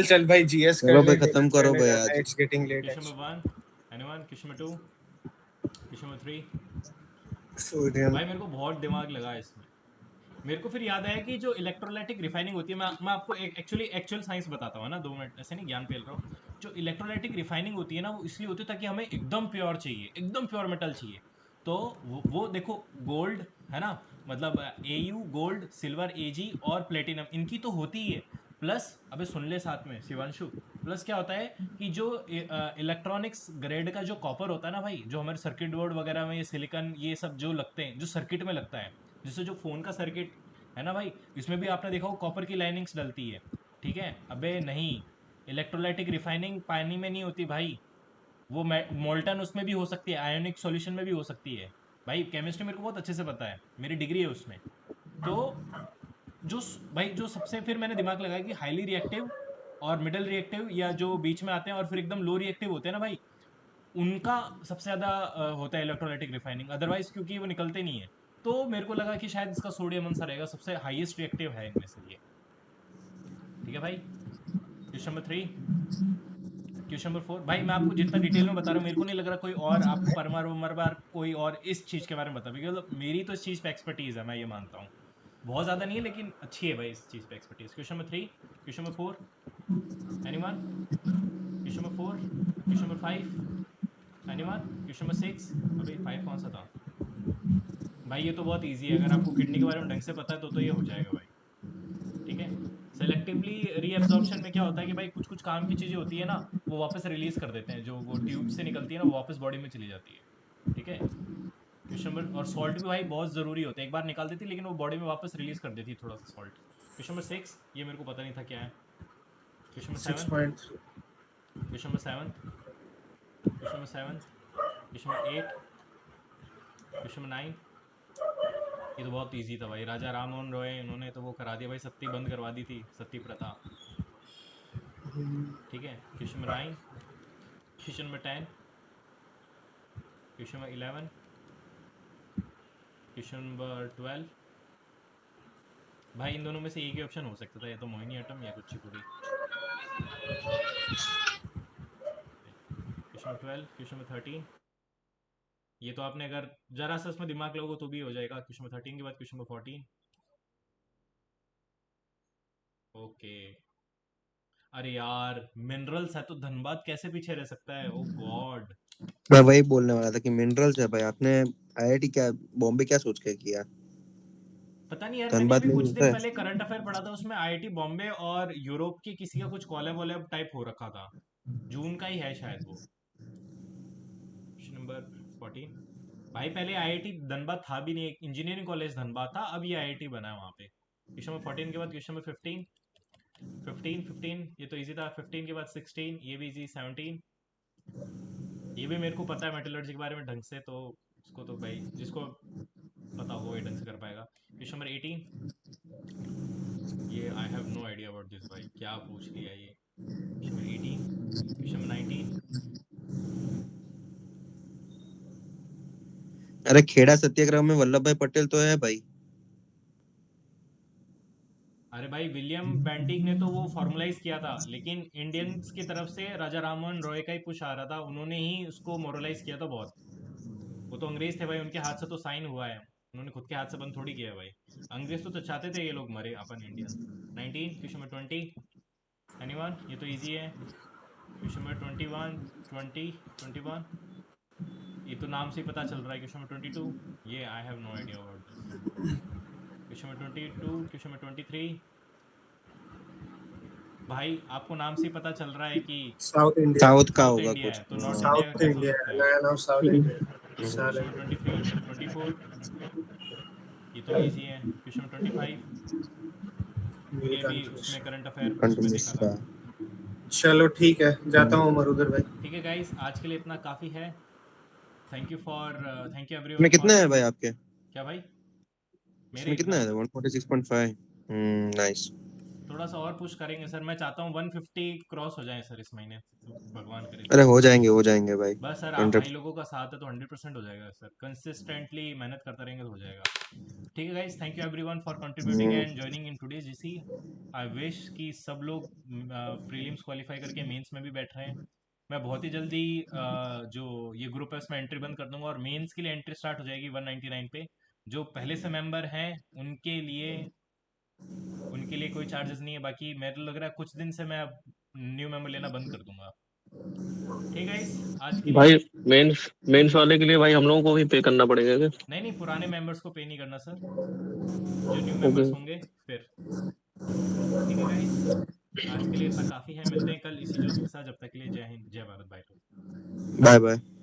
D: चल भाई जीएस कर
B: चलो
D: ले,
B: भाई खत्म करो भाई आज।
D: It's getting late.
A: Question number 1 anyone question number 2 question number 3
D: sodium
A: भाई मेरे को बहुत दिमाग लगा इसमें। मेरे को फिर याद आया कि जो इलेक्ट्रोलाइटिक रिफाइनिंग होती है मैं आपको एक्चुअल साइंस बताता हूँ ना 2 मिनट ऐसे नहीं ज्ञान पेल रहा हूँ। जो इलेक्ट्रोलाइटिक रिफाइनिंग होती है ना वो इसलिए होती है ताकि हमें एकदम प्योर चाहिए, एकदम प्योर मेटल चाहिए। तो वो देखो गोल्ड है ना, मतलब AU गोल्ड सिल्वर AG और प्लेटिनम इनकी तो होती ही है। प्लस अबे सुन ले साथ में शिवांशु, प्लस क्या होता है कि जो इलेक्ट्रॉनिक्स ग्रेड का जो कॉपर होता है ना भाई, जो हमारे सर्किट बोर्ड वगैरह में ये सिलिकॉन ये सब जो लगते हैं जो सर्किट में लगता है, जैसे जो फोन का सर्किट है ना भाई, इसमें भी आपने देखा हो कॉपर की लाइनिंग्स डलती है। ठीक है, अबे नहीं, इलेक्ट्रोलाइटिक रिफाइनिंग पानी में नहीं होती भाई, वो मोल्टन उसमें भी हो सकती है, आयोनिक सॉल्यूशन में भी हो सकती है। भाई केमिस्ट्री मेरे को बहुत अच्छे से पता है, मेरी डिग्री है उसमें। तो जो भाई जो सबसे फिर मैंने दिमाग लगाया कि हाईली रिएक्टिव और मिडल रिएक्टिव या जो बीच में आते हैं और फिर एकदम लो रिएक्टिव होते हैं ना भाई, उनका सबसे ज़्यादा होता है इलेक्ट्रोलाइटिक रिफाइनिंग, अदरवाइज क्योंकि वो निकलते नहीं है। तो मेरे को लगा कि शायद इसका सोडियम आंसर रहेगा, सबसे हाईएस्ट रिएक्टिव है इनमें से ये। ठीक है भाई, क्वेश्चन नंबर 3 क्वेश्चन नंबर 4 भाई मैं आपको जितना डिटेल में बता रहा हूँ मेरे को नहीं लग रहा कोई और आपको परमार कोई और इस चीज़ के बारे में बता, बिकॉज मेरी तो इस चीज़ पे एक्सपर्टीज है, मैं ये मानता हूँ बहुत ज़्यादा नहीं है लेकिन अच्छी है भाई इस चीज़ पे expertise. Question number 3 question number 4 anyone question number 4 question number 5 anyone question number 6 अभी 5 कौन सा था भाई? ये तो बहुत इजी है, अगर आपको किडनी के बारे में ढंग से पता है तो ये हो जाएगा भाई। ठीक है, सेलेक्टिवली रीअब्जॉर्प्शन में क्या होता है कि भाई कुछ कुछ काम की चीज़ें होती है ना वो वापस रिलीज कर देते हैं, जो वो ट्यूब से निकलती है ना वो वापस बॉडी में चली जाती है। ठीक है, क्वेश्चन नंबर, और सॉल्ट भी भाई बहुत ज़रूरी होता है, एक बार निकाल देती लेकिन वो बॉडी में वापस रिलीज कर देती है थोड़ा सा सॉल्ट। क्वेश्चन नंबर 6 ये मेरे को पता नहीं था क्या है। Question number 7 question number 7 question number 7 question number 8 question number 9 ये तो बहुत इजी था भाई, राजा राम मोहन रॉय इन्होंने तो वो करा दिया भाई, सत्ती बंद करवा दी थी, सती प्रथा। ठीक है, question number 9 question number 10 question number 11 question number 12 भाई इन दोनों में से एक ही ऑप्शन हो सकता था, या तो मोहिनी एटम या कुछ चिपुड़ी। क्वेश्चन नंबर 12 क्वेश्चन नंबर 13 ये तो आपने अगर जरा सा इसमें दिमाग लगोगे तो भी हो जाएगा। क्वेश्चन नंबर 13 के बाद क्वेश्चन नंबर 14 ओके। अरे यार मिनरल्स है तो धनबाद कैसे पीछे रह सकता है? ओ गॉड।
B: मैं वही बोलने वाला था कि मिनरल्स है भाई, आपने आईआईटी क्या बॉम्बे क्या सोच के किया?
A: पता नहीं यार, मैंने
B: धनबाद
A: अभी
B: में
A: कुछ
B: होता
A: दिन
B: है।
A: पहले करंट अफेयर पढ़ा था, उसमें आईआईटी बॉम्बे और यूरोप की किसी का कुछ कॉलैब वॉलैब टाइप हो रखा था। जून का ही है शायद वो। Question number 14। भाई पहले आईआईटी धनबाद था भी नहीं, एक इंजीनियरिंग कॉलेज धनबाद था, अब ये आईआईटी बना है वहाँ पे। क्वेश्चन नंबर 14 के बाद क्वेश्चन नंबर 15। 15 ये तो इजी था। 15 के बाद 16, ये भी इजी। 17 ये भी मेरे को पता है मेटलर्जी के बारे में ढंग से, तो इसको तो भाई जिसको पता हो ये ढंग से कर पाएगा। क्वेश्चन नंबर 18, ये I have no idea about this भाई, क्या पूछ लिया ये। Question number 18। Question number 19।
B: अरे खेड़ा सत्याग्रह में वल्लभ भाई पटेल तो है भाई।
A: अरे भाई विलियम बेंटिक ने तो वो फॉर्मुलाइज किया था, लेकिन इंडियंस की तरफ से राजा राममोहन रॉय का ही पुश आ रहा था, उन्होंने ही उसको मोरलाइज किया था बहुत। वो तो अंग्रेज थे भाई, उनके हाथ से तो साइन हुआ है, उन्होंने खुद के हाथ से बंद थोड़ी किया है भाई। अंग्रेज तो चाहते थे ये लोग मरे अपन इंडियन। 19। Question number 20। एनीवन? ये तो इजी है। Question number 21। 20 21 ये तो नाम से ही पता चल रहा है। क्वेश्चन नंबर 22, ये I have no idea about this. Question number 22। Question number 23, भाई आपको नाम से ही पता चल रहा है कि
D: साउथ इंडिया।
B: साउथ का
A: साउथ
B: होगा
A: इंडिया
B: कुछ।
A: है, तो नॉर्थ इंडिया का
D: साउथ
A: कैसे हो
D: इंडिया
A: सकता है?
D: नया नाम साउथ इंडिया।
A: Question number 23। 24 ये तो इजी है। क्वेश्चन नंबर 25, ये भी उसमें करंट अफेयर उसमें देखा था।
D: चलो ठीक है, जाता हूँ मरुदर भाई।
A: ठीक है गाइस, आज के लिए इतना काफी है। थैंक यू
B: इसमें
A: एवरीवन
B: कितने
A: फॉर।
B: है भाई आपके?
A: क्या भाई? मेरे
B: इसमें कितने
A: एग्जाम
B: है? 146.5। नाइस।
A: थोड़ा सा और पुश करेंगे सर, मैं चाहता हूँ 150 क्रॉस हो जाए सर इस महीने, तो भगवान करे।
B: अरे हो जाएंगे भाई।
A: बस सर, आप
B: 100।
A: भाई लोगों का साथ है तो 100% हो जाएगा सर, कंसिस्टेंटली मेहनत करते रहेंगे तो हो जाएगा। ठीक है guys, thank you everyone for contributing and joining in today's GC. I wish कि सब लोग प्रीलिम्स क्वालिफाई करके मेंस में भी बैठ रहे हैं। मैं बहुत ही जल्दी जो ये ग्रुप है उसमें एंट्री बंद कर दूंगा, और मेंस के लिए एंट्री स्टार्ट हो जाएगी 199 पे। जो पहले से मेंबर हैं उनके लिए कोई चार्जेस नहीं है, बाकी मेरे लग रहा है कुछ दिन से मैं अब न्यू मेंबर लेना बंद कर दूंगा। ठीक है गाइस, आज के लिए
H: भाई मेंस मेंस वाले के लिए भाई हम लोगों को भी पे करना पड़ेगा क्या?
A: नहीं पुराने मेंबर्स को पे नहीं करना सर, जो न्यू
H: ओके।
A: मेंबर्स होंगे फिर। ठीक है गाइस, आज के लिए इतना काफ़ी है, मिलते हैं कल इसी जोश के साथ। जब तक के लिए जय हिंद, जय भारत, बाय।
B: Bye bye.